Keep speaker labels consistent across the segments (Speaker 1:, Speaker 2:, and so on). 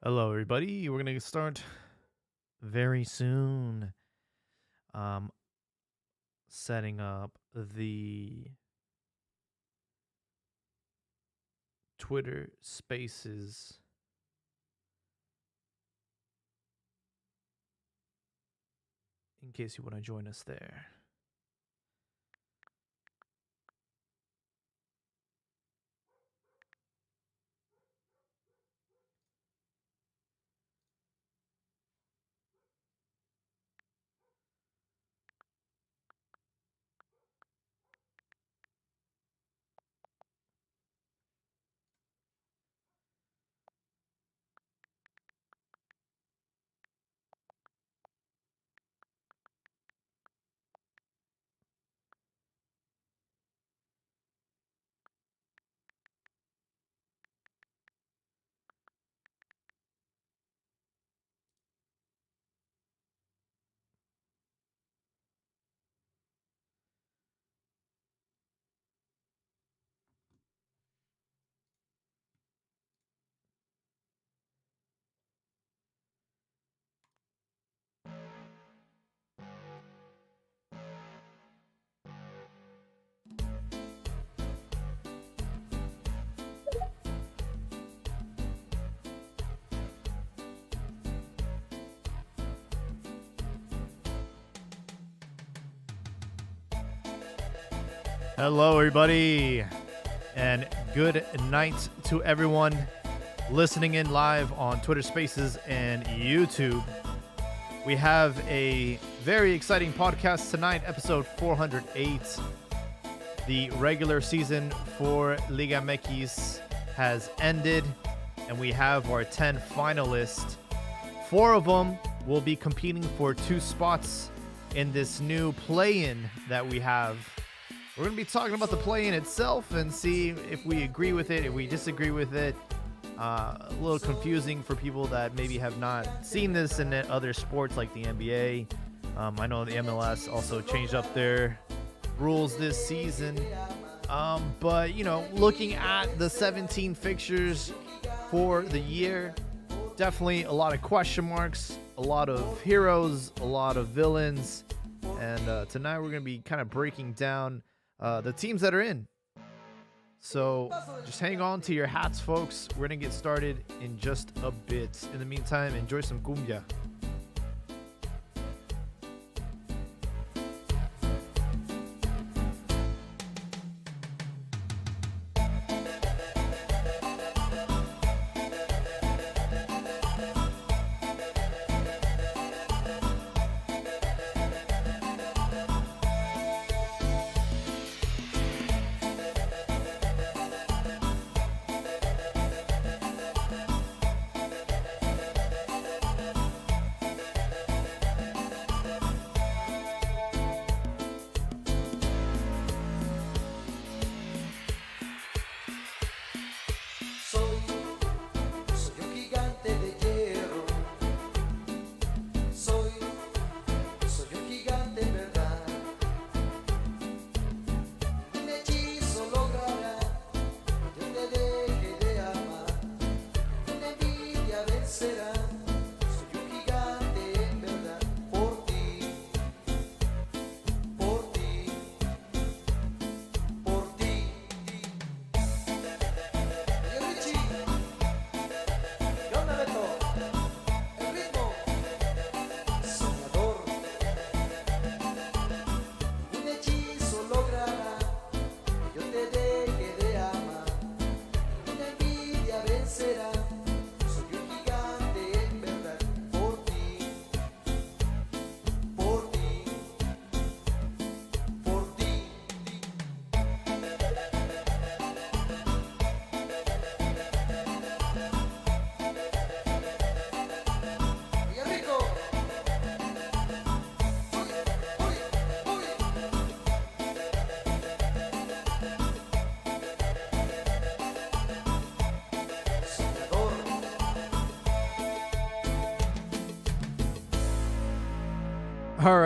Speaker 1: Hello, everybody. We're gonna start very soon. Um, Setting up the Twitter Spaces in case you want to join us there. Hello, everybody, and good night to everyone listening in live on Twitter Spaces and YouTube. We have a very exciting podcast tonight, episode 408. The regular season for Liga MX has ended, and we have our 10 finalists. 4 of them will be competing for 2 spots in this new play-in that we have. We're going to be talking about the play-in itself and see if we agree with it, if we disagree with it. A little confusing for people that maybe have not seen this in other sports like the NBA. I know the MLS also changed up their rules this season. But, you know, looking at the 17 fixtures for the year, definitely a lot of question marks, a lot of heroes, a lot of villains. And tonight we're going to be kind of breaking down the teams that are in. So just hang on to your hats, folks. We're going to get started in just a bit. In the meantime, enjoy some cumbia.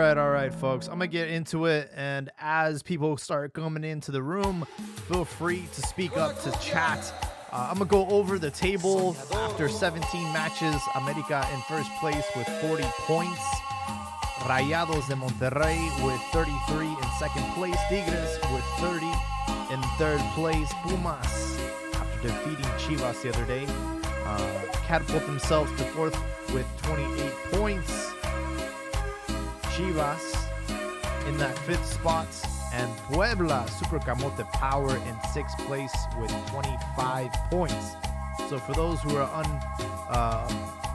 Speaker 1: All right, folks. I'm going to get into it. And as people start coming into the room, feel free to speak up, to chat. I'm going to go over the table. After 17 matches, America in first place with 40 points. Rayados de Monterrey with 33 in second place. Tigres with 30 in third place. Pumas, after defeating Chivas the other day, catapult themselves to fourth with 28 points. Chivas in that fifth spot. And Puebla, Super Camote Power in sixth place with 25 points. So for those who are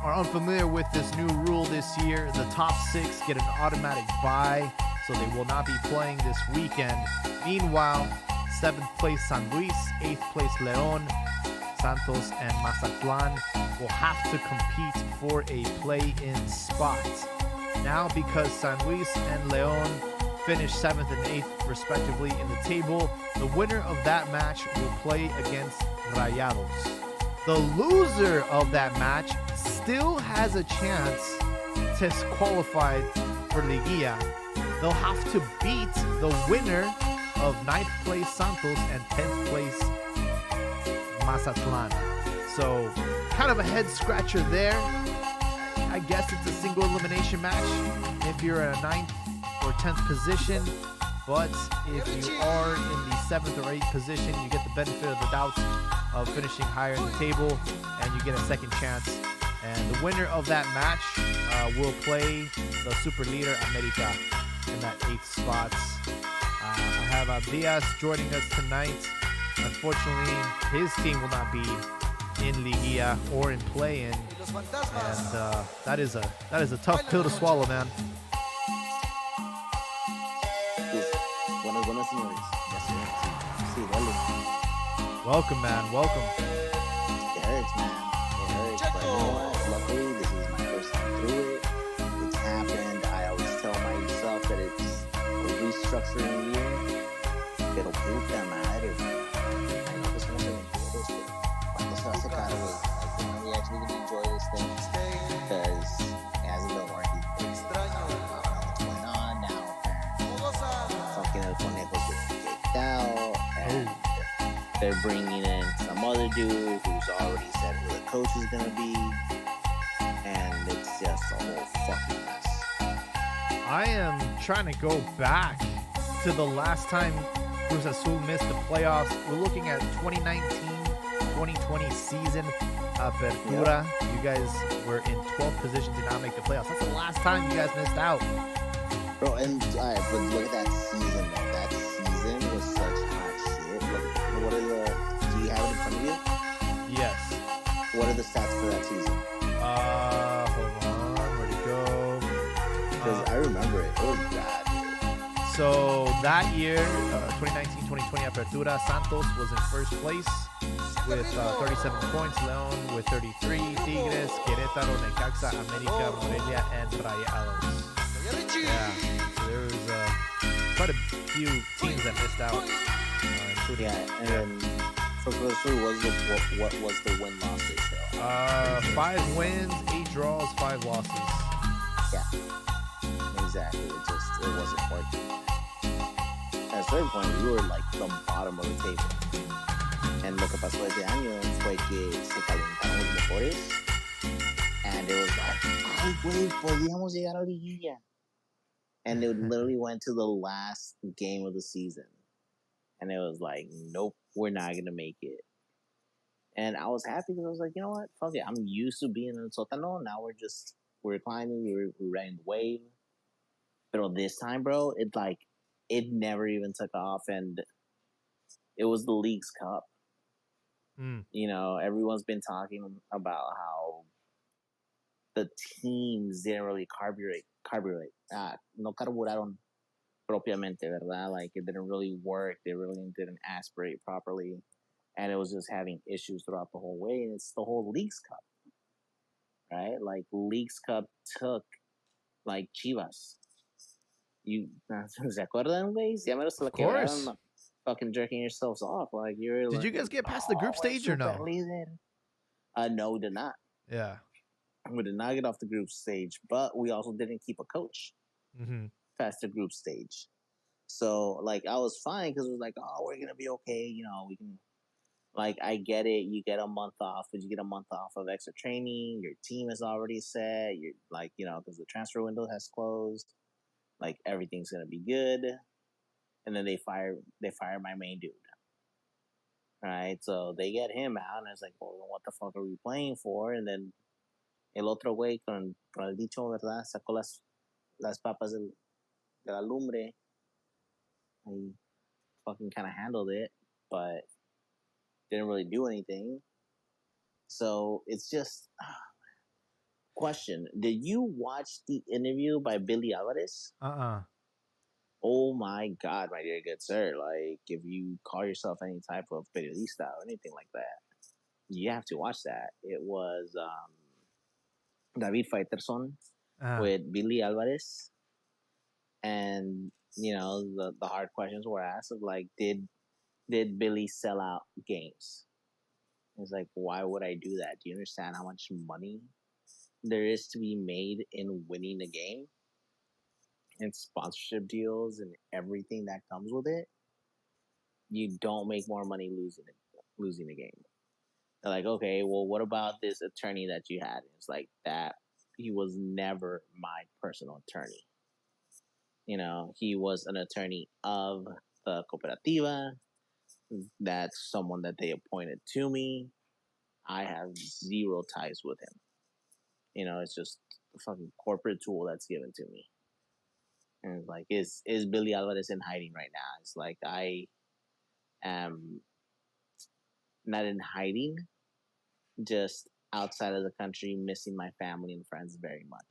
Speaker 1: unfamiliar with this new rule this year, the top six get an automatic bye, so they will not be playing this weekend. Meanwhile, seventh place San Luis, eighth place León, Santos, and Mazatlan will have to compete for a play-in spot. Now, because San Luis and León finished 7th and 8th respectively in the table, the winner of that match will play against Rayados. The loser of that match still has a chance to qualify for Liguilla. They'll have to beat the winner of 9th place Santos and 10th place Mazatlan. So, kind of a head scratcher there. I guess it's a single elimination match if you're in a 9th or 10th position, but if you are in the 7th or 8th position, you get the benefit of the doubt of finishing higher in the table, and you get a second chance. And the winner of that match will play the Super Leader America in that 8th spot. I have Diaz joining us tonight. Unfortunately, his team will not be in Liguilla or in play-in, and that is a tough pill to swallow, man.
Speaker 2: Buenas, señores. Sí, dale.
Speaker 1: Welcome, man. Welcome.
Speaker 2: It hurts, man. It hurts. But you know what? Luckily, this is my first time through it. It's happened. I always tell myself that it's a restructuring year. Pero puta madre, güey. I know this one's ¿Cuánto se va a secar, güey? Like, you know, we actually gonna enjoy this thing. Because it hasn't been working. What's going on now? Fucking El Conejo's getting kicked out. And they're bringing in some other dude who's already said who the coach is going to be. And it's just a whole fucking mess.
Speaker 1: I am trying to go back to the last time Cruz Azul missed the playoffs. We're looking at 2019-2020 season Apertura. Yep. You guys were in 12th position to not make the playoffs. That's the last time you guys missed out.
Speaker 2: Bro, and but look at that season, though. That season was such hot shit. What are do you have it in front of you?
Speaker 1: Yes.
Speaker 2: What are the stats for that season?
Speaker 1: Hold on. Where'd it go?
Speaker 2: Because I remember it. It was bad, dude.
Speaker 1: So that year, 2019-2020 Apertura, Santos was in first place with 37 points. León with 33. Tigres, Querétaro, Necaxa, América, Morelia, and Rayados. Yeah, so there was quite a few teams that missed out.
Speaker 2: Including, and then for Cruz what was the win-loss ratio?
Speaker 1: 5 wins, 8 draws, 5 losses.
Speaker 2: Yeah, exactly. It wasn't working. At a certain point, we were like the bottom of the table. And lo que pasó ese año fue que se calentaron los mejores. And it was like, ay, güey, podíamos llegar a Liguilla. And it literally went to the last game of the season. And it was like, nope, we're not going to make it. And I was happy because I was like, you know what? Fuck it. I'm used to being in the sótano. Now we're climbing. We're riding the wave. But this time, bro, it never even took off. And it was the League's Cup. You know, everyone's been talking about how the teams didn't really carburate. No carburaron propiamente, ¿verdad? Like, it didn't really work. They really didn't aspirate properly. And it was just having issues throughout the whole way. And it's the whole League's Cup, right? Like, League's Cup took, like, Chivas. ¿Se acuerdan, güey? Ya me lo quebraron, fucking jerking yourselves off. Like, you're
Speaker 1: Did you guys get past the group stage or no?
Speaker 2: No, we did not.
Speaker 1: Yeah.
Speaker 2: We did not get off the group stage, but we also didn't keep a coach past the group stage. So, like, I was fine because it was like, oh, we're going to be okay. You know, Like, I get it. You get a month off, but you get a month off of extra training. Your team is already set. You're like, because the transfer window has closed. Like, everything's gonna be good. And then they fire my main dude. Right? So they get him out, and it's like, well, what the fuck are we playing for? And then el otro güey con el dicho, ¿verdad? Sacó las papas de la lumbre. He fucking kind of handled it, but didn't really do anything. So it's just question. Did you watch the interview by Billy Alvarez? Oh my God, my dear good sir. Like, if you call yourself any type of periodista or anything like that, you have to watch that. It was David Faitelson with Billy Alvarez. And, the hard questions were asked of like, did Billy sell out games? It's like, why would I do that? Do you understand how much money there is to be made in winning a game? And sponsorship deals and everything that comes with it. You don't make more money losing a game. They're like, okay, well, what about this attorney that you had? It's like that. He was never my personal attorney. He was an attorney of the cooperativa. That's someone that they appointed to me. I have zero ties with him. It's just a fucking corporate tool that's given to me. And it's like, is Billy Alvarez in hiding right now? It's like, I am not in hiding, just outside of the country, missing my family and friends very much.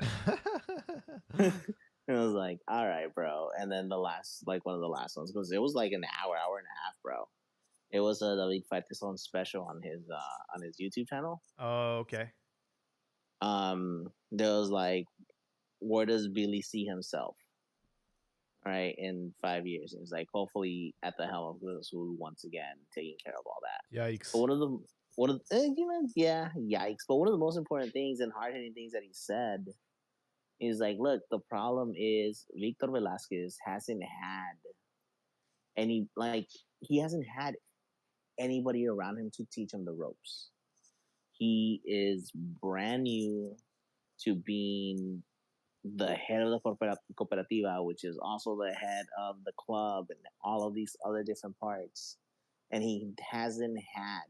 Speaker 2: And I was like, all right, bro. And then one of the last ones, because it was like an hour and a half, bro. It was the League Fight This On special on his YouTube channel.
Speaker 1: Oh, okay.
Speaker 2: There was like, where does Billy see himself? Right, in 5 years. And it's like, hopefully at the helm of Cruz Azul once again, taking care of all that.
Speaker 1: Yikes.
Speaker 2: But yikes. But one of the most important things and hard hitting things that he said is like, look, the problem is Victor Velasquez hasn't had anybody around him to teach him the ropes. He is brand new to being the head of the cooperativa, which is also the head of the club and all of these other different parts. And he hasn't had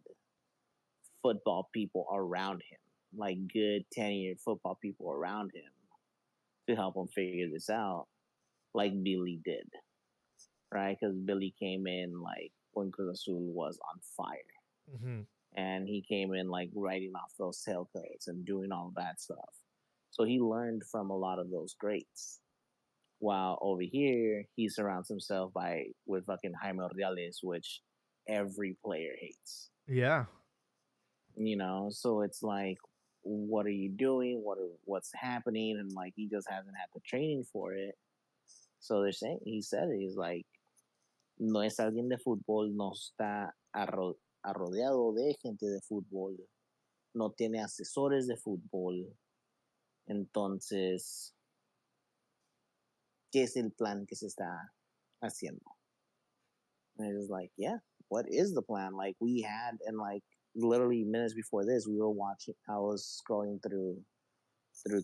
Speaker 2: football people around him, like good tenured football people around him to help him figure this out, like Billy did, right? Because Billy came in like when Cruz Azul was on fire.
Speaker 1: Mm-hmm.
Speaker 2: And he came in like writing off those tailcoats and doing all that stuff. So he learned from a lot of those greats. While over here, he surrounds himself with fucking Jaime Ordiales, which every player hates.
Speaker 1: Yeah.
Speaker 2: So it's like, what are you doing? What's happening? And like, he just hasn't had the training for it. So he said it. He's like, no es alguien de fútbol, no está rodeado de gente de fútbol, no tiene asesores de fútbol. Entonces, ¿qué es el plan que se está haciendo? And it was like, yeah, what is the plan? Like, we had, and like literally minutes before this, I was scrolling through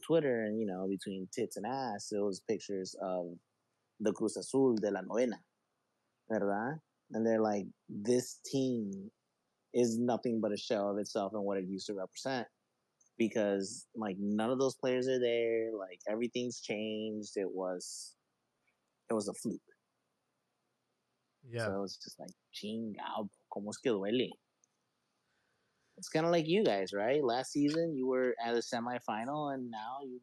Speaker 2: Twitter, and between tits and ass, it was pictures of the Cruz Azul de la Novena, ¿verdad? And they're like, this team is nothing but a shell of itself and what it used to represent. Because like none of those players are there, like everything's changed. It was a fluke.
Speaker 1: Yeah.
Speaker 2: So it's just like, chingao, como es que duele. It's kind of like you guys, right? Last season you were at a semifinal, and now you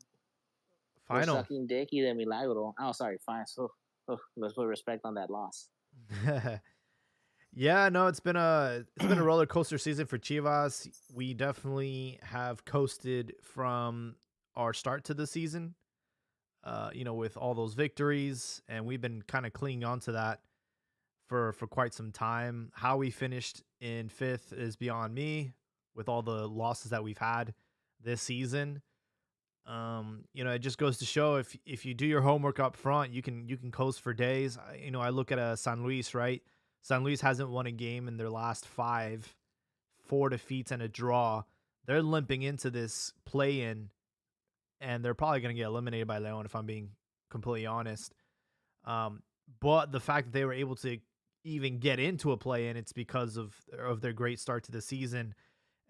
Speaker 2: were sucking dick y de milagro. Oh, sorry, fine. So let's put respect on that loss.
Speaker 1: Yeah, no, it's been a roller coaster season for Chivas. We definitely have coasted from our start to the season, with all those victories, and we've been kind of clinging on to that for quite some time. How we finished in 5th is beyond me with all the losses that we've had this season. It just goes to show if you do your homework up front, you can coast for days. I look at San Luis, right? San Luis hasn't won a game in their last 5, 4 defeats and a draw. They're limping into this play-in, and they're probably going to get eliminated by Leon, if I'm being completely honest. But the fact that they were able to even get into a play-in, it's because of their great start to the season.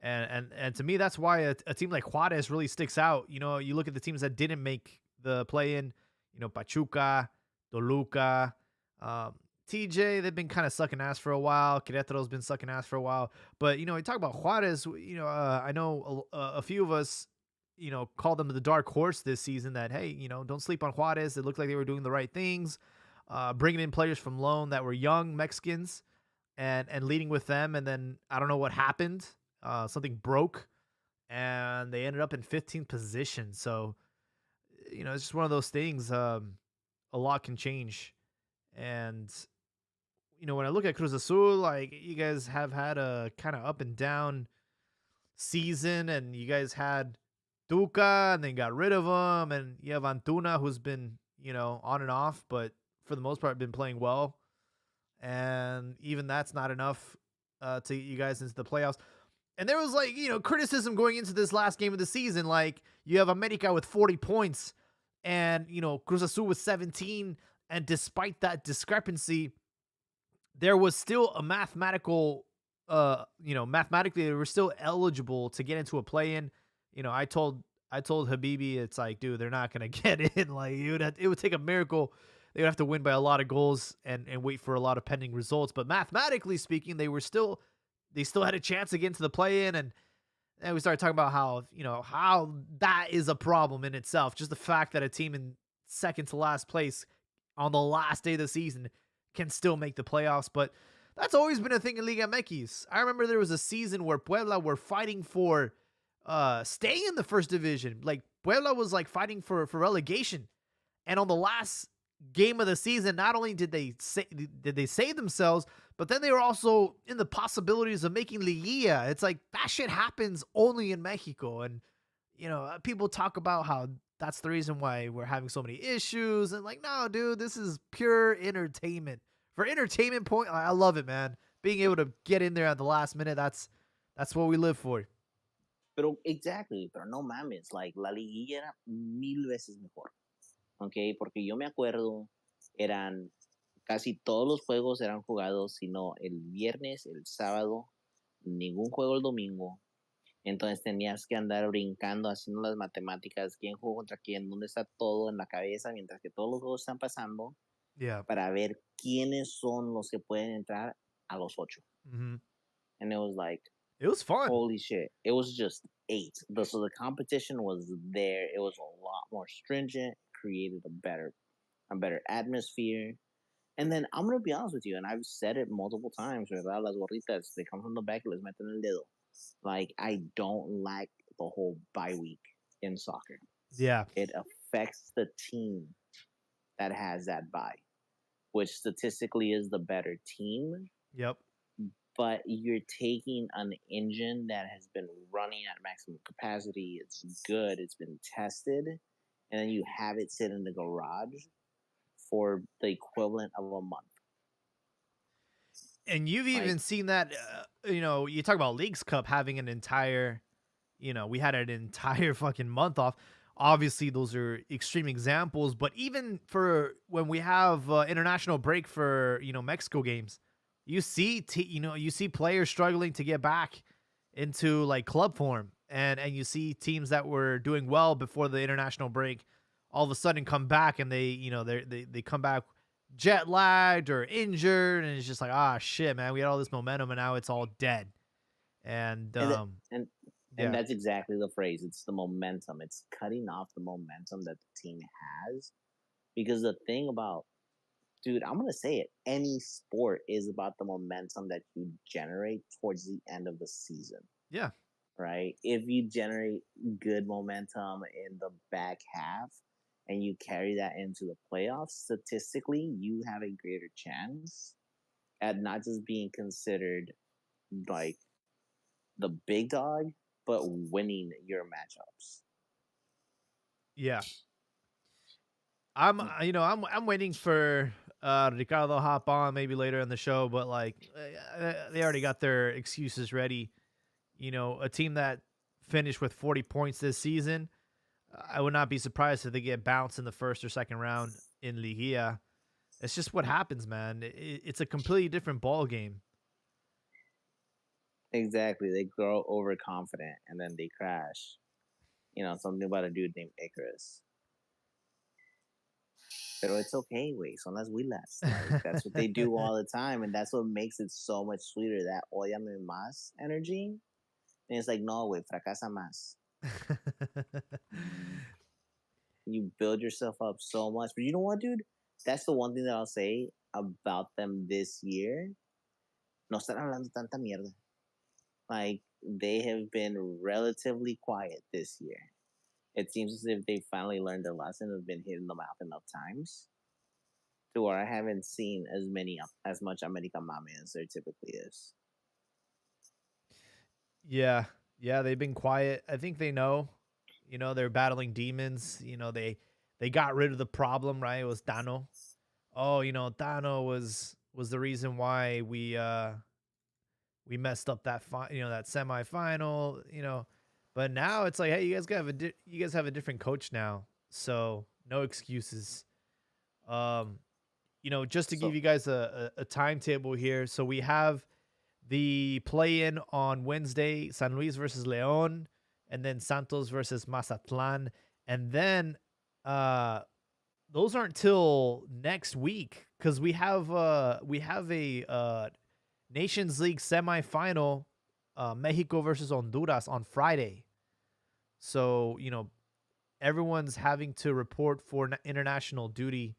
Speaker 1: And to me, that's why a team like Juarez really sticks out. You know, you look at the teams that didn't make the play-in, you know, Pachuca, Toluca, TJ, they've been kind of sucking ass for a while. Querétaro's been sucking ass for a while. But, you know, you talk about Juarez, you know, I know a few of us, you know, called them the dark horse this season that, hey, you know, don't sleep on Juarez. It looked like they were doing the right things, bringing in players from loan that were young Mexicans and leading with them. And then I don't know what happened. Something broke and they ended up in 15th position. So, you know, it's just one of those things. A lot can change. And, you know, when I look at Cruz Azul, like, you guys have had a kind of up and down season, and you guys had Tuca and then got rid of him. And you have Antuna, who's been, you know, on and off, but for the most part, been playing well. And even that's not enough to get you guys into the playoffs. And there was, like, you know, criticism going into this last game of the season. Like, you have America with 40 points and, you know, Cruz Azul with 17. And despite that discrepancy, there was still a mathematical, you know, mathematically, they were still eligible to get into a play-in. You know, I told Habibi, it's like, dude, they're not going to get in. Like, it would take a miracle. They would have to win by a lot of goals and wait for a lot of pending results. But mathematically speaking, they still had a chance to get into the play-in. And we started talking about how, you know, how that is a problem in itself. Just the fact that a team in second to last place on the last day of the season can still make the playoffs. But that's always been a thing in Liga MX. I remember there was a season where Puebla were fighting for staying in the first division. Like, Puebla was like fighting for relegation. And on the last game of the season, not only did they save themselves, but then they were also in the possibilities of making Liguilla. It's like, that shit happens only in Mexico. And, you know, people talk about how that's the reason why we're having so many issues. And, like, no, dude, this is pure entertainment. For entertainment point, I love it, man. Being able to get in there at the last minute, that's what we live for.
Speaker 2: Pero exactly, pero no mames, like, la liguilla era 1000 veces mejor. Okay, porque yo me acuerdo, eran casi todos los juegos eran jugados, sino el viernes, el sábado, ningún juego el domingo. Entonces tenías que andar brincando, haciendo las matemáticas, quién jugó contra quién, dónde está todo en la cabeza, mientras que todos los juegos están pasando, para ver quiénes son los que pueden entrar a los 8.
Speaker 1: Mm-hmm.
Speaker 2: And it was like,
Speaker 1: it was fun.
Speaker 2: Holy shit. It was just 8. So the competition was there. It was a lot more stringent, created a better atmosphere. And then I'm going to be honest with you, and I've said it multiple times, ¿verdad? Las gorritas, they come from the back, les meten el dedo. Like, I don't like the whole bye week in soccer.
Speaker 1: Yeah.
Speaker 2: It affects the team that has that bye, which statistically is the better team.
Speaker 1: Yep.
Speaker 2: But you're taking an engine that has been running at maximum capacity. It's good. It's been tested. And then you have it sit in the garage for the equivalent of a month.
Speaker 1: And you've even seen that, you know, you talk about Leagues Cup having an entire, you know, we had an entire fucking month off. Obviously, those are extreme examples. But even for when we have international break for, you know, Mexico games, you see, you see players struggling to get back into, like, club form. And you see teams that were doing well before the international break all of a sudden come back, and they come back jet lagged or injured, and it's just like, shit, man, we had all this momentum and now it's all dead. And
Speaker 2: that's exactly the phrase. It's the momentum. It's cutting off the momentum that the team has. Because the thing about, dude, I'm going to say it, any sport is about the momentum that you generate towards the end of the season.
Speaker 1: Yeah.
Speaker 2: Right? If you generate good momentum in the back half and you carry that into the playoffs, statistically, you have a greater chance at not just being considered like the big dog, but winning your matchups.
Speaker 1: Yeah. I'm waiting for Ricardo to hop on maybe later in the show, but, like, they already got their excuses ready. a team that finished with 40 points this season, I would not be surprised if they get bounced in the first or second round in Ligia. It's just what happens, man. It's a completely different ball game.
Speaker 2: Exactly. They grow overconfident and then they crash. Something about a dude named Icarus. Pero it's okay, güey. Son las huilas. Like, that's what they do all the time. And that's what makes it so much sweeter. That óyame más energy. And it's like, no, güey, fracasa más. You build yourself up so much. But you know what, dude? That's the one thing that I'll say about them this year. No están hablando tanta mierda. Like, they have been relatively quiet this year. It seems as if they finally learned their lesson, have been hitting the mouth enough times to where I haven't seen as much America Mame as there typically is.
Speaker 1: Yeah, they've been quiet. I think they know, they're battling demons. They got rid of the problem, right? It was Tano. Oh, Tano was the reason why we messed up that that semifinal. But now it's like, hey, you guys have a different coach now, so no excuses. Just to give you guys a timetable here. So we have the play-in on Wednesday, San Luis versus Leon, and then Santos versus Mazatlan. And then those aren't till next week because we have a Nations League semifinal, Mexico versus Honduras on Friday. So, everyone's having to report for international duty.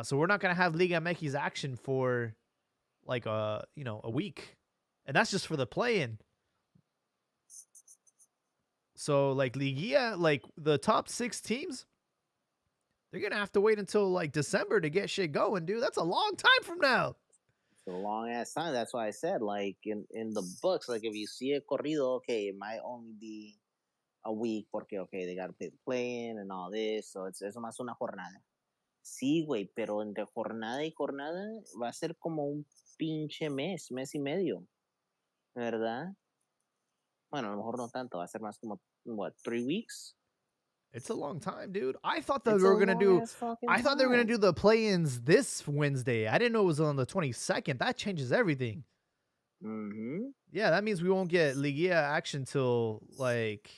Speaker 1: So we're not going to have Liga MX action for like a week. And that's just for the play-in. So like Ligia, like the top 6 teams, they're going to have to wait until like December to get shit going, dude. That's a long time from now.
Speaker 2: It's a long ass time. That's why I said, like, in the books, like, if you see a corrido, okay, it might only be a week porque, okay, they got to play the play-in and all this. So it's más una jornada. Sí, güey, pero entre jornada y jornada va a ser como un pinche mes y medio, ¿verdad? Bueno, a lo mejor no tanto, va a ser más como, what, 3 weeks?
Speaker 1: It's a long time, dude. I thought that
Speaker 2: It's
Speaker 1: we
Speaker 2: a
Speaker 1: were gonna do.
Speaker 2: long-ass fucking
Speaker 1: I thought they were gonna
Speaker 2: time.
Speaker 1: do the play-ins this Wednesday. I didn't know it was on the 22nd. That changes everything.
Speaker 2: Mm-hmm.
Speaker 1: Yeah, that means we won't get Ligia action till like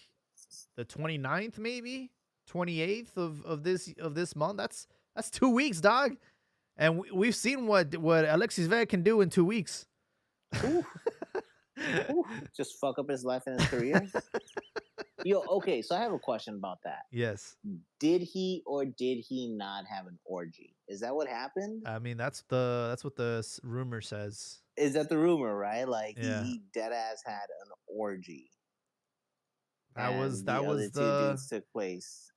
Speaker 1: the 29th, maybe 28th of this month. That's 2 weeks, dog. And we've seen what Alexis Vega can do in 2 weeks.
Speaker 2: Ooh. Just fuck up his life and his career. Yo, okay, so I have a question about that.
Speaker 1: Yes.
Speaker 2: Did he or did he not have an orgy? Is that what happened?
Speaker 1: I mean, that's what the rumor says.
Speaker 2: Is that the rumor, right? Like,
Speaker 1: yeah.
Speaker 2: he dead ass had an orgy.
Speaker 1: That was
Speaker 2: two dudes took place.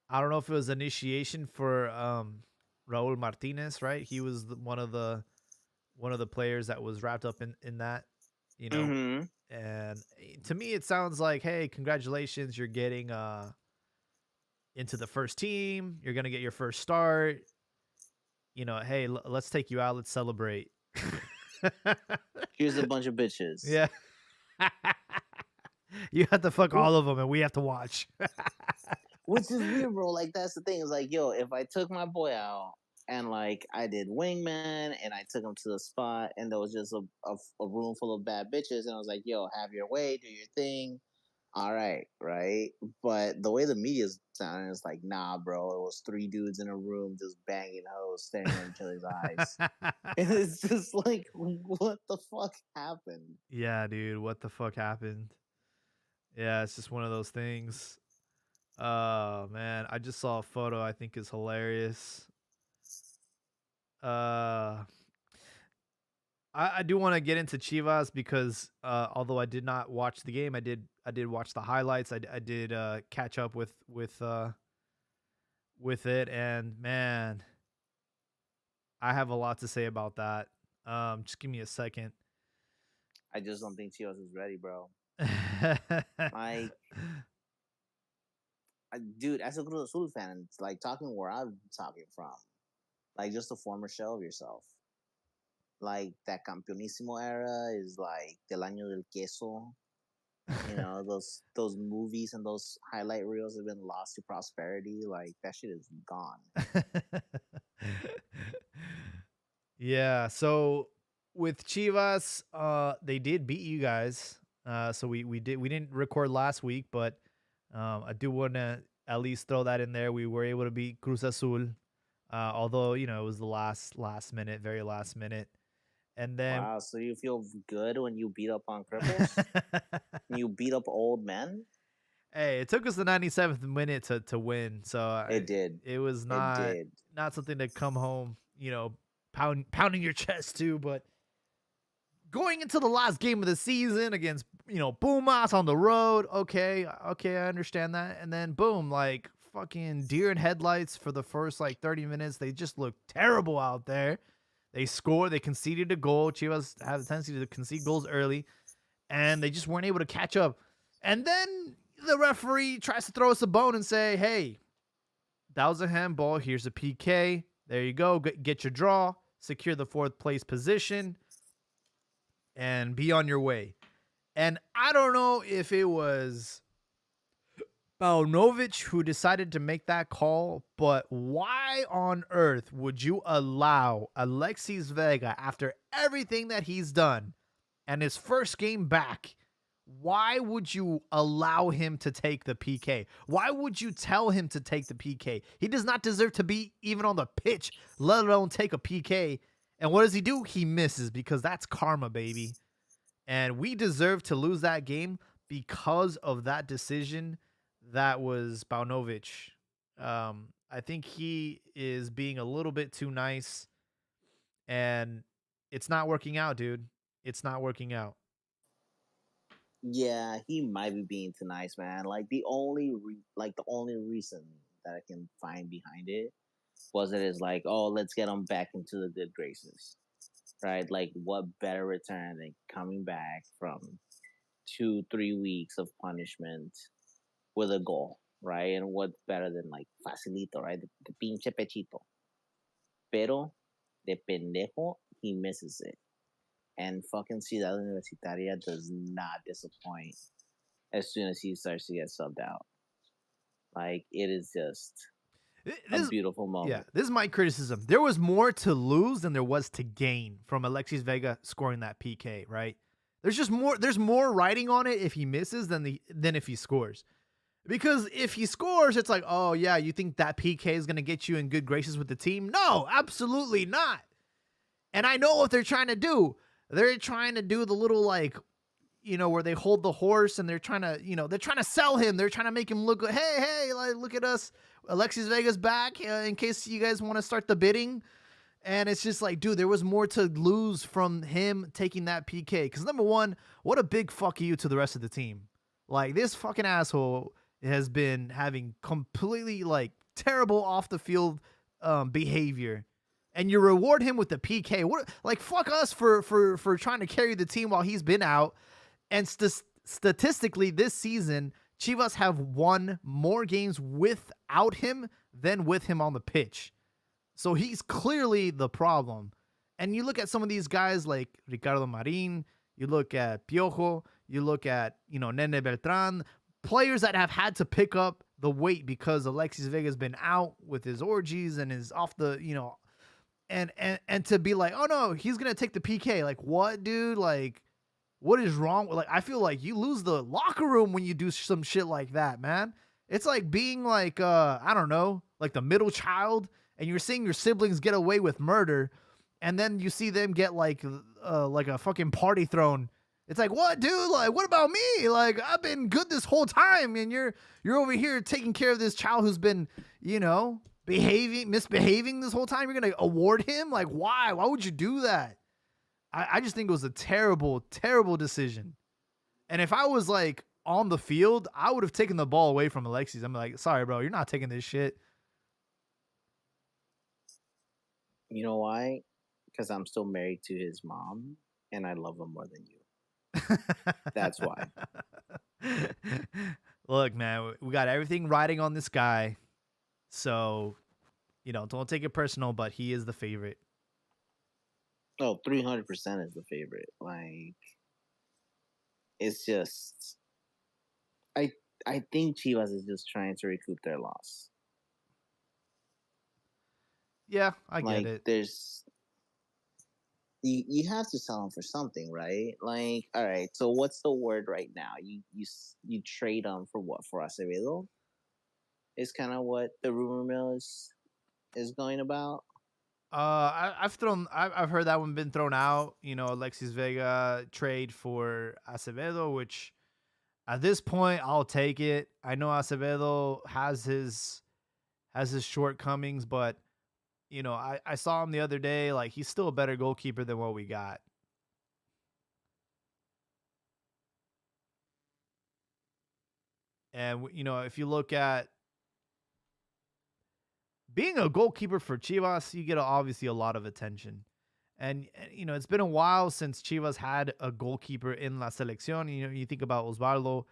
Speaker 1: I don't know if it was initiation for Raul Martinez, right? He was one of the players that was wrapped up in that,
Speaker 2: Mm-hmm.
Speaker 1: And to me it sounds like, hey, congratulations, you're getting into the first team, you're gonna get your first start, hey, let's take you out, let's celebrate.
Speaker 2: Here's a bunch of bitches.
Speaker 1: Yeah. You have to fuck all of them and we have to watch.
Speaker 2: Which is weird, bro. Like, that's the thing. It's like, yo, if I took my boy out and like I did wingman and I took him to the spot and there was just a room full of bad bitches and I was like, yo, have your way, do your thing. All right, right? But the way the media's sounding is like, nah, bro, it was 3 dudes in a room just banging hoes, staring in each other's eyes. And it's just like, what the fuck happened?
Speaker 1: Yeah, dude, what the fuck happened? Yeah, it's just one of those things. Oh man, I just saw a photo I think is hilarious. I do want to get into Chivas because although I did not watch the game, I did watch the highlights. I did catch up with it, and man, I have a lot to say about that. Just give me a second.
Speaker 2: I just don't think Chivas is ready, bro. Like, dude, as a Cruz Azul fan, it's like talking where I'm talking from, like just a former shell of yourself. Like, that Campeonísimo era is like del año del queso. Those movies and those highlight reels have been lost to prosperity. Like that shit is gone.
Speaker 1: Yeah, so with Chivas, they did beat you guys. So we didn't record last week, but I do want to at least throw that in there. We were able to beat Cruz Azul, although it was the last minute, very last minute, and then
Speaker 2: Wow, so you feel good when you beat up on cripples? You beat up old men?
Speaker 1: hey, it took us the 97th minute to win, so
Speaker 2: It did.
Speaker 1: it was
Speaker 2: It
Speaker 1: not
Speaker 2: did.
Speaker 1: something to come home, pounding your chest to, but going into the last game of the season against Pumas on the road. Okay, I understand that. And then boom, like fucking deer in headlights for the first like 30 minutes. They just looked terrible out there. They scored. They conceded a goal. Chivas have a tendency to concede goals early, and they just weren't able to catch up. And then the referee tries to throw us a bone and say, "Hey, that was a handball. Here's a PK. There you go. Get your draw. Secure the fourth place position." And be on your way. And I don't know if it was Paunovic who decided to make that call, but why on earth would you allow Alexis Vega, after everything that he's done and his first game back, why would you allow him to take the PK? Why would you tell him to take the PK? He does not deserve to be even on the pitch, let alone take a PK. And what does he do? He misses, because that's karma, baby. And we deserve to lose that game because of that decision that was Paunovic. I think he is being a little bit too nice, and it's not working out, dude. It's not working out.
Speaker 2: Yeah, he might be being too nice, man. Like the only reason that I can find behind it was that it's like, oh, let's get him back into the good graces, right? Like, what better return than coming back from 2-3 weeks of punishment with a goal, right? And what better than like facilito, right? The pinche pechito. Pero de pendejo, he misses it. And fucking Ciudad Universitaria does not disappoint as soon as he starts to get subbed out. Like, it is just a
Speaker 1: This,
Speaker 2: beautiful
Speaker 1: yeah,
Speaker 2: moment.
Speaker 1: this is my criticism. There was more to lose than there was to gain from Alexis Vega scoring that PK, right? There's just more. There's more writing on it if he misses than if he scores. Because if he scores, it's like, oh yeah, you think that PK is gonna get you in good graces with the team? No, absolutely not. And I know what they're trying to do. They're trying to do the little like, where they hold the horse and they're trying to, they're trying to sell him. They're trying to make him look, hey, like look at us. Alexis Vega's back in case you guys want to start the bidding. And it's just like, dude, there was more to lose from him taking that PK. Because number one, what a big fuck you to the rest of the team. Like, this fucking asshole has been having completely like terrible off the field behavior, and you reward him with the PK. What, like, fuck us for trying to carry the team while he's been out. And statistically, this season, Chivas have won more games without him than with him on the pitch. So he's clearly the problem. And you look at some of these guys like Ricardo Marin, you look at Piojo, you look at, Nene Beltran, players that have had to pick up the weight because Alexis Vega's been out with his orgies and is off the, and to be like, oh no, he's going to take the PK. Like, what, dude? Like, what is wrong? Like, I feel like you lose the locker room when you do some shit like that, man. It's like being like, I don't know, like the middle child, and you're seeing your siblings get away with murder, and then you see them get like a fucking party thrown. It's like, what, dude? Like, what about me? Like, I've been good this whole time, and you're over here taking care of this child who's been, misbehaving this whole time. You're gonna award him? Like, why? Why would you do that? I just think it was a terrible, terrible decision. And if I was like on the field, I would have taken the ball away from Alexis. I'm like, sorry, bro, you're not taking this shit.
Speaker 2: You know why? Because I'm still married to his mom, and I love him more than you. That's why.
Speaker 1: Look, man, we got everything riding on this guy. So, don't take it personal, but he is the favorite.
Speaker 2: Oh, 300% is the favorite. Like, it's just I think Chivas is just trying to recoup their loss.
Speaker 1: Yeah, I get
Speaker 2: Like,
Speaker 1: it.
Speaker 2: there's you have to sell them for something, right? Like, all right, so what's the word right now? You trade them for what? For Acevedo? Is kind of what the rumor mill is going about.
Speaker 1: I've heard that one been thrown out. Alexis Vega trade for Acevedo, which at this point I'll take it. I know Acevedo has his shortcomings, but I saw him the other day. Like, he's still a better goalkeeper than what we got. And if you look at being a goalkeeper for Chivas, you get obviously a lot of attention. And it's been a while since Chivas had a goalkeeper in La Selección. You think about Osvaldo,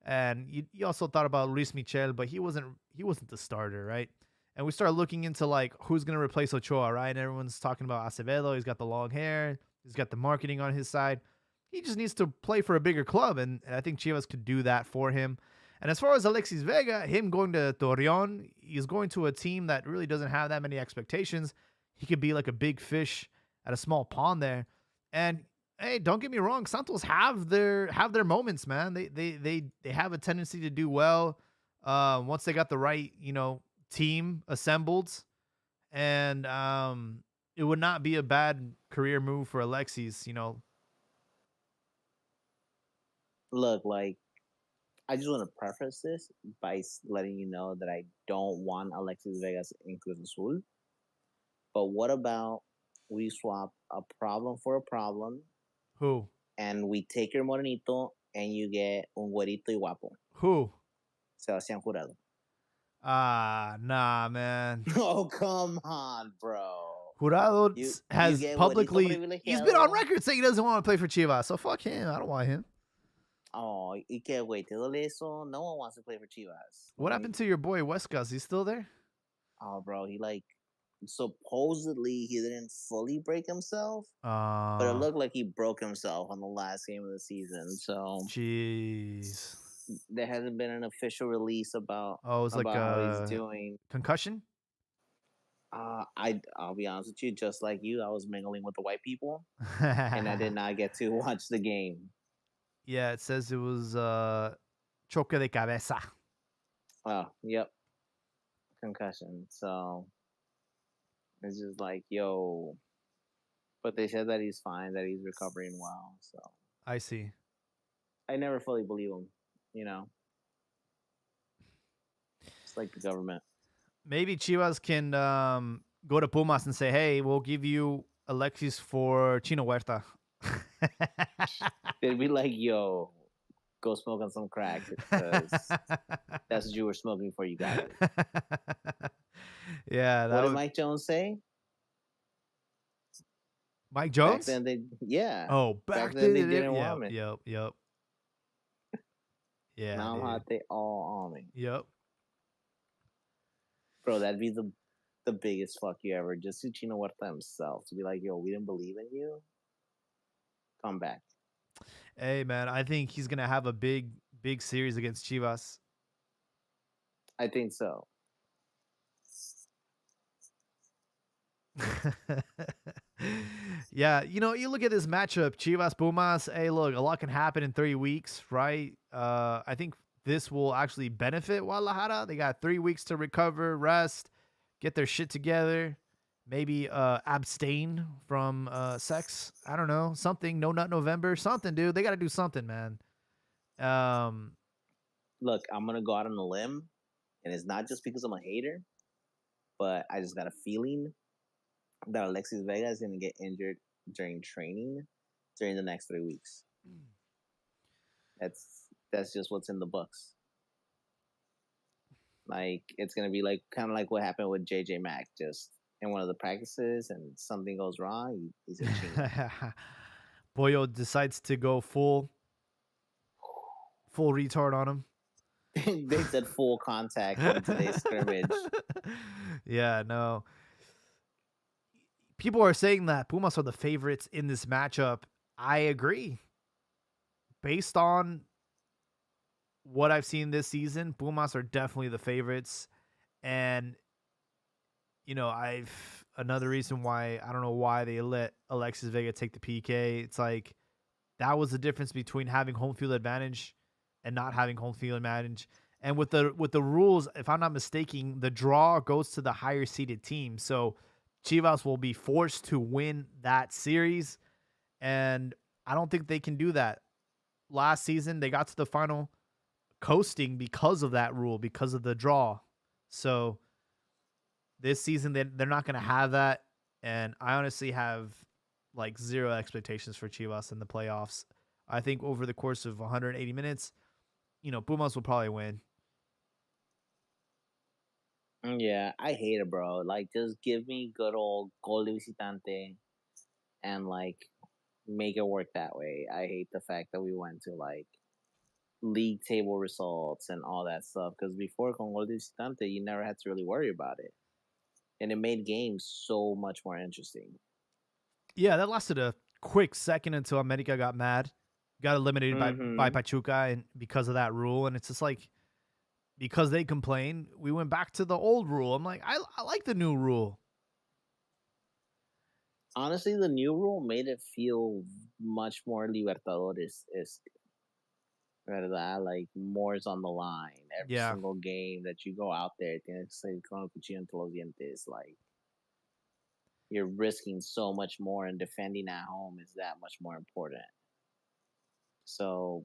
Speaker 1: and you also thought about Luis Michel, but he wasn't the starter, right? And we started looking into like who's going to replace Ochoa, right? And everyone's talking about Acevedo. He's got the long hair. He's got the marketing on his side. He just needs to play for a bigger club, and I think Chivas could do that for him. And as far as Alexis Vega, him going to Torreon, he's going to a team that really doesn't have that many expectations. He could be like a big fish at a small pond there. And hey, don't get me wrong, Santos have their moments, man. They have a tendency to do well once they got the right team assembled, and it would not be a bad career move for Alexis.
Speaker 2: Look, like, I just want to preface this by letting you know that I don't want Alexis Vegas in Cruz Azul. But what about we swap a problem for a problem?
Speaker 1: Who?
Speaker 2: And we take your Morenito and you get un güerito y guapo.
Speaker 1: Who?
Speaker 2: Sebastián Jurado.
Speaker 1: Nah, man.
Speaker 2: Oh, come on, bro.
Speaker 1: Jurado has publicly, he's been on record saying he doesn't want to play for Chivas. So fuck him. I don't want him.
Speaker 2: Oh, y que güey, te duele eso? No one wants to play for Chivas.
Speaker 1: What happened to your boy Huescas? He's still there?
Speaker 2: Oh, bro, he supposedly he didn't fully break himself, but it looked like he broke himself on the last game of the season. So,
Speaker 1: jeez,
Speaker 2: there hasn't been an official release about
Speaker 1: like
Speaker 2: how he's doing.
Speaker 1: Concussion?
Speaker 2: I'll be honest with you, just like you, I was mingling with the white people, and I did not get to watch the game.
Speaker 1: Yeah, it says it was choque de cabeza.
Speaker 2: Oh, yep, concussion. So it's just like, yo. But they said that he's fine, that he's recovering well. So
Speaker 1: I see.
Speaker 2: I never fully believe him. It's like the government.
Speaker 1: Maybe Chivas can go to Pumas and say, "Hey, we'll give you Alexis for Chino Huerta."
Speaker 2: They'd be like, yo, go smoke on some crack because that's what you were smoking for, you guys.
Speaker 1: Yeah.
Speaker 2: What did Mike Jones say?
Speaker 1: Mike Jones?
Speaker 2: Back then
Speaker 1: yeah. Oh, back then they didn't want me. Yep. Yeah.
Speaker 2: Now hot, they all on me.
Speaker 1: Yep.
Speaker 2: Bro, that'd be the biggest fuck you ever. Just to Chino Huerta himself to be like, yo, we didn't believe in you. Come back.
Speaker 1: Hey, man, I think he's going to have a big series against Chivas.
Speaker 2: I think so.
Speaker 1: Yeah, you look at this matchup, Chivas Pumas. Hey, look, a lot can happen in 3 weeks, right? I think this will actually benefit Guadalajara. They got 3 weeks to recover, rest, get their shit together. Maybe abstain from sex. I don't know. Something. No Nut November. Something, dude. They got to do something, man.
Speaker 2: Look, I'm going to go out on a limb. And it's not just because I'm a hater. But I just got a feeling that Alexis Vega is going to get injured during training during the next 3 weeks. That's just what's in the books. Like, it's going to be like kind of like what happened with JJ Mack. Just in one of the practices and something goes wrong, he's a change.
Speaker 1: Boyo decides to go full retard on him.
Speaker 2: They said full contact on today's scrimmage.
Speaker 1: Yeah, no. People are saying that Pumas are the favorites in this matchup. I agree. Based on what I've seen this season, Pumas are definitely the favorites. And I've another reason why I don't know why they let Alexis Vega take the PK. It's like that was the difference between having home field advantage and not having home field advantage. And with the rules, if I'm not mistaken, the draw goes to the higher seeded team. So Chivas will be forced to win that series, and I don't think they can do that. Last season, they got to the final coasting because of that rule, because of the draw. So this season, they're not going to have that. And I honestly have like zero expectations for Chivas in the playoffs. I think over the course of 180 minutes, Pumas will probably win.
Speaker 2: Yeah, I hate it, bro. Like, just give me good old gol de visitante and like make it work that way. I hate the fact that we went to like league table results and all that stuff because before con gol de visitante, you never had to really worry about it, and it made games so much more interesting.
Speaker 1: Yeah, that lasted a quick second until America got mad, got eliminated by
Speaker 2: Mm-hmm.
Speaker 1: Pachuca, and because of that rule, and it's just like because they complain, we went back to the old rule. I'm like, I like the new rule.
Speaker 2: Honestly, the new rule made it feel much more Libertadores esque. ¿Verdad? Like more is on the line. Every
Speaker 1: Yeah,
Speaker 2: single game that you go out there, tienes que salir con el cuchillo entre los dientes. Like you're risking so much more, and defending at home is that much more important. So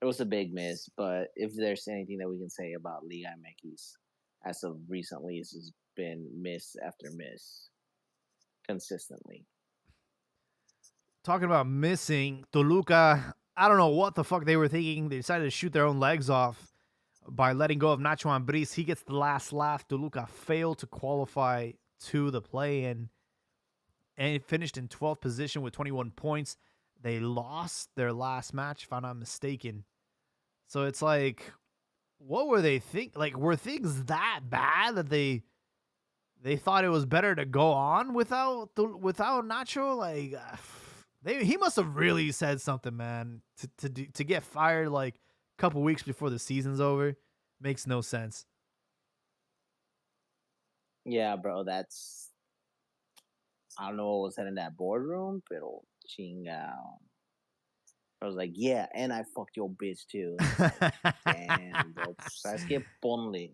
Speaker 2: it was a big miss. But if there's anything that we can say about Liga MX as of recently, it's just been miss after miss consistently.
Speaker 1: talking about missing Toluca. I don't know what the fuck they were thinking. They decided to shoot their own legs off by letting go of Nacho Ambriz. He gets the last laugh. Toluca failed to qualify to the play-in and finished in 12th position with 21 points. They lost their last match, if I'm not mistaken. So it's like, what were they think? Like, were things that bad that they thought it was better to go on without Nacho? Like, he must have really said something, man, to get fired like a couple weeks before the season's over. Makes no sense.
Speaker 2: Yeah, bro, that's I don't know what was said in that boardroom, pero chinga. I was like, yeah, and I fucked your bitch too. And it's like, damn, bro. ¿Sabes qué? Ponle.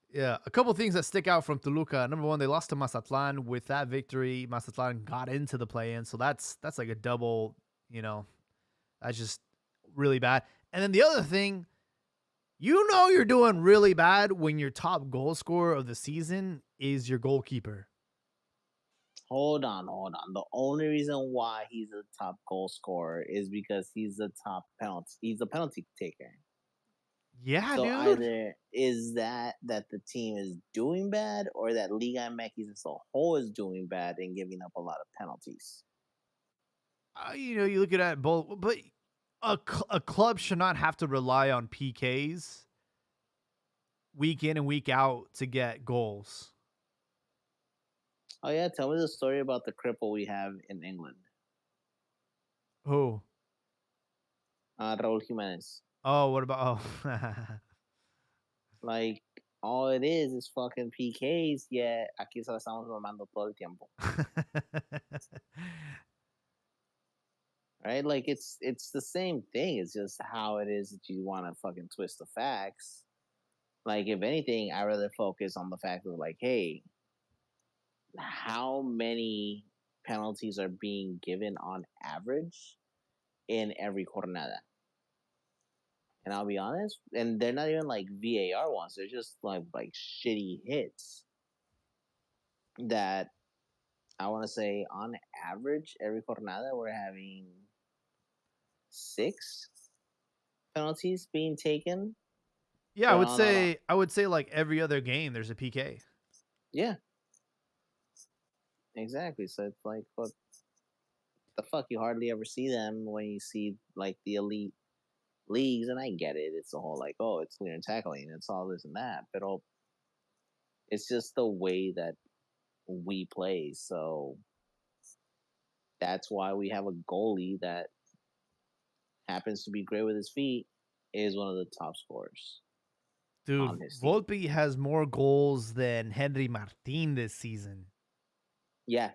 Speaker 1: Yeah, a couple things that stick out from Toluca. Number one, they lost to Mazatlan. With that victory, Mazatlan got into the play-in, so that's like a double. That's just really bad. And then the other thing, you're doing really bad when your top goal scorer of the season is your goalkeeper.
Speaker 2: Hold on, hold on. The only reason why he's a top goal scorer is because he's the top penalty. He's a penalty taker.
Speaker 1: Yeah,
Speaker 2: So
Speaker 1: dude.
Speaker 2: either is that the team is doing bad, or that Liga MX as a whole is doing bad and giving up a lot of penalties.
Speaker 1: You look at it both, but a club should not have to rely on PKs week in and week out to get goals.
Speaker 2: Oh yeah, tell me the story about the cripple we have in England.
Speaker 1: Who?
Speaker 2: Raúl Jimenez.
Speaker 1: Oh, what about?
Speaker 2: Like all it is fucking PKs. Yet aquí se la estamos mamando todo el tiempo. Right? Like it's the same thing. It's just how it is that you want to fucking twist the facts. Like if anything, I rather focus on the fact of like, hey, how many penalties are being given on average in every jornada? And I'll be honest, and they're not even like VAR ones. They're just like shitty hits that I want to say on average every jornada we're having 6 penalties being taken.
Speaker 1: Yeah, I
Speaker 2: But
Speaker 1: would
Speaker 2: on a
Speaker 1: say I would say like every other game there's a PK.
Speaker 2: yeah, exactly. So it's like what the fuck, you hardly ever see them when you see like the elite leagues, and I get it. It's the whole like, oh, it's clear and tackling, it's all this and that, but it's just the way that we play. So that's why we have a goalie that happens to be great with his feet, is one of the top scorers
Speaker 1: Dude,
Speaker 2: on his team.
Speaker 1: Volpe has more goals than Henry Martin this season.
Speaker 2: Yeah.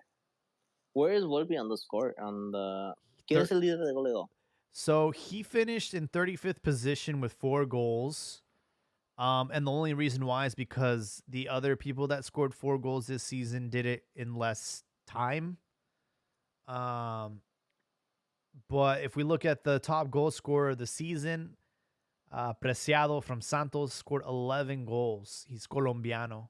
Speaker 2: Where is Volpe on the score? On the. ¿Quién
Speaker 1: Thir-
Speaker 2: es el líder de goleo?
Speaker 1: So he finished in 35th position with 4 goals. And the only reason why is because the other people that scored 4 goals this season did it in less time. But if we look at the top goal scorer of the season, Preciado from Santos scored 11 goals. He's Colombiano.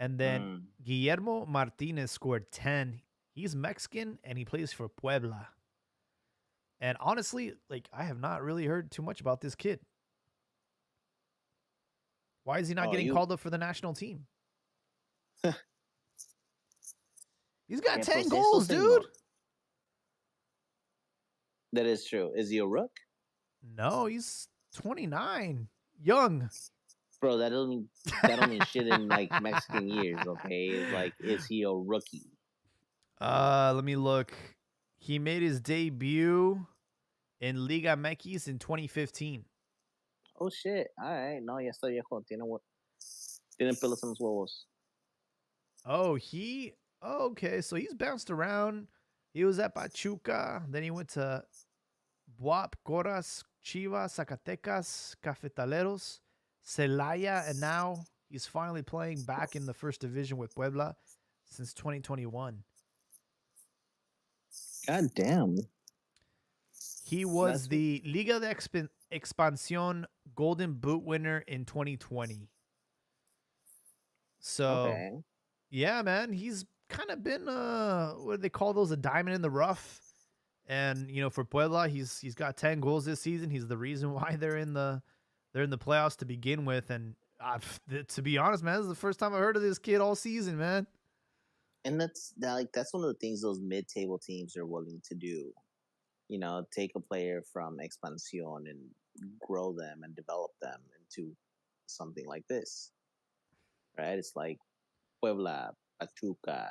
Speaker 1: And then Guillermo Martinez scored 10. He's Mexican and he plays for Puebla. And honestly, like, I have not really heard too much about this kid. Why is he not getting called up for the national team? He's got 10 goals, dude.
Speaker 2: That is true. Is he a rook?
Speaker 1: No, he's 29. Young.
Speaker 2: Bro, that don't mean shit in like Mexican years, okay? It's like, is he a rookie?
Speaker 1: Let me look. He made his debut in Liga MX in 2015.
Speaker 2: Oh shit. Alright. No, ya está viejo. Tiene pelos en los huevos.
Speaker 1: Oh, okay, so he's bounced around. He was at Pachuca, then he went to Buap, Coras, Chivas, Zacatecas, Cafetaleros, Celaya, and now he's finally playing back in the first division with Puebla since 2021.
Speaker 2: God damn.
Speaker 1: He was the Liga de Expansión Golden Boot winner in 2020. So, yeah, man, he's kind of been what do they call those, a diamond in the rough. And for Puebla, he's got 10 goals this season. He's the reason why they're in the playoffs to begin with. And to be honest, man, this is the first time I heard of this kid all season, man.
Speaker 2: And that's one of the things those mid-table teams are willing to do. Take a player from Expansión and grow them and develop them into something like this. Right? It's like Puebla, Pachuca.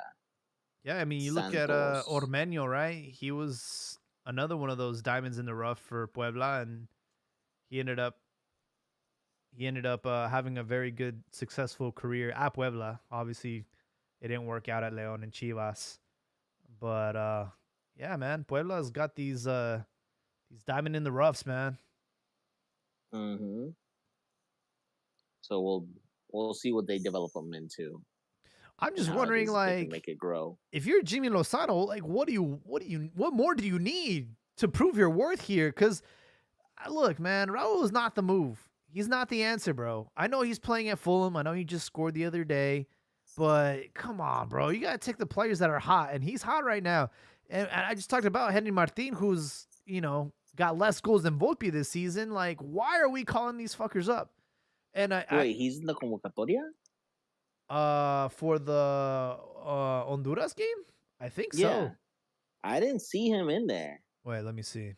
Speaker 1: Yeah, I mean, you look at Ormeño, right? He was another one of those diamonds in the rough for Puebla, and he ended up having a very good, successful career at Puebla. Obviously, it didn't work out at León and Chivas, but yeah, man, Puebla's got these diamond in the roughs, man.
Speaker 2: Mm-hmm. So we'll see what they develop them into.
Speaker 1: I'm just wondering, like,
Speaker 2: make it grow.
Speaker 1: If you're Jimmy Lozano, like, what more do you need to prove your worth here? Because look, man, Raul is not the move. He's not the answer, bro. I know he's playing at Fulham. I know he just scored the other day, but come on, bro. You gotta take the players that are hot, and he's hot right now. And I just talked about Henry Martin, who's got less goals than Volpe this season. Like, why are we calling these fuckers up? And
Speaker 2: wait, he's in the convocatoria?
Speaker 1: For the Honduras game? I think so.
Speaker 2: Yeah. I didn't see him in there.
Speaker 1: Wait, let me see.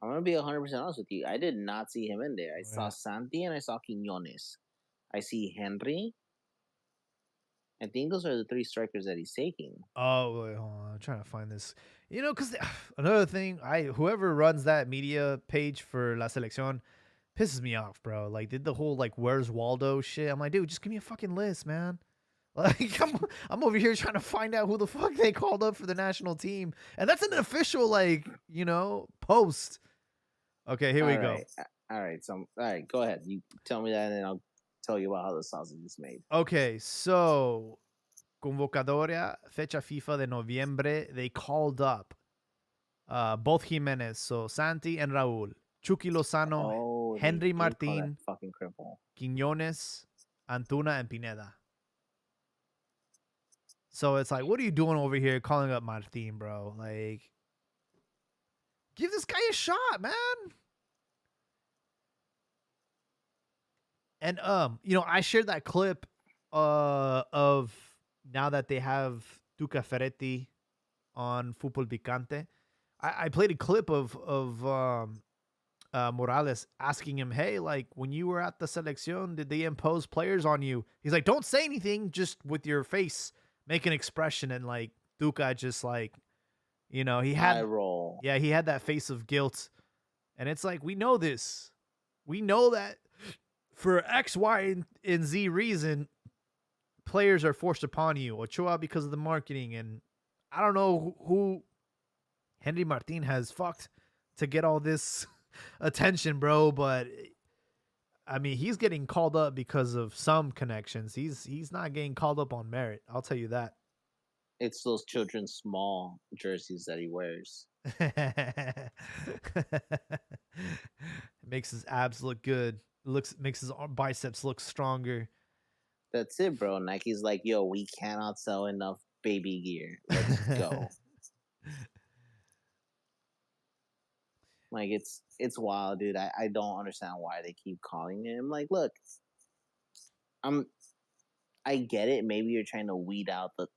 Speaker 2: I'm going to be 100% honest with you. I did not see him in there. I saw Santi and I saw Quiñones. I see Henry. I think those are the 3 strikers that he's taking.
Speaker 1: Oh, wait, hold on. I'm trying to find this. Because another thing, whoever runs that media page for La Selección pisses me off, bro. Like, did the whole, like, where's Waldo shit. I'm like, dude, just give me a fucking list, man. Like, I'm over here trying to find out who the fuck they called up for the national team. And that's an official, like, post. Okay, here we go.
Speaker 2: All right, go ahead. You tell me that, and then I'll tell you about how the sausage is made.
Speaker 1: Okay, so Convocatoria, fecha FIFA de noviembre, they called up both Jimenez, so Santi and Raúl, Chucky Lozano, Henry Martin,
Speaker 2: fucking cripple,
Speaker 1: Quiñones, Antuna, and Pineda. So it's like, what are you doing over here calling up Martin, bro? Like, give this guy a shot, man. And I shared that clip of now that they have Tuca Ferretti on Fútbol Picante. I played a clip of Morales asking him, hey, like, when you were at the Selección, did they impose players on you? He's like, don't say anything, just with your face, make an expression. And, like, Tuca just, like, he had,
Speaker 2: roll.
Speaker 1: Yeah, he had that face of guilt. And it's like, we know this. We know that for X, Y, and Z reason, players are forced upon you. Ochoa because of the marketing. And I don't know who Henry Martin has fucked to get all this attention, bro. But I mean, he's getting called up because of some connections. He's not getting called up on merit. I'll tell you that.
Speaker 2: It's those children's small jerseys that he wears.
Speaker 1: It makes his abs look good. Makes his biceps look stronger.
Speaker 2: That's it, bro. Nike's like, yo, we cannot sell enough baby gear. Let's go. Like it's wild, dude. I don't understand why they keep calling him. Like, look, I get it. Maybe you're trying to weed out the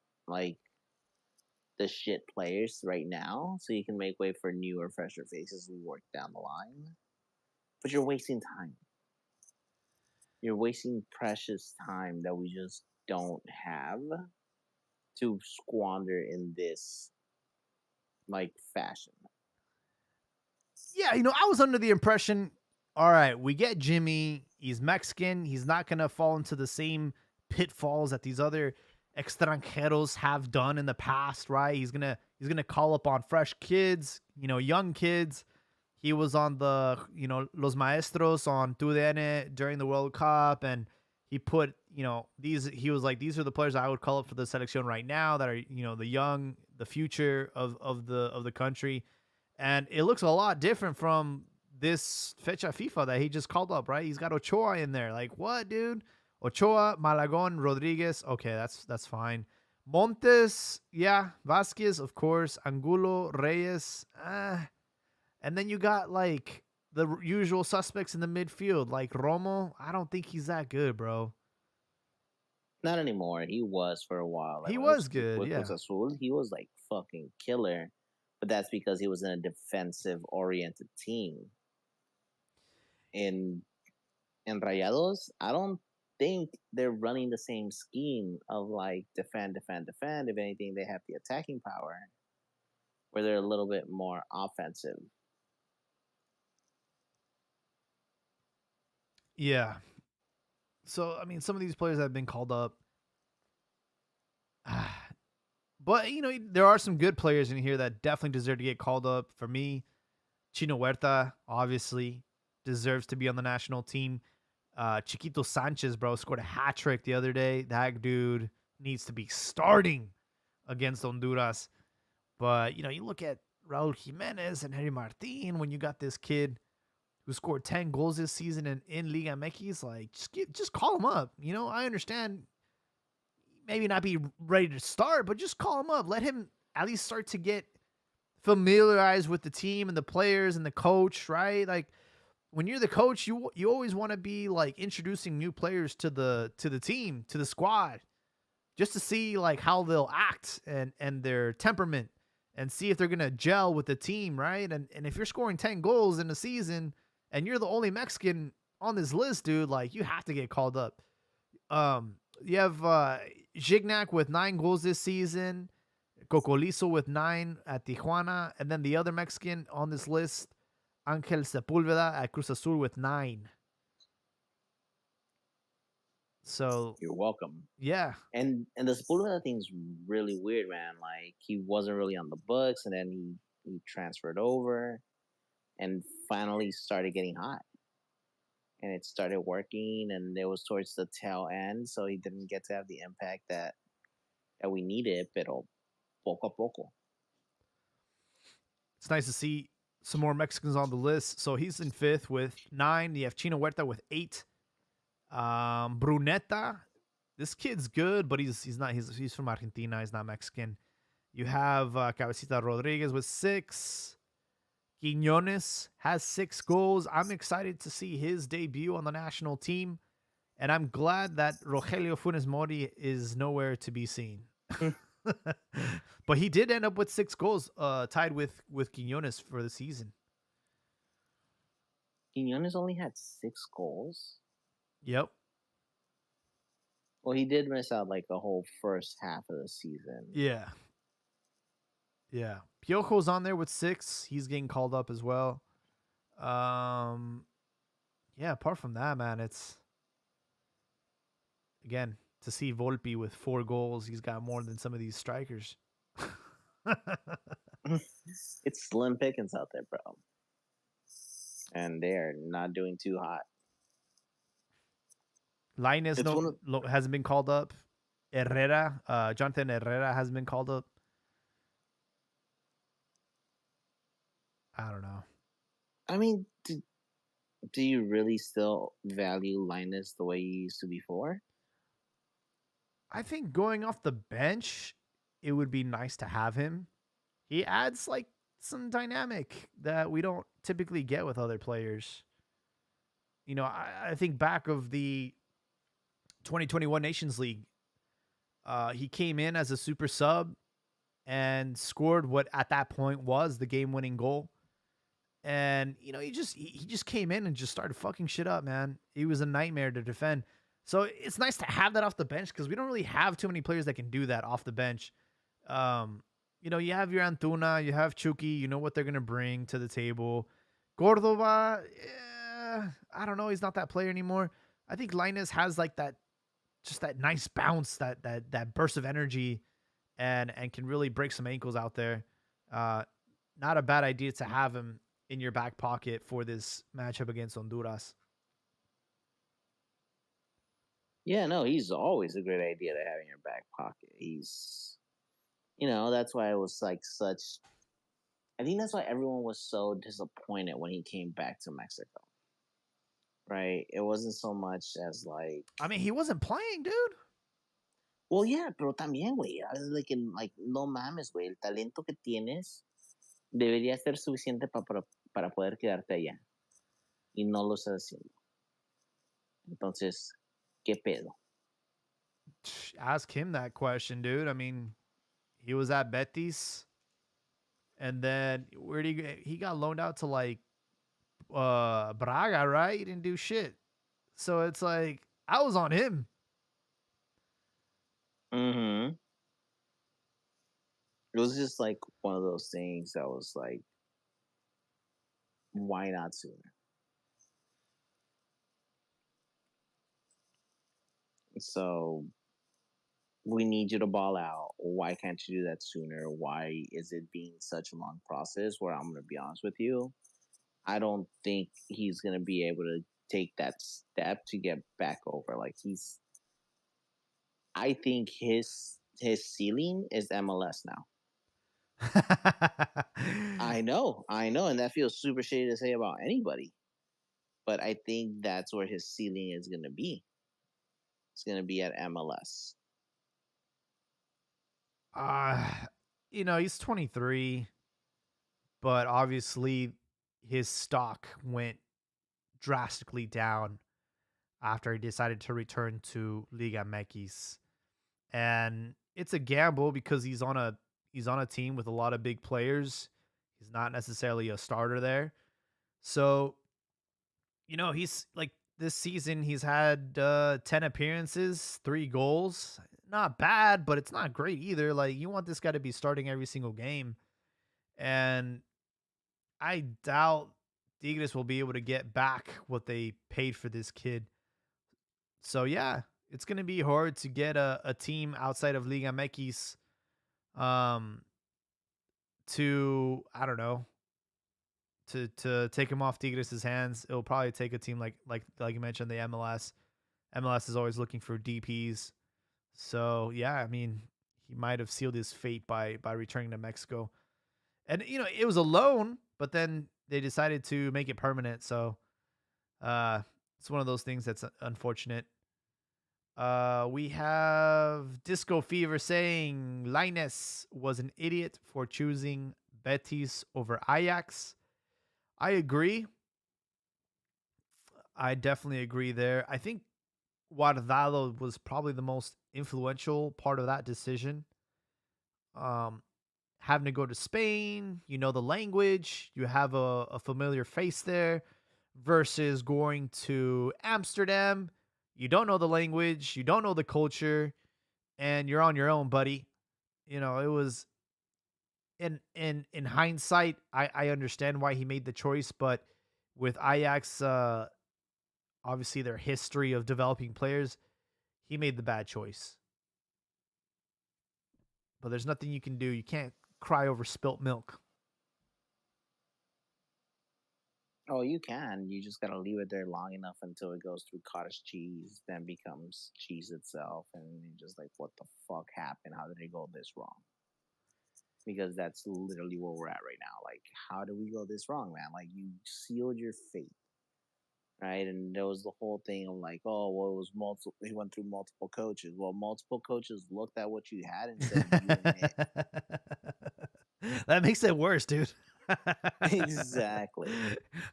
Speaker 2: shit players right now, so you can make way for newer, fresher faces we work down the line. But you're wasting time. You're wasting precious time that we just don't have to squander in this like fashion.
Speaker 1: Yeah, I was under the impression, all right, we get Jimmy. He's Mexican. He's not going to fall into the same pitfalls that these other extranjeros have done in the past, right? He's going to call up on fresh kids, young kids. He was on the, Los Maestros on TUDN during the World Cup, and he put, he was like, these are the players I would call up for the selección right now that are, the young, the future of the country. And it looks a lot different from this Fecha FIFA that he just called up, right? He's got Ochoa in there. Like, what, dude? Ochoa, Malagon, Rodriguez. Okay, that's fine. Montes, yeah. Vasquez, of course. Angulo, Reyes. And then you got, like, the usual suspects in the midfield. Like, Romo, I don't think he's that good, bro.
Speaker 2: Not anymore. He was for a while.
Speaker 1: Like, he was good, yeah.
Speaker 2: Cruz Azul, he was, like, fucking killer. But that's because he was in a defensive-oriented team. In Rayados, I don't think they're running the same scheme of, like, defend. If anything, they have the attacking power, where they're a little bit more offensive.
Speaker 1: Yeah. So, I mean, some of these players have been called up. But, there are some good players in here that definitely deserve to get called up. For me, Chino Huerta, obviously, deserves to be on the national team. Chiquito Sanchez, bro, scored a hat trick the other day. That dude needs to be starting against Honduras. But, you look at Raul Jimenez and Henry Martin, when you got this kid who scored 10 goals this season in Liga MX, like, just call him up. I understand maybe not be ready to start, but just call him up. Let him at least start to get familiarized with the team and the players and the coach, right? Like, when you're the coach, you always want to be like introducing new players to the team, to the squad, just to see like how they'll act and their temperament, and see if they're gonna gel with the team, right? And if you're scoring 10 goals in a season and you're the only Mexican on this list, dude, like, you have to get called up. You have Gignac with 9 goals this season, Cocolizo with 9 at Tijuana, and then the other Mexican on this list, Angel Sepúlveda at Cruz Azul with 9. So
Speaker 2: you're welcome.
Speaker 1: Yeah.
Speaker 2: And the Sepúlveda thing's really weird, man. Like, he wasn't really on the books, and then he transferred over and finally started getting hot. And it started working, and it was towards the tail end, so he didn't get to have the impact that we needed, pero poco a poco.
Speaker 1: It's nice to see some more Mexicans on the list. So he's in 5th with 9. You have Chino Huerta with 8. Bruneta, this kid's good, but he's from Argentina. He's not Mexican. You have Cabecita Rodriguez with 6. Quiñones has 6 goals. I'm excited to see his debut on the national team, and I'm glad that Rogelio Funes Mori is nowhere to be seen. But he did end up with 6 goals, tied with Quiñones for the season.
Speaker 2: Quiñones only had 6 goals?
Speaker 1: Yep.
Speaker 2: Well, he did miss out like the whole first half of the season.
Speaker 1: Yeah. Piojo's on there with 6. He's getting called up as well. Um, yeah. Apart from that, man, it's again to see Volpe with 4 goals. He's got more than some of these strikers.
Speaker 2: It's slim pickings out there, bro, and they're not doing too hot.
Speaker 1: Linus
Speaker 2: It's one of
Speaker 1: hasn't been called up. Herrera, Jonathan Herrera hasn't been called up. I don't know.
Speaker 2: I mean, do you really still value Linus the way you used to before?
Speaker 1: I think going off the bench, it would be nice to have him. He adds like some dynamic that we don't typically get with other players. You know, I think back of the 2021 Nations League, he came in as a super sub and scored what at that point was the game-winning goal. And you know, he just came in and just started fucking shit up, man. He was a nightmare to defend. So it's nice to have that off the bench because we don't really have too many players that can do that off the bench. Um, you know, you have your Antuna, you have Chucky, you know what they're gonna bring to the table. Cordova, I don't know, he's not that player anymore. I think Linus has like that, just that nice bounce, that burst of energy, and can really break some ankles out there. Not a bad idea to have him in your back pocket for this matchup against Honduras.
Speaker 2: Yeah, no, he's always a great idea to have in your back pocket. He's, that's why it was like such. I think that's why everyone was so disappointed when he came back to Mexico. Right? It wasn't so much as like,
Speaker 1: I mean, he wasn't playing, dude.
Speaker 2: well, yeah, pero también, güey. I was like, no mames, güey. El talento que tienes debería ser suficiente para poder quedarte allá. Y no lo estás haciendo. Entonces, ¿qué pedo?
Speaker 1: Ask him that question, dude. I mean, he was at Betis, and then where did he got loaned out to like Braga, right? He didn't do shit. So it's like I was on him.
Speaker 2: Mm-hmm. It was just like one of those things that was like, why not sooner? So we need you to ball out. Why can't you do that sooner? Why is it being such a long process? Where I'm going to be honest with you, I don't think he's going to be able to take that step to get back over. Like I think his ceiling is MLS now. I know, and that feels super shady to say about anybody, but I think that's where his ceiling is going to be. It's going to be at MLS.
Speaker 1: Uh, you know, he's 23, but obviously his stock went drastically down after he decided to return to Liga MX. And it's a gamble because he's on a team with a lot of big players. He's not necessarily a starter there. So, you know, he's like this season he's had 10 appearances, 3 goals. Not bad, but it's not great either. Like you want this guy to be starting every single game. And I doubt Tigres will be able to get back what they paid for this kid. So yeah, it's gonna be hard to get a team outside of Liga MX um to I don't know to take him off Tigres' hands. It'll probably take a team like you mentioned, the MLS. MLS is always looking for DPs. So yeah, I mean, he might have sealed his fate by returning to Mexico. And you know, it was a loan, but then they decided to make it permanent. So it's one of those things that's unfortunate. We have Disco Fever saying Linus was an idiot for choosing Betis over Ajax. I agree. I definitely agree there. I think Guardado was probably the most influential part of that decision. Um, Having to go to Spain, you know the language, you have a familiar face there, versus going to Amsterdam. You don't know the language, you don't know the culture, and you're on your own, buddy. You know, it was in hindsight, I understand why he made the choice, but with Ajax, obviously their history of developing players, he made the bad choice. But there's nothing you can do. You can't cry over spilt milk.
Speaker 2: Oh, you can. You just gotta leave it there long enough until it goes through cottage cheese, then becomes cheese itself, and you're just like, what the fuck happened? How did it go this wrong? Because that's literally where we're at right now. Like, how did we go this wrong, man? Like, you sealed your fate, right? And there was the whole thing of like, oh, well, it was multiple. He went through multiple coaches. Well, multiple coaches looked at what you had and said, you and it.
Speaker 1: That makes it worse, dude.
Speaker 2: Exactly.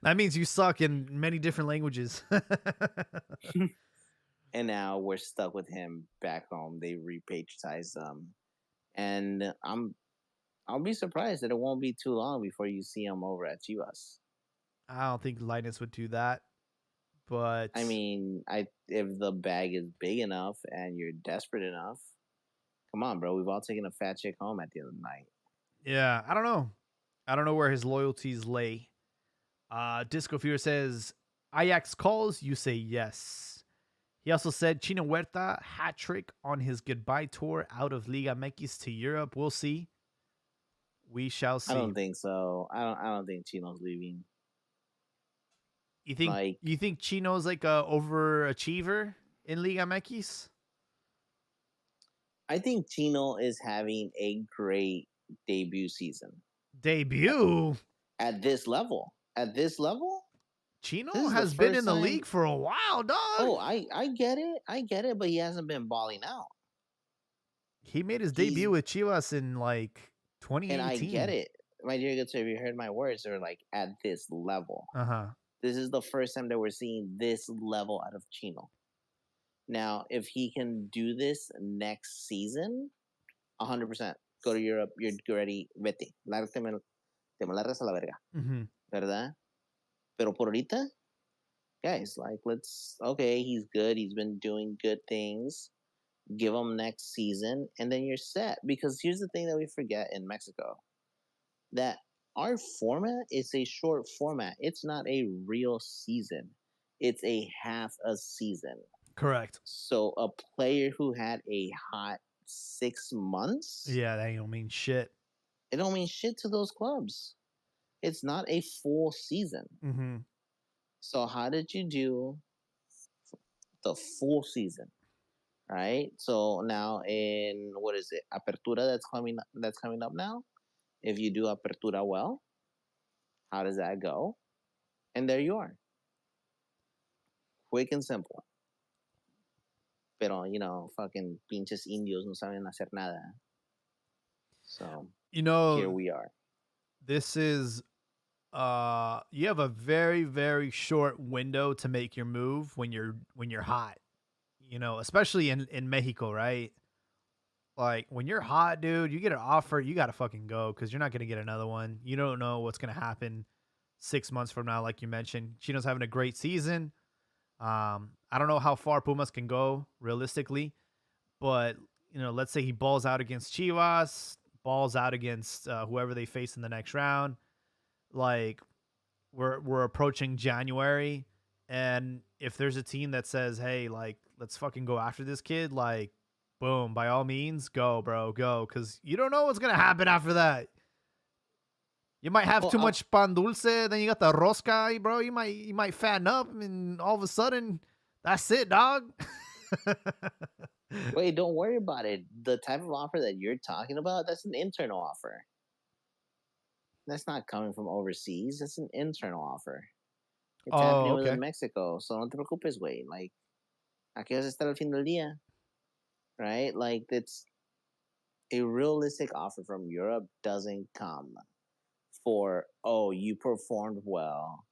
Speaker 1: That means you suck in many different languages.
Speaker 2: And now we're stuck with him back home. They repatriatized them, and I'll be surprised that it won't be too long before you see him over at Chivas.
Speaker 1: I don't think Linus would do that, but
Speaker 2: I mean, I if the bag is big enough and you're desperate enough, come on, bro. We've all taken a fat chick home at the end of the night.
Speaker 1: yeah, I don't know. I don't know where his loyalties lay. Disco Fever says, Ajax calls, you say yes. He also said Chino Huerta hat trick on his goodbye tour out of Liga MX to Europe. We'll see. We shall see.
Speaker 2: I don't think so. I don't think Chino's leaving.
Speaker 1: You think Chino's like a overachiever in Liga MX?
Speaker 2: I think Chino is having a great debut season.
Speaker 1: Debut?
Speaker 2: At this level. At this level?
Speaker 1: Chino has been in the league for a while, dog.
Speaker 2: Oh, I get it. I get it, but he hasn't been balling out.
Speaker 1: He made his debut with Chivas in like 2018.
Speaker 2: And I get it. My dear good sir, if you heard my words, they're like at this level.
Speaker 1: Uh-huh.
Speaker 2: This is the first time that we're seeing this level out of Chino. Now, if he can do this next season, 100%. Go to Europe, you're ready, vete. Te me largas a la verga. ¿Verdad? Pero por ahorita, guys, like, okay, he's good. He's been doing good things. Give him next season, and then you're set. Because here's the thing that we forget in Mexico, that our format is a short format. It's not a real season. It's a half a season.
Speaker 1: Correct.
Speaker 2: So a player who had a hot 6 months,
Speaker 1: yeah, that don't mean shit.
Speaker 2: It don't mean shit to those clubs. It's not a full season. So how did you do the full season? Right? So now in what is it? Apertura that's coming up now. If you do Apertura well, how does that go? And there you are. Quick and simple. Pero, fucking pinches indios no saben hacer nada. So, here we are.
Speaker 1: This is you have a very, very short window to make your move when you're hot. Especially in Mexico, right? Like when you're hot, dude, you get an offer, you gotta fucking go because you're not gonna get another one. You don't know what's gonna happen 6 months from now, like you mentioned. Chino's having a great season. I don't know how far Pumas can go realistically, but let's say he balls out against Chivas, balls out against whoever they face in the next round. Like we're approaching January, and if there's a team that says, "Hey, like let's fucking go after this kid," like boom, by all means, go, bro, go, because you don't know what's gonna happen after that. You might have too much pan dulce, then you got the rosca, bro. You might fatten up, and all of a sudden, that's it, dog.
Speaker 2: Wait, don't worry about it. The type of offer that you're talking about, that's an internal offer. That's not coming from overseas. That's an internal offer. It's happening within Mexico. So no te preocupes, güey. Like, aquí vas a estar al fin del día. Right? Like, it's a realistic offer from Europe doesn't come for, oh, you performed well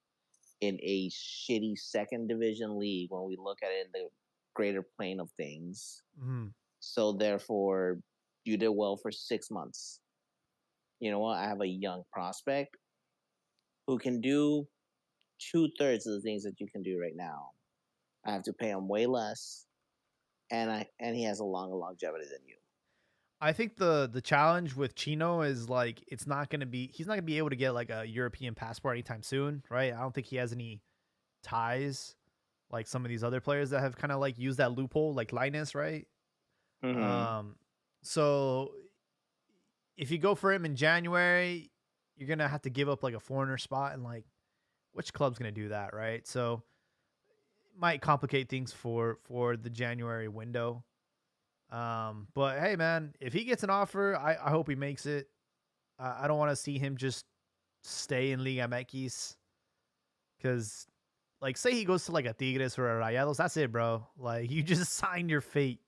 Speaker 2: in a shitty second division league when we look at it in the greater plane of things. So therefore, you did well for 6 months. You know what? I have a young prospect who can do 2/3 of the things that you can do right now. I have to pay him way less, and he has a longer longevity than you.
Speaker 1: I think the challenge with Chino is like it's not gonna be he's not gonna be able to get like a European passport anytime soon, right? I don't think he has any ties like some of these other players that have kind of like used that loophole, like Linus, right?
Speaker 2: Mm-hmm.
Speaker 1: Um, so if you go for him in January, you're gonna have to give up like a foreigner spot, and like which club's gonna do that, right? So it might complicate things for the January window. But hey, man, if he gets an offer, I hope he makes it. I don't want to see him just stay in Liga MX because, like, say he goes to like a Tigres or a Rayados, that's it, bro. Like, you just signed your fate.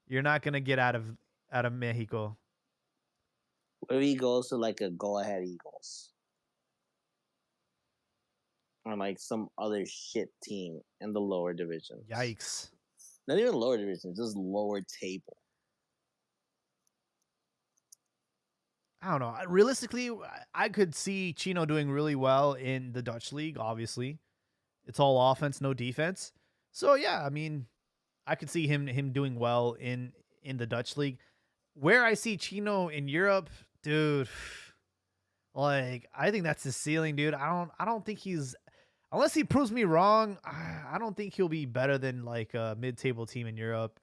Speaker 1: You're not gonna get out of Mexico.
Speaker 2: What if he goes to like a go ahead Eagles or like some other shit team in the lower divisions?
Speaker 1: Yikes.
Speaker 2: Not even lower divisions, just lower table.
Speaker 1: I don't know. Realistically, I could see Chino doing really well in the Dutch league. Obviously, it's all offense, no defense. So yeah, I mean, I could see him doing well in the Dutch league. Where I see Chino in Europe, dude, like I think that's his ceiling, dude. I don't think he's unless he proves me wrong. I don't think he'll be better than like a mid-table team in Europe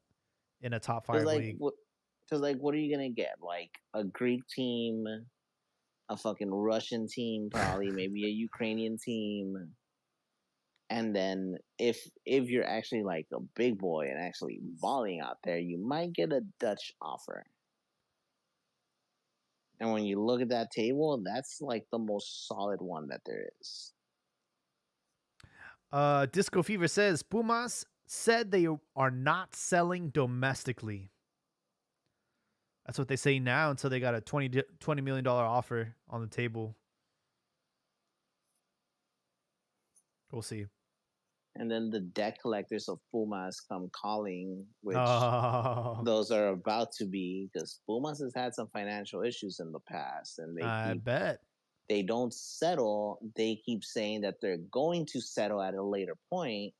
Speaker 1: in a top
Speaker 2: Because
Speaker 1: 5
Speaker 2: like
Speaker 1: league.
Speaker 2: what? Because like, what are you gonna get? Like a Greek team, a fucking Russian team, probably maybe a Ukrainian team, and then if you're actually like a big boy and actually balling out there, you might get a Dutch offer. And when you look at that table, that's like the most solid one that there is.
Speaker 1: Disco Fever says Pumas said they are not selling domestically. That's what they say now until they got a $20 million offer on the table. We'll see.
Speaker 2: And then the debt collectors of Pumas come calling, which
Speaker 1: Oh,
Speaker 2: those are about to be, because Pumas has had some financial issues in the past, and
Speaker 1: I bet.
Speaker 2: they don't settle. They keep saying that they're going to settle at a later point,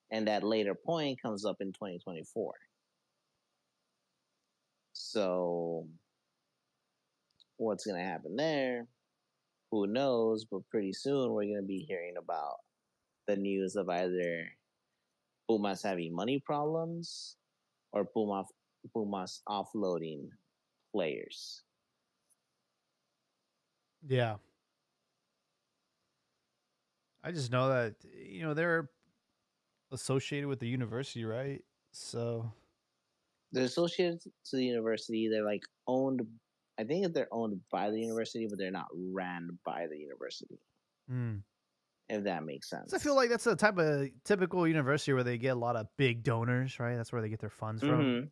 Speaker 2: and that later point comes up in 2024. So what's going to happen there? Who knows? But pretty soon we're going to be hearing about the news of either Pumas having money problems or Pumas offloading players.
Speaker 1: Yeah. I just know that they're associated with the university, right? So
Speaker 2: They're associated to the university. They're like owned. I think they're owned by the university, but they're not ran by the university.
Speaker 1: mm.
Speaker 2: If that makes sense.
Speaker 1: So I feel like that's a type of typical university where they get a lot of big donors, right? That's where they get their funds from.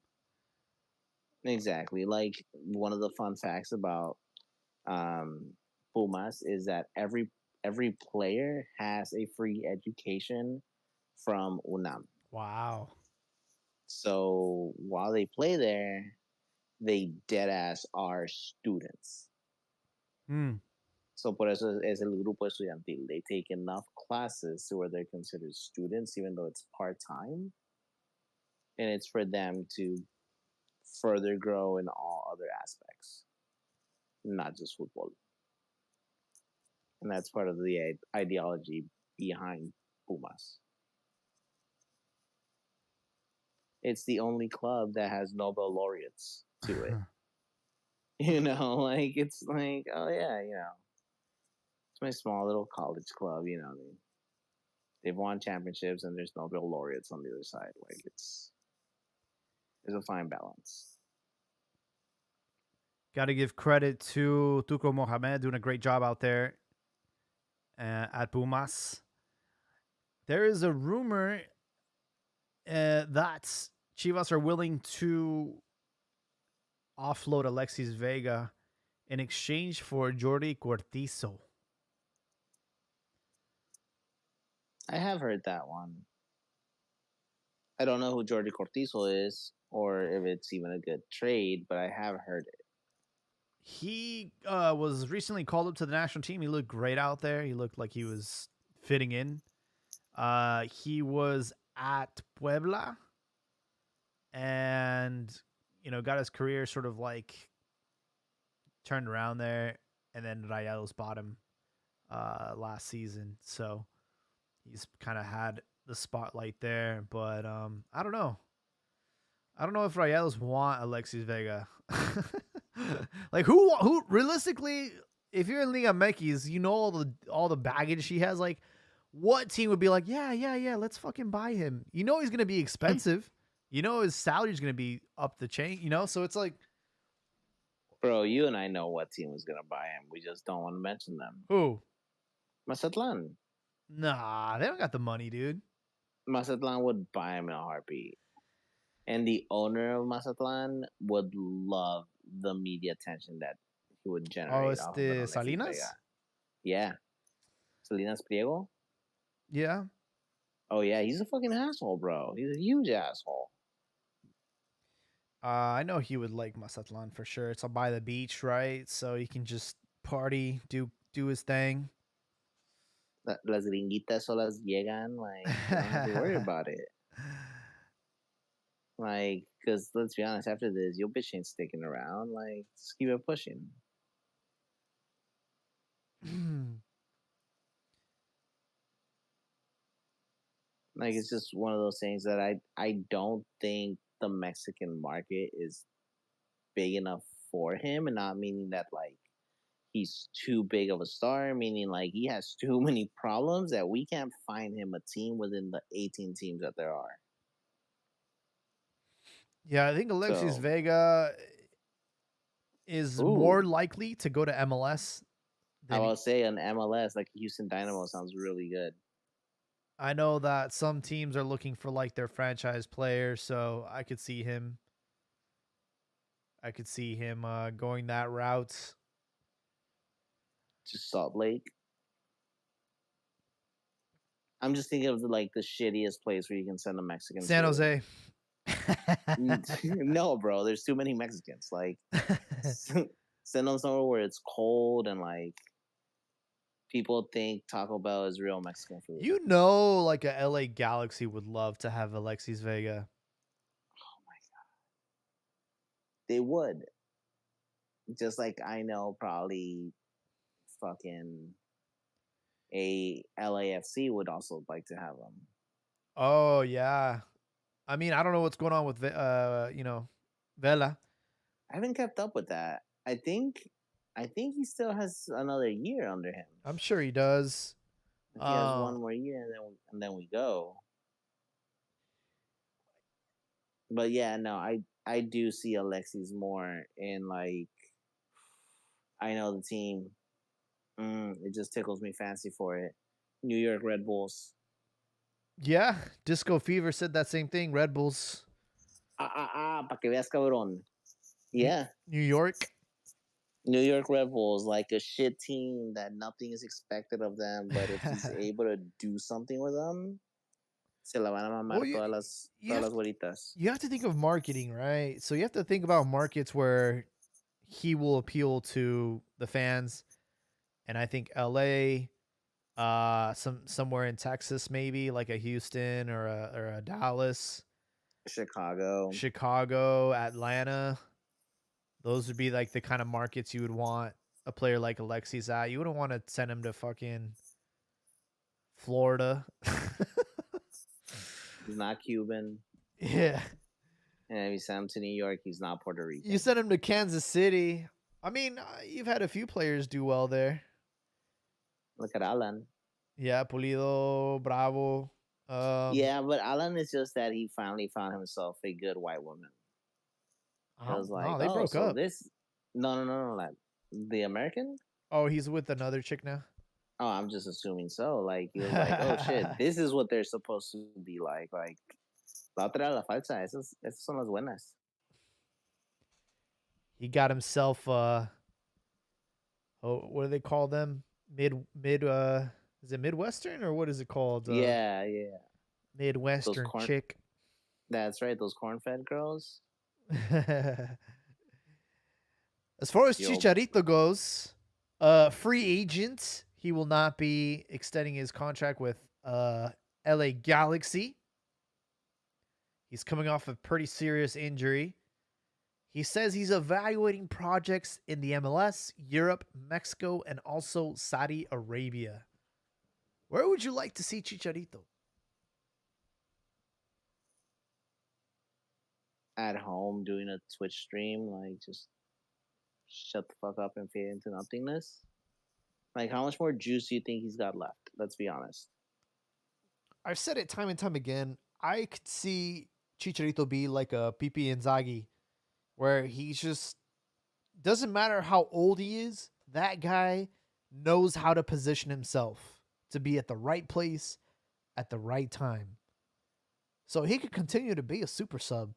Speaker 2: Exactly. Like one of the fun facts about Pumas is that every player has a free education from UNAM.
Speaker 1: Wow.
Speaker 2: So while they play there, they dead ass are students.
Speaker 1: Mm.
Speaker 2: So por eso es el grupo estudiantil. They take enough classes to where they're considered students, even though it's part time, and it's for them to further grow in all other aspects, not just football. And that's part of the ideology behind Pumas. It's the only club that has Nobel laureates to it. Like it's like, oh yeah, it's my small little college club. They've won championships and there's Nobel laureates on the other side. Like there's a fine balance.
Speaker 1: Got to give credit to Tuco Mohamed doing a great job out there at Pumas. There is a rumor that Chivas are willing to offload Alexis Vega in exchange for Jordi Cortizo.
Speaker 2: I have heard that one. I don't know who Jordi Cortizo is or if it's even a good trade, but I have heard it.
Speaker 1: He was recently called up to the national team. He looked great out there. He looked like he was fitting in. He was at Puebla, and got his career sort of like turned around there, and then Rayados bought him last season, so he's kind of had the spotlight there. But I don't know. I don't know if Rayados want Alexis Vega. Like who realistically, if you're in Liga MX, you know all the baggage he has. Like, what team would be like, yeah, let's fucking buy him? You know he's gonna be expensive. You know his salary is gonna be up the chain. So it's like,
Speaker 2: Bro, you and I know what team was gonna buy him. We just don't want to mention them.
Speaker 1: who?
Speaker 2: Mazatlan.
Speaker 1: Nah, they don't got the money, dude.
Speaker 2: Mazatlan would buy him in a heartbeat. And the owner of Mazatlan would love the media attention that he would generate off of Alexis
Speaker 1: Salinas?
Speaker 2: Vega. Yeah. Salinas Pliego?
Speaker 1: Yeah.
Speaker 2: Oh, yeah. He's a fucking asshole, bro. He's a huge asshole.
Speaker 1: I know he would like Mazatlan for sure. It's by the beach, right? So he can just party, do his thing.
Speaker 2: Las gringuitas solas llegan. Like, you don't have to worry about it. Like, because let's be honest, after this, your bitch ain't sticking around. Like, just keep it pushing. Like, it's just one of those things that I don't think the Mexican market is big enough for him, and not meaning that like he's too big of a star, meaning like he has too many problems that we can't find him a team within the 18 teams that there are.
Speaker 1: Yeah, I think Alexis Vega is more likely to go to MLS.
Speaker 2: I will say an MLS, like Houston Dynamo, sounds really good.
Speaker 1: I know that some teams are looking for like their franchise player, so I could see him. Going that route.
Speaker 2: Just Salt Lake. I'm just thinking of the shittiest place where you can send a Mexican.
Speaker 1: San Jose.
Speaker 2: No, bro. There's too many Mexicans. Like, send them somewhere where it's cold and like people think Taco Bell is real Mexican food.
Speaker 1: Like a LA Galaxy would love to have Alexis Vega.
Speaker 2: Oh my god, they would. Just like I know probably fucking a LAFC would also like to have him.
Speaker 1: Oh yeah, I mean I don't know what's going on with Vela.
Speaker 2: I haven't kept up with that. I think he still has another year under him.
Speaker 1: I'm sure he does.
Speaker 2: He has one more year, and then we go. But yeah, no, I do see Alexis more in like. I know the team. It just tickles me fancy for it. New York Red Bulls.
Speaker 1: Yeah, Disco Fever said that same thing. Red Bulls.
Speaker 2: Pa que veas, cabrón. Yeah.
Speaker 1: New York
Speaker 2: Red Bulls, like a shit team that nothing is expected of them, but if he's able to do something with them, se la van a mamar todas las güeritas.
Speaker 1: You have to think of marketing, right? So you have to think about markets where he will appeal to the fans. And I think LA, somewhere in Texas, maybe like a Houston or a Dallas,
Speaker 2: Chicago,
Speaker 1: Atlanta. Those would be like the kind of markets you would want a player like Alexis at. You wouldn't want to send him to fucking Florida.
Speaker 2: He's not Cuban.
Speaker 1: Yeah.
Speaker 2: And if you send him to New York, he's not Puerto Rican.
Speaker 1: You send him to Kansas City. I mean, you've had a few players do well there.
Speaker 2: Look at Alan.
Speaker 1: Yeah, Pulido, Bravo.
Speaker 2: Yeah, but Alan is just that he finally found himself a good white woman. I was like,
Speaker 1: they broke up.
Speaker 2: No. Like, the American?
Speaker 1: Oh, he's with another chick now?
Speaker 2: Oh, I'm just assuming so. Like, he was like, oh shit, this is what they're supposed to be like. Like, la otra la falsa. Esas son las buenas.
Speaker 1: He got himself, what do they call them? Is it Midwestern or what is it called?
Speaker 2: Yeah.
Speaker 1: Midwestern chick.
Speaker 2: That's right, those corn-fed girls.
Speaker 1: As far as Chicharito goes, free agent, he will not be extending his contract with LA Galaxy. He's coming off a pretty serious injury. He says he's evaluating projects in the MLS, Europe, Mexico, and also Saudi Arabia. Where would you like to see Chicharito?
Speaker 2: At home doing a Twitch stream, like just shut the fuck up and fade into nothingness. Like, how much more juice do you think he's got left? Let's be honest.
Speaker 1: I've said it time and time again. I could see Chicharito be like a Pipi Inzaghi, where he's just doesn't matter how old he is. That guy knows how to position himself to be at the right place at the right time. So he could continue to be a super sub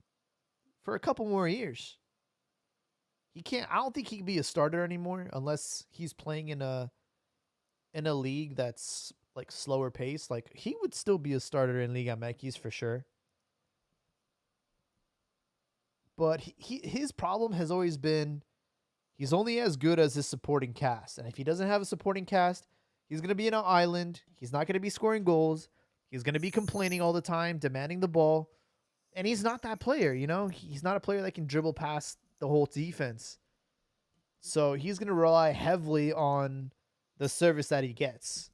Speaker 1: for a couple more years. He can't. I don't think he can be a starter anymore unless he's playing in a league that's like slower pace. Like he would still be a starter in Liga MX for sure. But his problem has always been he's only as good as his supporting cast, and if he doesn't have a supporting cast, he's gonna be in an island. He's not gonna be scoring goals. He's gonna be complaining all the time, demanding the ball, and he's not that player. You know, he's not a player that can dribble past the whole defense. So he's gonna rely heavily on the service that he gets.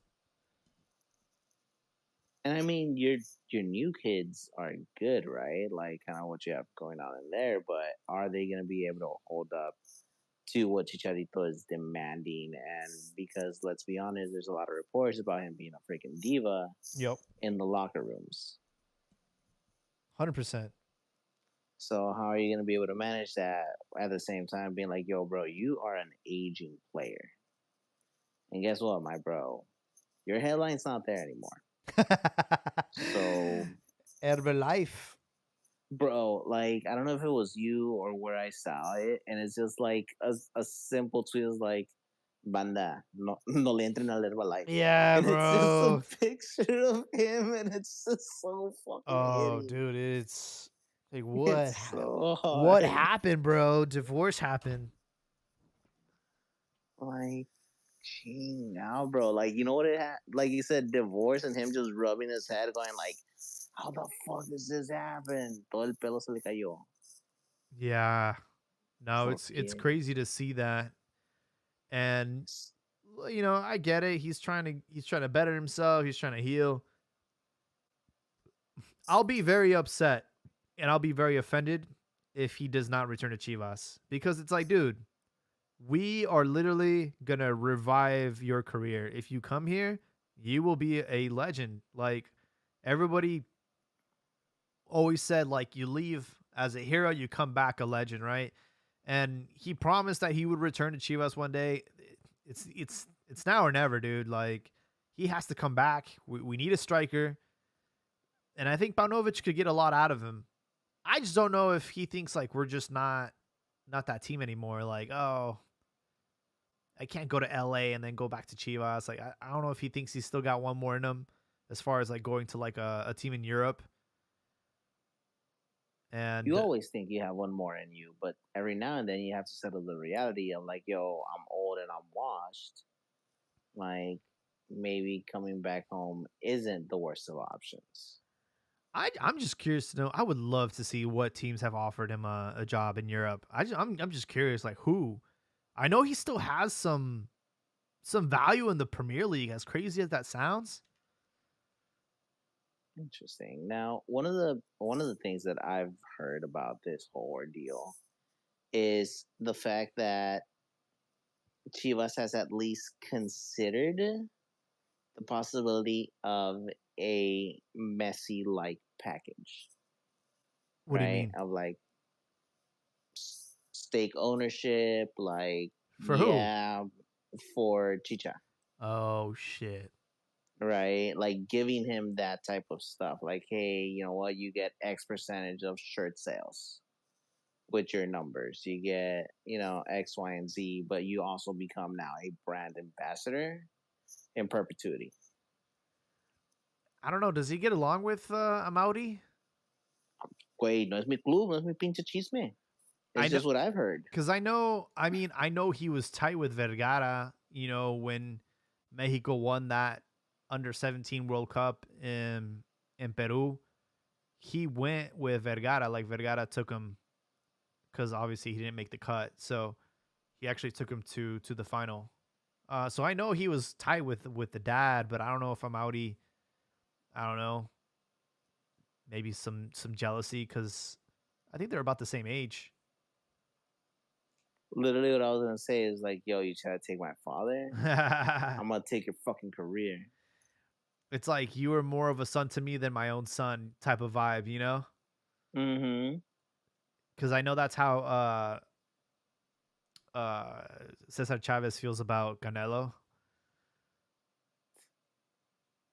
Speaker 2: And I mean, your new kids are good, right? Like, kind of what you have going on in there. But are they going to be able to hold up to what Chicharito is demanding? And because let's be honest, there's a lot of reports about him being a freaking diva
Speaker 1: Yep,
Speaker 2: in the locker rooms.
Speaker 1: 100%.
Speaker 2: So how are you going to be able to manage that at the same time being like, yo, bro, you are an aging player. And guess what, my bro? Your headline's not there anymore. So,
Speaker 1: Herbalife.
Speaker 2: bro, like, I don't know if it was you or where I saw it, and it's just like a simple tweet is like, Banda, no le entren al Herbalife.
Speaker 1: Yeah,
Speaker 2: And it's just
Speaker 1: bro.
Speaker 2: a picture of him, and it's just so fucking
Speaker 1: Oh,
Speaker 2: hitting.
Speaker 1: dude, it's like
Speaker 2: It's so
Speaker 1: what
Speaker 2: hard.
Speaker 1: happened, bro? Divorce happened.
Speaker 2: Like, ching now, bro. Like, you know what it had? Like you said, divorce, and him just rubbing his head, going like, how the fuck does this happen? Todo el pelo se le cayó.
Speaker 1: Yeah. No, it's
Speaker 2: Fucking.
Speaker 1: crazy to see that. And you know, I get it. He's trying to better himself. He's trying to heal. I'll be very upset and I'll be very offended if he does not return to Chivas because it's like, dude, we are literally going to revive your career. If you come here, you will be a legend. Like everybody always said, like you leave as a hero, you come back a legend, right? And he promised that he would return to Chivas one day. It's now or never, dude. Like he has to come back. We need a striker, and I think Paunovic could get a lot out of him. I just don't know if he thinks like we're just not that team anymore. Like, oh, I can't go to LA and then go back to Chivas. Like, I don't know if he thinks he's still got one more in him as far as like going to like a team in Europe. And
Speaker 2: You always think you have one more in you, but every now and then you have to settle the reality of like, yo, I'm old and I'm washed. Like, maybe coming back home isn't the worst of options.
Speaker 1: I'm just curious to know. I would love to see what teams have offered him a job in Europe. I'm just curious, like who. I know he still has some value in the Premier League. As crazy as that sounds.
Speaker 2: Interesting. Now, one of the things that I've heard about this whole ordeal is the fact that Chivas has at least considered the possibility of a Messi like package,
Speaker 1: What do you
Speaker 2: right?
Speaker 1: mean?
Speaker 2: Of like stake ownership, like,
Speaker 1: For who?
Speaker 2: yeah, for Chicha,
Speaker 1: Oh shit.
Speaker 2: right? Like giving him that type of stuff. Like, hey, you know what? You get X percentage of shirt sales with your numbers. You get, X, Y, and Z, but you also become now a brand ambassador in perpetuity.
Speaker 1: I don't know. Does he get along with Amaudi?
Speaker 2: Güey, no es mi club, no es mi pinche chisme.
Speaker 1: I
Speaker 2: It's
Speaker 1: know
Speaker 2: just what I've heard.
Speaker 1: because I know. I mean, I know he was tight with Vergara. You know when Mexico won that under 17 World Cup in Peru, he went with Vergara. Like Vergara took him because obviously he didn't make the cut. So he actually took him to the final. So I know he was tied with the dad, but I don't know if I'm outie. I don't know. Maybe some jealousy because I think they're about the same age.
Speaker 2: Literally, what I was gonna say is like, yo, you try to take my father? I'm gonna take your fucking career.
Speaker 1: It's like you were more of a son to me than my own son type of vibe, you know?
Speaker 2: Mm-hmm.
Speaker 1: Because I know that's how uh Cesar Chavez feels about Canelo.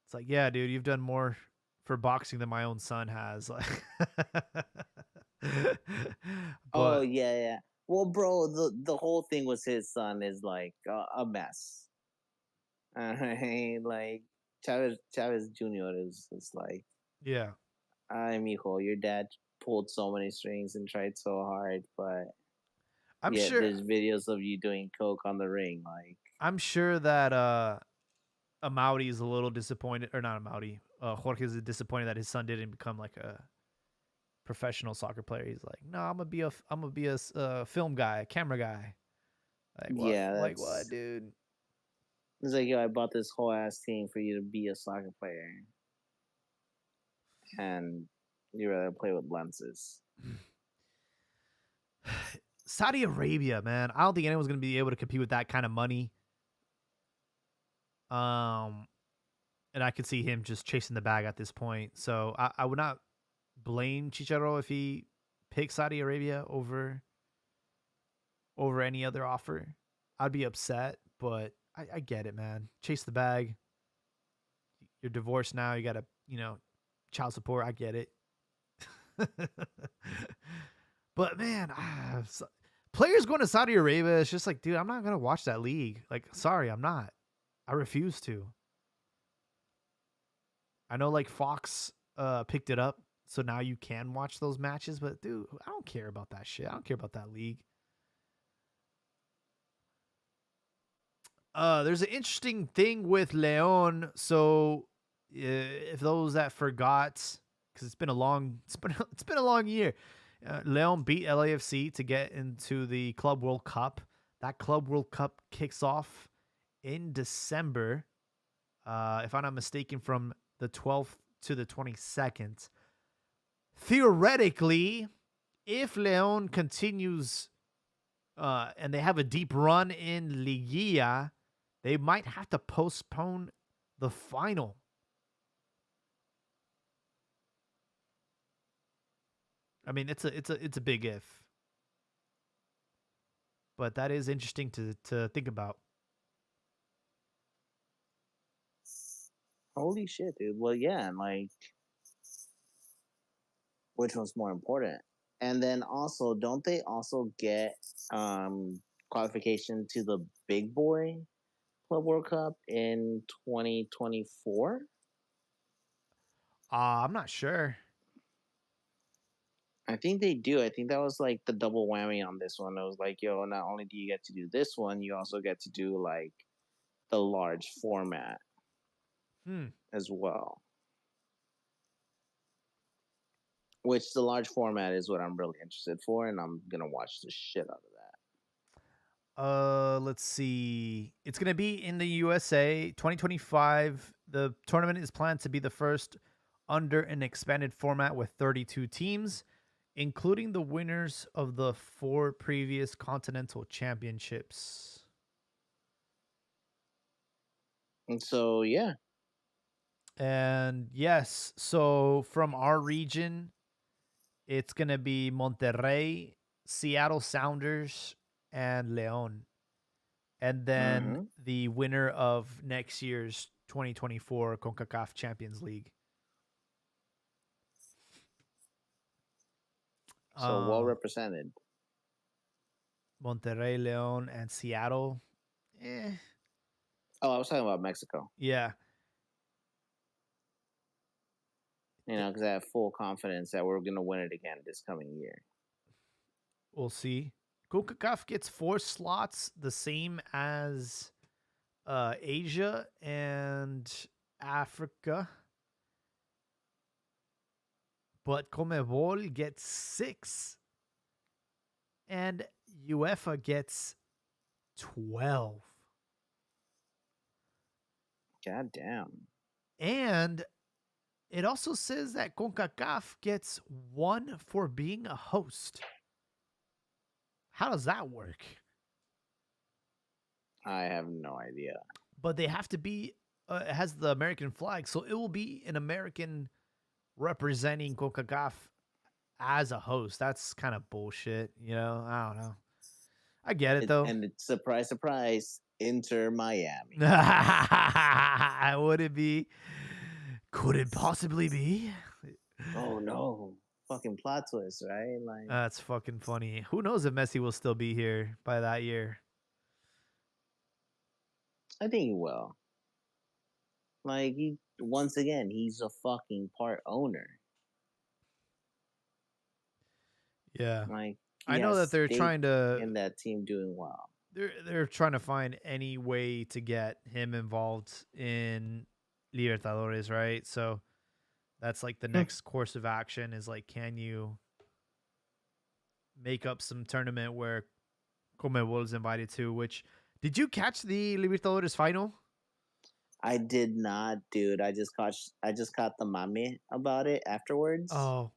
Speaker 1: It's like, yeah, dude, you've done more for boxing than my own son has. Like,
Speaker 2: Oh
Speaker 1: but
Speaker 2: yeah, yeah. Well, bro, the whole thing with his son is like a mess. Like Chavez Jr. is like,
Speaker 1: yeah,
Speaker 2: ay, mijo, your dad pulled so many strings and tried so hard, but
Speaker 1: I'm
Speaker 2: yet
Speaker 1: sure.
Speaker 2: there's videos of you doing coke on the ring. Like,
Speaker 1: I'm sure that Amaury is a little disappointed, or not Amaury. Jorge is disappointed that his son didn't become like a professional soccer player. He's like, no, I'm gonna be a film guy, a camera guy. Like what?
Speaker 2: yeah,
Speaker 1: Like what,
Speaker 2: that's
Speaker 1: dude?
Speaker 2: it's like, yo, I bought this whole ass team for you to be a soccer player, and you rather play with lenses.
Speaker 1: Saudi Arabia, man. I don't think anyone's gonna be able to compete with that kind of money. Um, and I could see him just chasing the bag at this point. So I would not blame Chicharo if he picks Saudi Arabia over any other offer. I'd be upset, but I get it, man. Chase the bag. You're divorced now. You got to, child support. I get it. But man, players going to Saudi Arabia, it's just like, dude, I'm not going to watch that league. Like, sorry, I'm not. I refuse to. I know like Fox picked it up, so now you can watch those matches, but dude, I don't care about that shit. I don't care about that league. There's an interesting thing with Leon. So, if those that forgot, because it's been a long year. Leon beat LAFC to get into the Club World Cup. That Club World Cup kicks off in December, if I'm not mistaken, from the 12th to the 22nd. Theoretically, if Leon continues and they have a deep run in Liguilla, they might have to postpone the final. I mean, it's a big if, but that is interesting to think about.
Speaker 2: Holy shit, dude. Well, yeah, and like, which one's more important? And then also, don't they also get qualification to the big boy Club World Cup in 2024?
Speaker 1: I'm not sure.
Speaker 2: I think they do. I think that was like the double whammy on this one. It was like, yo, not only do you get to do this one, you also get to do like the large format as well. Which the large format is what I'm really interested for, and I'm gonna watch the shit out of that.
Speaker 1: Let's see. It's gonna be in the USA 2025. The tournament is planned to be the first under an expanded format with 32 teams, including the winners of the 4 previous continental championships.
Speaker 2: And so, yeah.
Speaker 1: And yes, so from our region, it's going to be Monterrey, Seattle Sounders, and Leon. And then the winner of next year's 2024 CONCACAF Champions League.
Speaker 2: So well represented.
Speaker 1: Monterrey, Leon, and Seattle.
Speaker 2: Oh, I was talking about Mexico.
Speaker 1: Yeah.
Speaker 2: You know, because I have full confidence that we're going to win it again this coming year.
Speaker 1: We'll see. CONCACAF gets 4 slots, the same as Asia and Africa. But CONMEBOL gets 6. and UEFA gets 12.
Speaker 2: God damn.
Speaker 1: And it also says that CONCACAF gets 1 for being a host. How does that work?
Speaker 2: I have no idea.
Speaker 1: But they have to be, it has the American flag, so it will be an American representing CONCACAF as a host. That's kind of bullshit, you know? I don't know. I get it though.
Speaker 2: And it's surprise, surprise, Inter Miami.
Speaker 1: Would it be? Could it possibly be?
Speaker 2: Oh no. Fucking plot twist, right? Like
Speaker 1: That's fucking funny. Who knows if Messi will still be here by that year?
Speaker 2: I think he will. Like he once again, he's a fucking part owner.
Speaker 1: Yeah.
Speaker 2: Like
Speaker 1: I
Speaker 2: he
Speaker 1: know that
Speaker 2: has
Speaker 1: they're
Speaker 2: stake
Speaker 1: trying to
Speaker 2: in that team doing well.
Speaker 1: they're trying to find any way to get him involved in Libertadores, right? So that's like the next course of action is like, can you make up some tournament where Comebol is invited to? Which did you catch the Libertadores final?
Speaker 2: I did not, dude. I just caught the mame about it afterwards.
Speaker 1: Oh,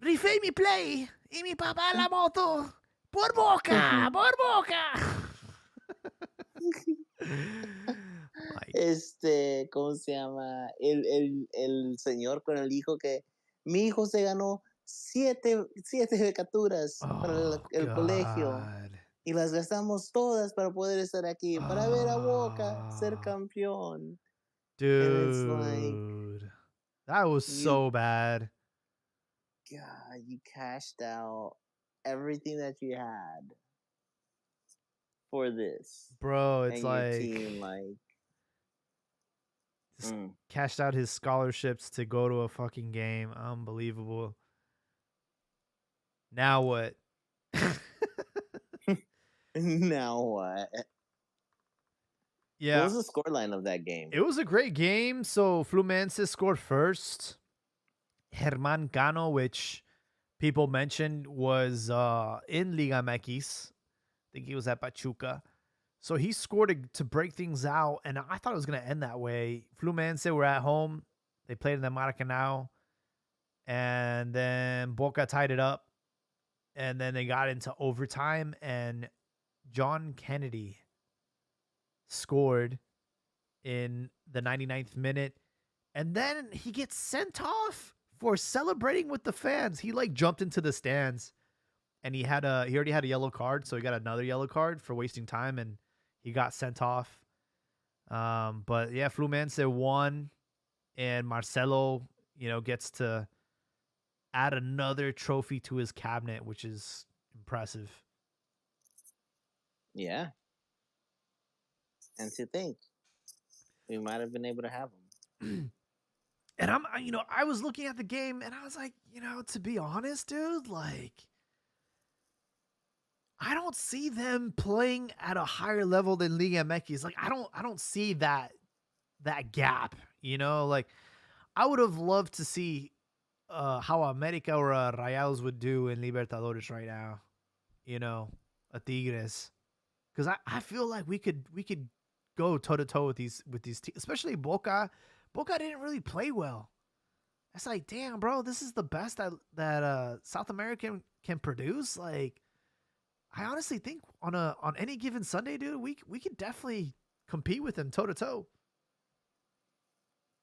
Speaker 1: rifé mi play y mi papá la moto por boca, por boca.
Speaker 2: ¿Cómo se llama? El señor con el hijo que mi hijo se ganó siete becaturas para el colegio y las gastamos todas para poder estar aquí, para ver a Boca ser campeón.
Speaker 1: Dude,
Speaker 2: and it's like,
Speaker 1: that was so bad.
Speaker 2: God, you cashed out everything that you had for this,
Speaker 1: bro. It's
Speaker 2: and
Speaker 1: like
Speaker 2: your team, like,
Speaker 1: cashed out his scholarships to go to a fucking game. Unbelievable. Now what?
Speaker 2: Now what?
Speaker 1: Yeah.
Speaker 2: What was the scoreline of that game?
Speaker 1: It was a great game. So Fluminense scored first. Herman Cano, which people mentioned was in Liga MX. I think he was at Pachuca. So he scored to break things out, and I thought it was going to end that way. Fluminense were at home. They played in the Maracanã, and then Boca tied it up, and then they got into overtime, and John Kennedy scored in the 99th minute, and then he gets sent off for celebrating with the fans. He like jumped into the stands, and he already had a yellow card, so he got another yellow card for wasting time, and he got sent off. But yeah, Fluminense won, and Marcelo, gets to add another trophy to his cabinet, which is impressive.
Speaker 2: Yeah. And to think, we might have been able to have him.
Speaker 1: And I was looking at the game, and I was like, to be honest, dude, like, I don't see them playing at a higher level than Liga MX. Like, I don't see that gap. Like, I would have loved to see how America or Rayados would do in Libertadores right now. A Tigres, because I feel like we could go toe to toe with these teams, especially Boca. Boca didn't really play well. It's like, damn, bro, this is the best that South American can produce. Like, I honestly think on any given Sunday, dude, we could definitely compete with them toe to toe.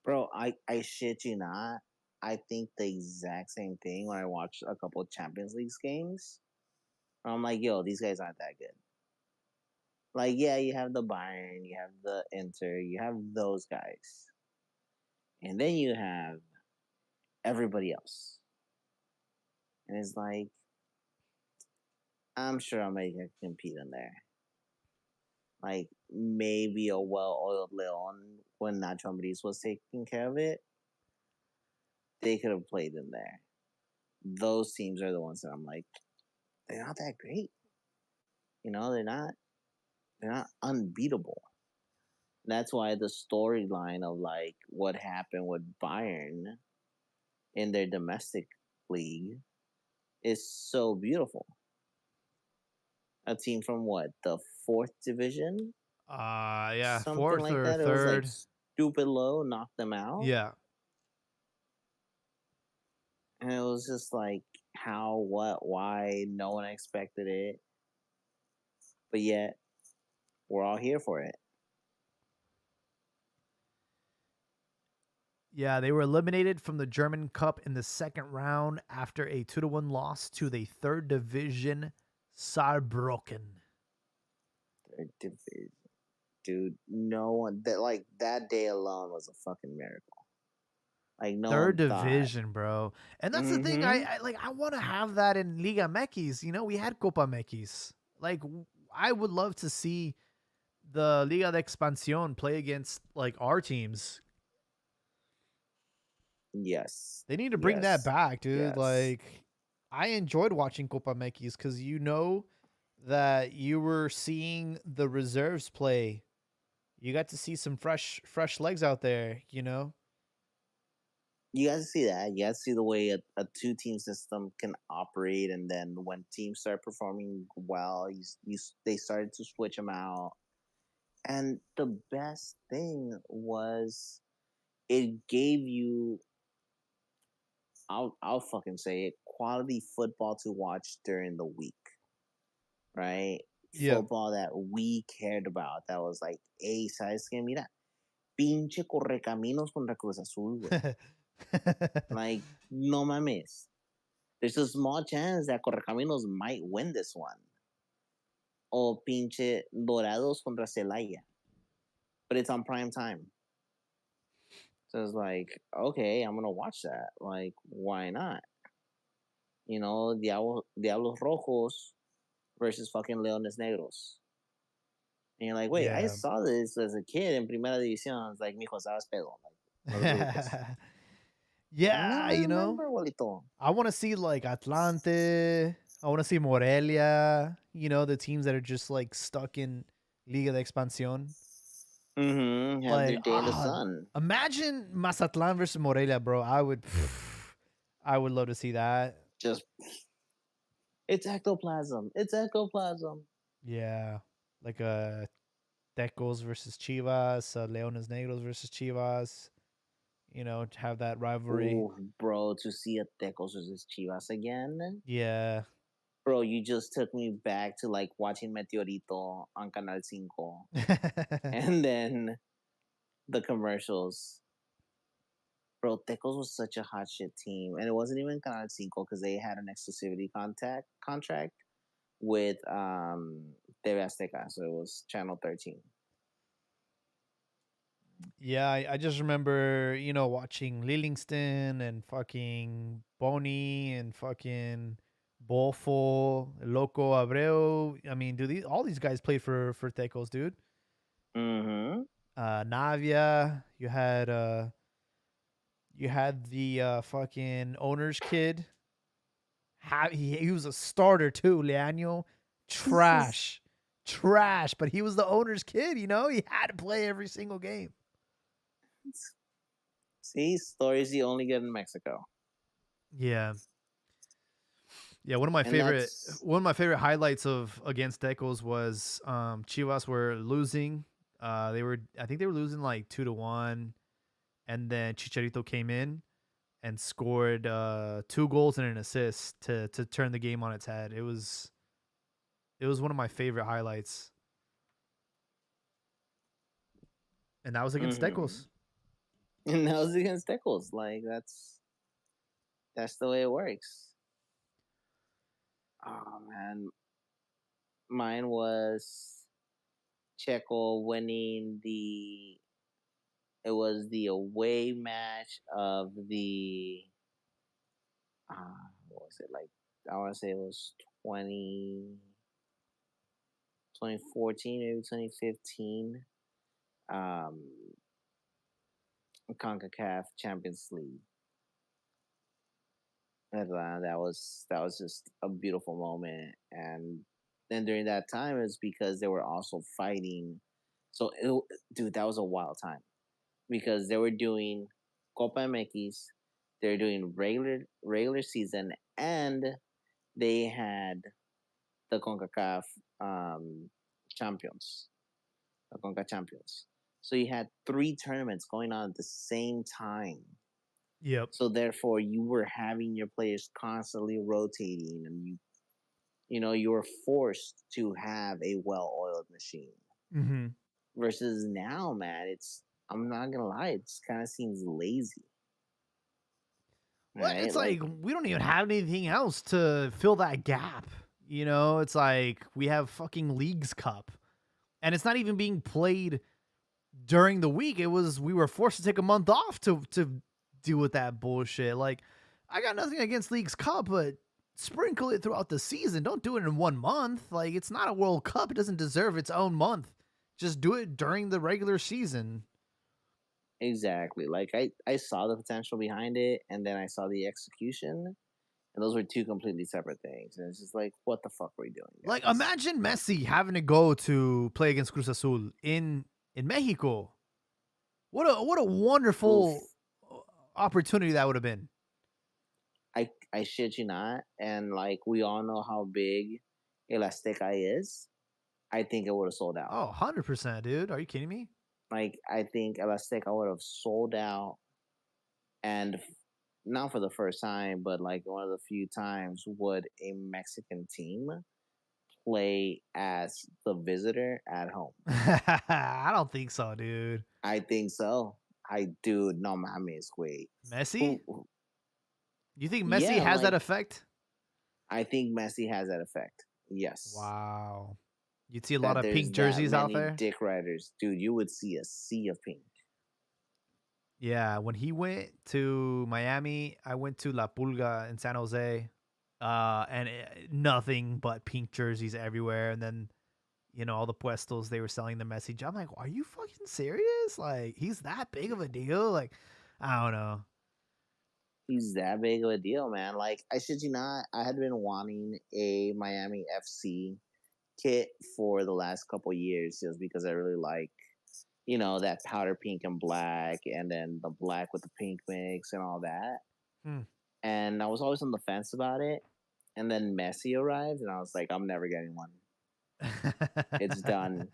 Speaker 2: Bro, I shit you not. I think the exact same thing when I watched a couple of Champions League games. I'm like, yo, these guys aren't that good. Like, yeah, you have the Bayern, you have the Inter, you have those guys. And then you have everybody else. And it's like, I'm sure America can compete in there. Like, maybe a well-oiled Leon when Nacho Ambriz was taking care of it, they could have played in there. Those teams are the ones that I'm like, they're not that great. They're not unbeatable. That's why the storyline of like what happened with Bayern in their domestic league is so beautiful. A team from what, the fourth division,
Speaker 1: Yeah,
Speaker 2: something
Speaker 1: fourth
Speaker 2: like
Speaker 1: or
Speaker 2: that. It was like
Speaker 1: third.
Speaker 2: stupid low, knocked them out,
Speaker 1: Yeah.
Speaker 2: and it was just like how, what, why? No one expected it, but yet we're all here for it.
Speaker 1: Yeah, they were eliminated from the German Cup in the second round after a 2-1 loss to the third division Saarbrücken.
Speaker 2: Third division, dude. No one that like that day alone was a fucking miracle. Like no
Speaker 1: Third
Speaker 2: one thought.
Speaker 1: division, bro. And that's the thing.
Speaker 2: Mm-hmm.
Speaker 1: I want to have that in Liga MX. You know, we had Copa MX. Like, I would love to see the Liga de Expansión play against like our teams.
Speaker 2: Yes.
Speaker 1: They need to bring that
Speaker 2: Yes.
Speaker 1: back, dude.
Speaker 2: Yes.
Speaker 1: Like, I enjoyed watching Copa MX because you know that you were seeing the reserves play. You got to see some fresh legs out there. You know.
Speaker 2: You guys see that. You guys see the way a two team system can operate, and then when teams start performing well, they started to switch them out. And the best thing was it gave you, I'll fucking say it, quality football to watch during the week, right?
Speaker 1: Yeah.
Speaker 2: Football that we cared about. That was like, hey, ¿sabes qué? Mira, pinche correcaminos contra Cruz Azul, güey. Like, no mames. There's a small chance that Correcaminos might win this one. O pinche Dorados contra Celaya. But it's on prime time. So it's like, okay, I'm going to watch that. Like, why not? You know, Diablos Rojos versus fucking Leones Negros. And you're like, wait, I
Speaker 1: Yeah.
Speaker 2: saw this as a kid in Primera División. It's like, mijo, sabes pedo. Like, no te preocupes. No,
Speaker 1: Yeah,
Speaker 2: I
Speaker 1: you know,
Speaker 2: remember, abuelito.
Speaker 1: I want to see like Atlante. I want to see Morelia. You know, the teams that are just like stuck in Liga de Expansión.
Speaker 2: Mm-hmm. Have
Speaker 1: Like,
Speaker 2: their day in the sun.
Speaker 1: imagine Mazatlan versus Morelia, bro. I would love to see that.
Speaker 2: Just, it's ectoplasm. It's ectoplasm.
Speaker 1: Yeah, like Tecos versus Chivas, Leones Negros versus Chivas. You know, to have that rivalry.
Speaker 2: Ooh, bro, to see a Tecos versus Chivas again.
Speaker 1: Yeah.
Speaker 2: Bro, you just took me back to like watching Meteorito on Canal 5. And then the commercials. Bro, Tecos was such a hot shit team. And it wasn't even Canal 5 because they had an exclusivity contract with TV Azteca. So it was Channel 13.
Speaker 1: Yeah, I just remember, you know, watching Lillingston and fucking Boney and fucking Bolfo, Loco Abreu. I mean, dude, all these guys played for Tecos, dude.
Speaker 2: Mm-hmm.
Speaker 1: Navia, you had the fucking owner's kid. He was a starter too, Leaño. Trash. Trash, but he was the owner's kid, you know? He had to play every single game.
Speaker 2: See, stories you only get in Mexico.
Speaker 1: Yeah. Yeah,
Speaker 2: And that's
Speaker 1: one of my favorite highlights of against Tecos was Chivas were losing. I think they were losing like 2-1, and then Chicharito came in and scored 2 goals and an assist to turn the game on its head. It was one of my favorite highlights, and that was against
Speaker 2: mm-hmm.
Speaker 1: Tecos.
Speaker 2: And that was against Tecos. Like that's the way it works. Oh man, mine was Checo winning the. It was the away match of the. What was it like? I want to say it was 2014, maybe 2015. Um, CONCACAF Champions League. That was just a beautiful moment, and then during that time it's because they were also fighting. So, dude, that was a wild time because they were doing Copa MX, they're doing regular season, and they had the CONCACAF champions, the CONCACAF champions. So you had three tournaments going on at the same time.
Speaker 1: Yep.
Speaker 2: So therefore, you were having your players constantly rotating, and you were forced to have a well-oiled machine.
Speaker 1: Mm-hmm.
Speaker 2: Versus now, man, I'm not gonna lie, it kind of seems lazy.
Speaker 1: Well,
Speaker 2: Right?
Speaker 1: it's like we don't even have anything else to fill that gap. You know, it's like we have fucking Leagues Cup, and it's not even being played during the week. We were forced to take a month off to deal with that bullshit. Like, I got nothing against Leagues Cup, but sprinkle it throughout the season. Don't do it in 1 month. Like, it's not a World Cup. It doesn't deserve its own month. Just do it during the regular season.
Speaker 2: Exactly. Like I saw the potential behind it, and then I saw the execution, and those were two completely separate things. And it's just like, what the fuck are we doing,
Speaker 1: Like,
Speaker 2: guys?
Speaker 1: imagine Messi having to go to play against Cruz Azul in Mexico. What a
Speaker 2: Oof.
Speaker 1: wonderful opportunity that would have been.
Speaker 2: I shit you not, and like we all know how big El Azteca is. I think it would have sold out.
Speaker 1: Oh, 100%, dude. Are you kidding me?
Speaker 2: Like I think El Azteca would have sold out, and not for the first time, but like one of the few times would a Mexican team play as the visitor at home.
Speaker 1: I don't think so, dude.
Speaker 2: I think so. I do. No mames, güey.
Speaker 1: Messi?
Speaker 2: Who-
Speaker 1: You think Messi
Speaker 2: Yeah,
Speaker 1: has that
Speaker 2: like
Speaker 1: effect?
Speaker 2: I think Messi has that effect. Yes.
Speaker 1: Wow. You'd see a lot
Speaker 2: That
Speaker 1: of
Speaker 2: there's
Speaker 1: pink
Speaker 2: that
Speaker 1: jerseys out
Speaker 2: many
Speaker 1: there.
Speaker 2: dick riders. Dude, you would see a sea of pink.
Speaker 1: Yeah, when he went to Miami, I went to La Pulga in San Jose, and nothing but pink jerseys everywhere. And then, all the puestos they were selling the message. I'm like, are you fucking serious? Like, he's that big of a deal? Like, I don't know.
Speaker 2: He's that big of a deal, man. Like, I shit you not, I had been wanting a Miami FC kit for the last couple years just because I really like, that powder pink and black, and then the black with the pink mix and all that.
Speaker 1: Hmm.
Speaker 2: And I was always on the fence about it. And then Messi arrived, and I was like, I'm never getting one. It's done.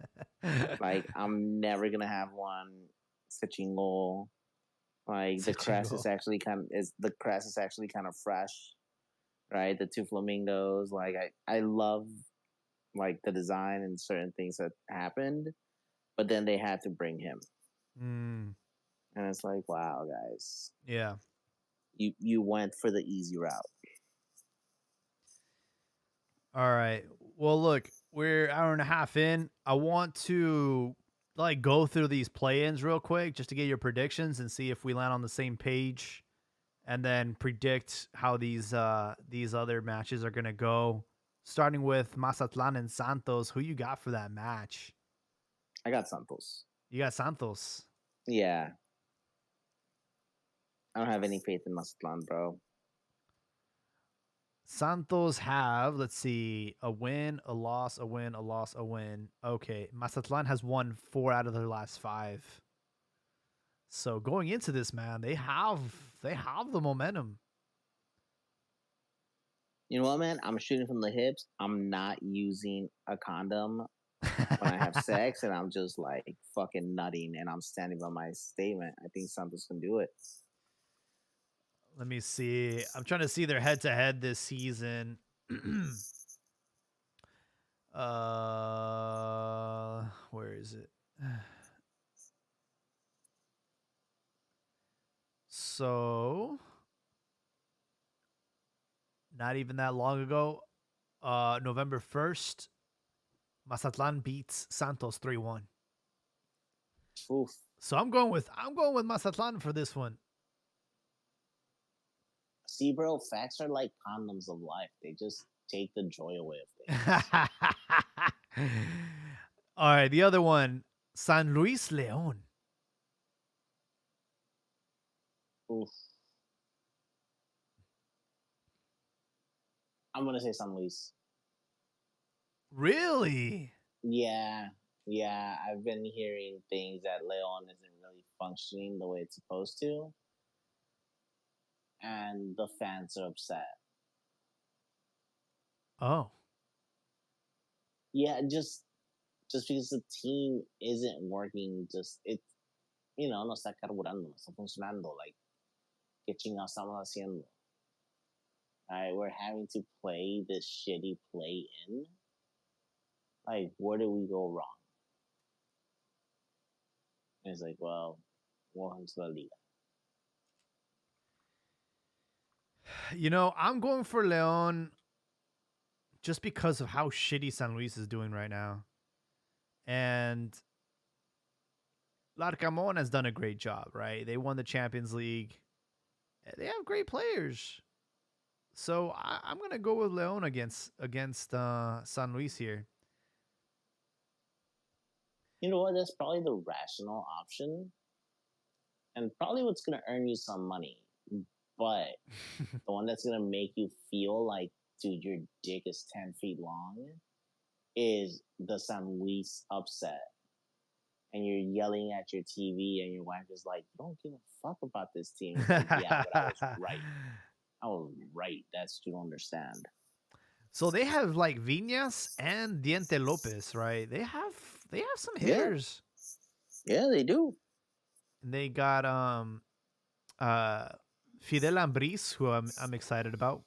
Speaker 2: Like, I'm never gonna have one. It's a chingo. Like the crest is actually kind of fresh, right? The two flamingos. Like I love like the design and certain things that happened, but then they had to bring him,
Speaker 1: Mm,
Speaker 2: and it's like, wow, guys,
Speaker 1: yeah.
Speaker 2: you went for the easy route.
Speaker 1: All right. Well, look, we're hour and a half in. I want to like go through these play-ins real quick just to get your predictions and see if we land on the same page, and then predict how these other matches are gonna go. Starting with Mazatlan and Santos, who you got for that match?
Speaker 2: I got Santos.
Speaker 1: You got Santos.
Speaker 2: Yeah, I don't have any faith in Mazatlan, bro.
Speaker 1: Santos have, let's see, a win, a loss, a win, a loss, a win. Okay, Mazatlan has won 4 out of their last 5. So going into this, man, they have the momentum.
Speaker 2: You know what, man? I'm shooting from the hips. I'm not using a condom when I have sex, and I'm just like fucking nutting, and I'm standing by my statement. I think Santos can do it.
Speaker 1: Let me see. I'm trying to see their head to head this season. Where is it? So, not even that long ago, November 1st, Mazatlan beats Santos 3-1.
Speaker 2: Oof.
Speaker 1: So I'm going with Mazatlan for this one.
Speaker 2: See, bro, facts are like condoms of life. They just take the joy away of things.
Speaker 1: All right, the other one, San Luis Leon.
Speaker 2: Oof. I'm gonna say San Luis.
Speaker 1: Really?
Speaker 2: Yeah, yeah. I've been hearing things that Leon isn't really functioning the way it's supposed to, and the fans are upset.
Speaker 1: Oh.
Speaker 2: yeah, just because the team isn't working, just it, no está carburando, no está funcionando. Like, ¿qué chingados estamos haciendo? Alright, we're having to play this shitty play in. Like, where did we go wrong? And it's like, well, welcome to the Liga.
Speaker 1: I'm going for Leon just because of how shitty San Luis is doing right now. And Larcamon has done a great job, right? They won the Champions League. They have great players. So I'm gonna go with Leon against San Luis here.
Speaker 2: You know what? That's probably the rational option, and probably what's gonna earn you some money. But the one that's gonna make you feel like, dude, your dick is 10 feet long, is the San Luis upset. And you're yelling at your TV, and your wife is like, "You don't give a fuck about this team." It's like, yeah, but I was right. I was right. That's what you don't understand.
Speaker 1: So they have like Viñas and Diente Lopez, right? They have some hitters.
Speaker 2: Yeah, they do.
Speaker 1: And they got Fidel Ambris, who I'm excited about.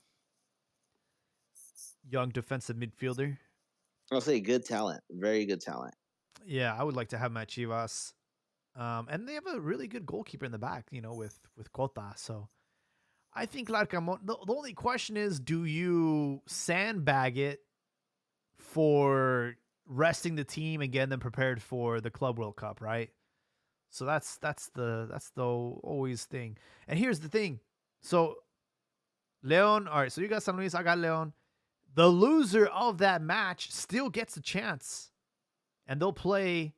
Speaker 1: Young defensive midfielder.
Speaker 2: I'll say good talent, very good talent.
Speaker 1: Yeah, I would like to have him at Chivas. And they have a really good goalkeeper in the back, with Cota. So I think Larcamon. The only question is, do you sandbag it for resting the team and getting them prepared for the Club World Cup, right? So that's the always thing. And here's the thing. So Leon, all right, so you got San Luis, I got Leon. The loser of that match still gets a chance. And they'll play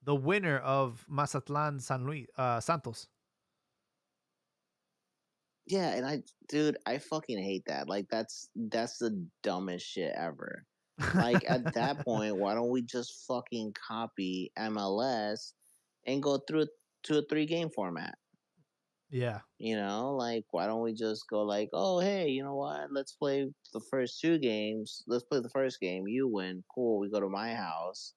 Speaker 1: the winner of Mazatlan San Luis Santos.
Speaker 2: Yeah, and dude, I fucking hate that. Like, that's the dumbest shit ever. Like, at that point, why don't we just fucking copy MLS and go through to a 3 game format?
Speaker 1: Yeah.
Speaker 2: Like, why don't we just go like, oh, hey, you know what? Let's play the first 2 games. Let's play the first game. You win. Cool. We go to my house.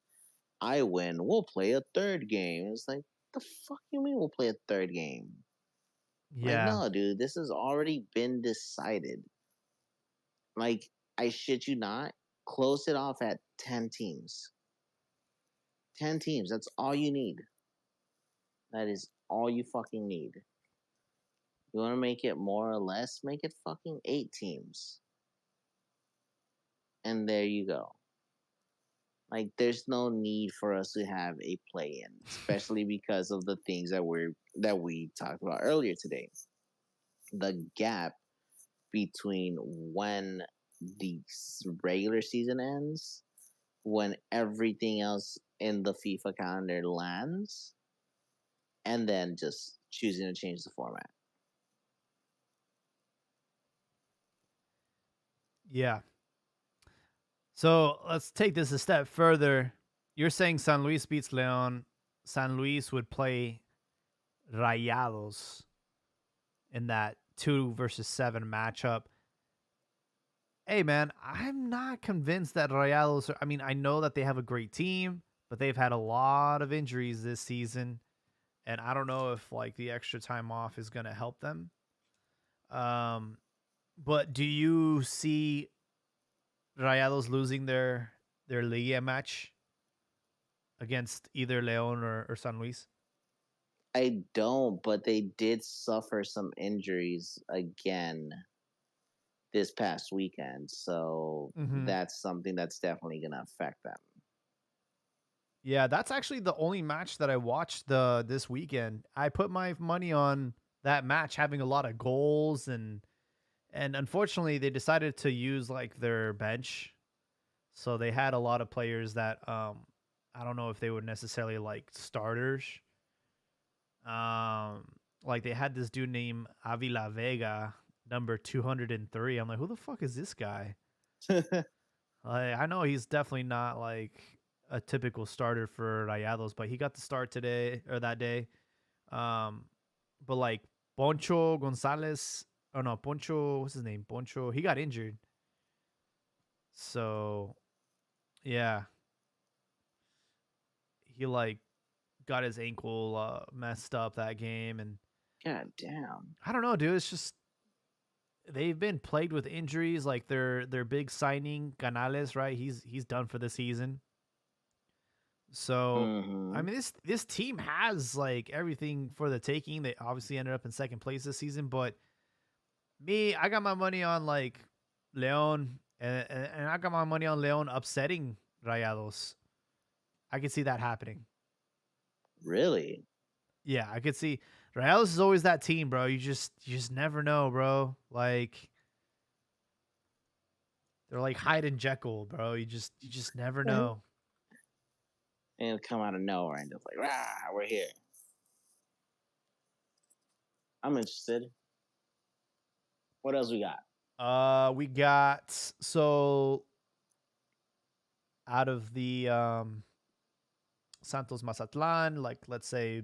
Speaker 2: I win. We'll play a 3rd game. It's like, the fuck you mean we'll play a 3rd game? Like,
Speaker 1: Yeah.
Speaker 2: no, dude, this has already been decided. Like, I shit you not, close it off at 10 teams. 10 teams. That's all you need. That is all you fucking need. You want to make it more or less? Make it fucking 8 teams. And there you go. Like, there's no need for us to have a play in, especially because of the things that we talked about earlier today. The gap between when the regular season ends, when everything else in the FIFA calendar lands, and then just choosing to change the format.
Speaker 1: Yeah. So let's take this a step further. You're saying San Luis beats Leon. San Luis would play Rayados in that 2-7 matchup. Hey, man, I'm not convinced that Rayados I mean, I know that they have a great team, but they've had a lot of injuries this season. And I don't know if like the extra time off is going to help them. But do you see Rayados losing their Liga match against either Leon or San Luis?
Speaker 2: I don't, but they did suffer some injuries again this past weekend. So that's something that's definitely going to affect them.
Speaker 1: Yeah, that's actually the only match that I watched this weekend. I put my money on that match having a lot of goals and unfortunately they decided to use like their bench. So they had a lot of players that I don't know if they were necessarily like starters. Like they had this dude named Avila Vega, number 203. I'm like, who the fuck is this guy? I know he's definitely not like a typical starter for Rayados, but he got the start today or that day. But like Poncho Gonzalez, oh no, Poncho, what's his name? Poncho, he got injured. So Yeah, he like got his ankle messed up that game, and
Speaker 2: God damn.
Speaker 1: I don't know, dude. It's just they've been plagued with injuries. Like their big signing Canales, right? He's done for the season. So I
Speaker 2: Mm-hmm.
Speaker 1: mean, this team has like everything for the taking. They obviously ended up in second place this season, but me, I got my money on like Leon, and I got my money on Leon upsetting Rayados. I could see that happening.
Speaker 2: Really?
Speaker 1: Yeah, I could see Rayados is always that team, bro. You just never know, bro. Like they're like Hyde and Jekyll, bro. You just never
Speaker 2: And
Speaker 1: know.
Speaker 2: it'll come out of nowhere and just like, rah, we're here. I'm interested. What else we got?
Speaker 1: We got so out of the Santos Mazatlan, like let's say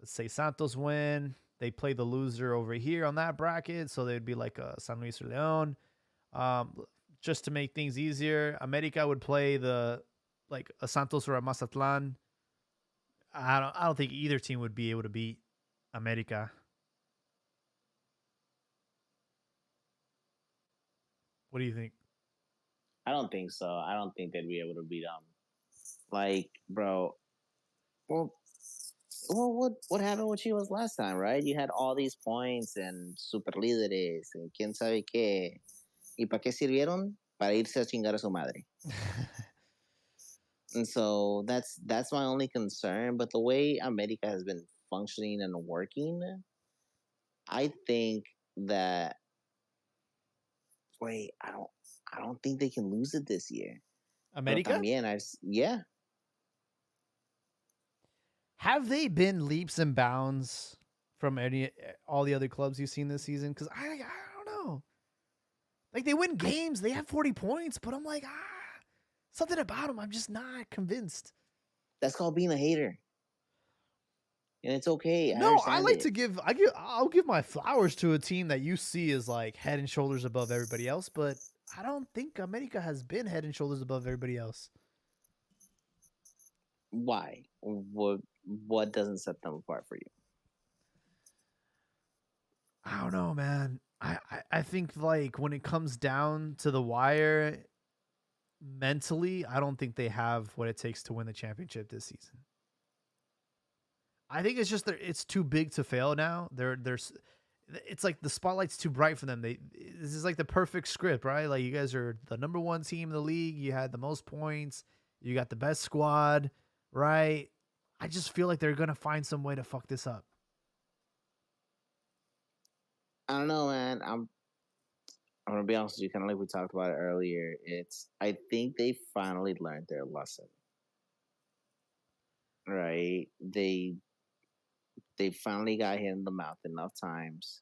Speaker 1: Santos win, they play the loser over here on that bracket, so they'd be like a San Luis or Leon. Um, just to make things easier, America would play the like a Santos or a Mazatlan. I don't think either team would be able to beat America. What do you think?
Speaker 2: I don't think so. I don't think they'd be able to beat them. Like, bro, well, what happened with Chivas last time, right? You had all these points and super líderes and quién sabe qué. ¿Y para qué sirvieron? Para irse a chingar a su madre. And so that's my only concern. But the way America has been functioning and working, I think that wait, I don't think they can lose it this year. Pero
Speaker 1: America?
Speaker 2: también yeah,
Speaker 1: Have they been leaps and bounds from any all the other clubs you've seen this season? Because I don't know. Like they win
Speaker 2: I
Speaker 1: games, they have 40 points, but I'm like something about them. I'm just not convinced.
Speaker 2: that's called being a hater. And it's okay. I
Speaker 1: No, I
Speaker 2: understand
Speaker 1: like
Speaker 2: it.
Speaker 1: to I'll give my flowers to a team that you see as like head and shoulders above everybody else, but I don't think America has been head and shoulders above everybody else.
Speaker 2: Why? What doesn't set them apart for you?
Speaker 1: I don't know, man. I think like when it comes down to the wire, mentally, I don't think they have what it takes to win the championship this season. I think it's just it's too big to fail now. There's it's like the spotlight's too bright for them. This is like the perfect script, right? Like you guys are the number one team in the league. You had the most points. You got the best squad, right? I just feel like they're gonna find some way to fuck this up.
Speaker 2: I don't know, man. I'm gonna be honest with you, kind of like we talked about it earlier. I think they finally learned their lesson, right? They finally got hit in the mouth enough times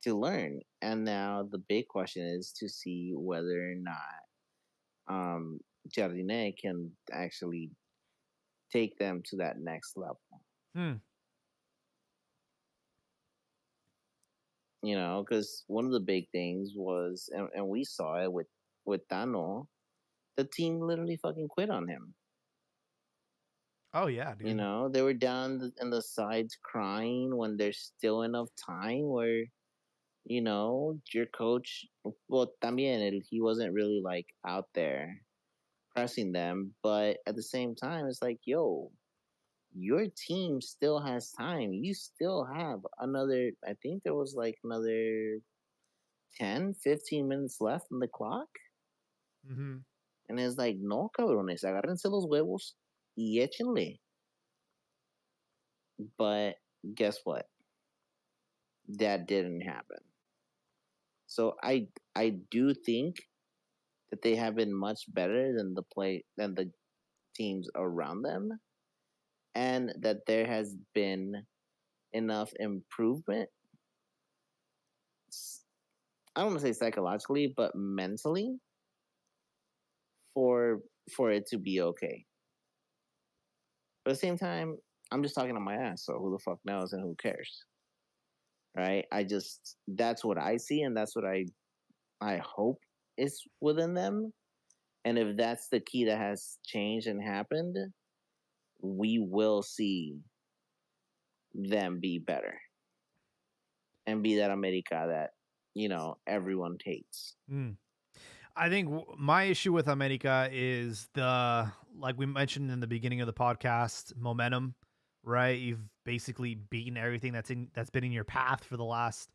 Speaker 2: to learn, and now the big question is to see whether or not Jardine can actually take them to that next level.
Speaker 1: Hmm.
Speaker 2: You know, because one of the big things was, and we saw it with Tano, the team literally fucking quit on him.
Speaker 1: Oh yeah,
Speaker 2: You
Speaker 1: dude.
Speaker 2: know, they were down in the sides crying when there's still enough time where, you know, your coach, well, también, he wasn't really like out there pressing them. But at the same time, it's like, yo, your team still has time. You still have another, I think there was like another 10, 15 minutes left on the clock.
Speaker 1: Mm-hmm.
Speaker 2: And it's like, no, cabrones, agárrense los huevos y échenle. But guess what? That didn't happen. So I do think that they have been much better than the teams around them, and that there has been enough improvement. I don't want to say psychologically, but mentally for for it to be okay. But at the same time, I'm just talking on my ass, so who the fuck knows and who cares, right? I just that's what I see, and that's what I hope is within them. And if that's the key that has changed and happened, we will see them be better and be that America that, everyone hates.
Speaker 1: Mm. I think my issue with America is like we mentioned in the beginning of the podcast, momentum, right? You've basically beaten everything that's been in your path for the last,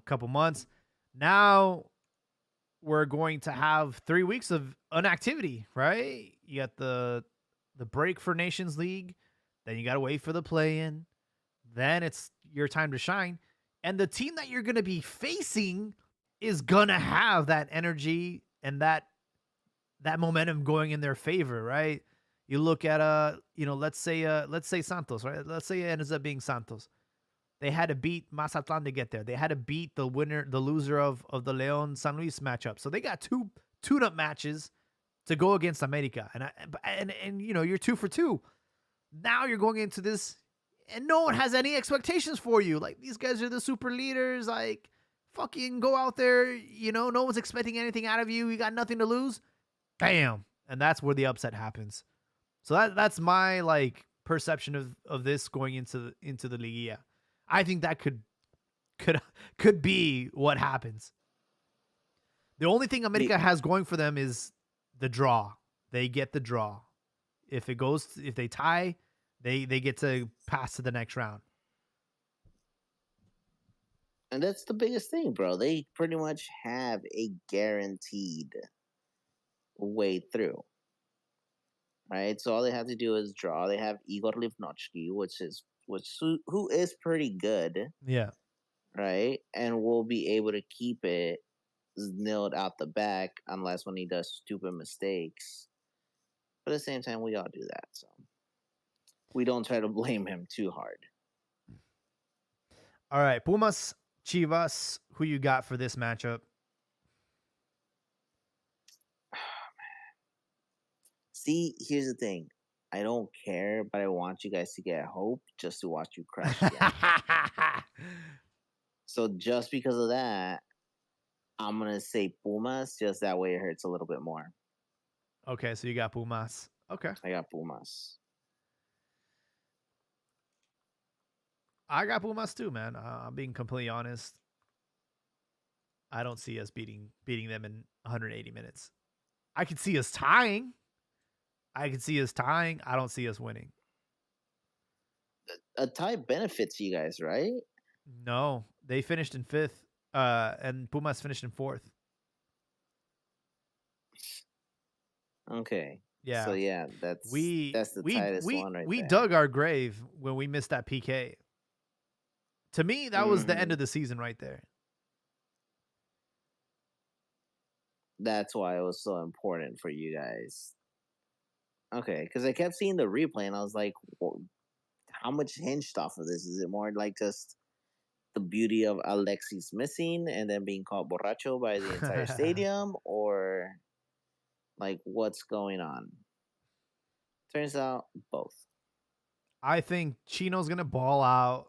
Speaker 1: couple months. Now we're going to have 3 weeks of inactivity, right? You got the break for Nations League, then you got to wait for the play in, then it's your time to shine. And the team that you're going to be facing is going to have that energy and that momentum going in their favor, right? You look at let's say Santos, right? Let's say it ends up being Santos. They had to beat Mazatlan to get there. They had to beat the loser of the Leon San Luis matchup. So they got two tune-up matches to go against America. And you're 2 for 2. Now you're going into this and no one has any expectations for you. Like, these guys are the super leaders. Like, fucking go out there. No one's expecting anything out of you. You got nothing to lose. Bam. And that's where the upset happens. So that's my perception of this going into the Liga. I think that could be what happens. The only thing America has going for them is the draw. They get the draw. If they tie, they get to pass to the next round.
Speaker 2: And that's the biggest thing, bro. They pretty much have a guaranteed way through. Right? So all they have to do is draw. They have Igor Livnotsky, who is pretty good.
Speaker 1: Yeah.
Speaker 2: Right? And will be able to keep it nailed out the back unless when he does stupid mistakes. But at the same time, we all do that. So we don't try to blame him too hard.
Speaker 1: All right. Pumas, Chivas, who you got for this matchup?
Speaker 2: See, here's the thing. I don't care, but I want you guys to get hope just to watch you crash again. So just because of that, I'm going to say Pumas, just that way it hurts a little bit more.
Speaker 1: Okay, so you got Pumas. Okay.
Speaker 2: I got Pumas.
Speaker 1: I got Pumas too, man. I'm being completely honest. I don't see us beating them in 180 minutes. I could see us tying. I don't see us winning.
Speaker 2: A tie benefits you guys, right?
Speaker 1: No, they finished in 5th, and Pumas finished in 4th.
Speaker 2: Okay.
Speaker 1: Yeah.
Speaker 2: So yeah, that's the tightest one right there.
Speaker 1: We dug our grave when we missed that PK. To me, that was the end of the season right there.
Speaker 2: That's why it was so important for you guys. Okay, because I kept seeing the replay and I was like, well, how much hinged off of this? Is it more like just the beauty of Alexis missing and then being called borracho by the entire stadium, or like what's going on? Turns out both.
Speaker 1: I think Chino's gonna ball out.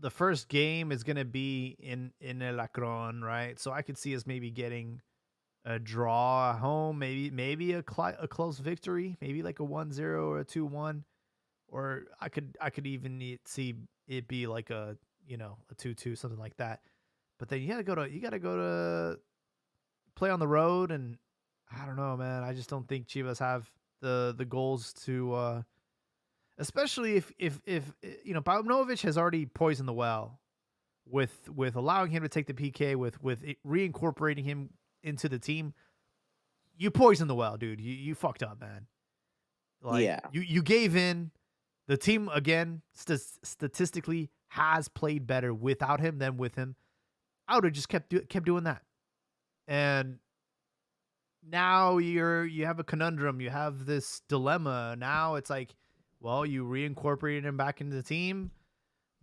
Speaker 1: The first game is gonna be in El Acron, right? So I could see us maybe getting a draw at home, maybe a close victory, maybe like a 1-0 or a 2-1, or I could even see it be like a 2-2, something like that. But then you gotta go to play on the road, and I don't know, man. I just don't think Chivas have the goals to, especially if Pavlovich has already poisoned the well with allowing him to take the PK, with reincorporating him into the team. You poisoned the well, dude. You fucked up, man. You gave in. The team, again, statistically has played better without him than with him. I would have just kept doing that. And now you have a conundrum. You have this dilemma. Now it's like, well, you reincorporated him back into the team.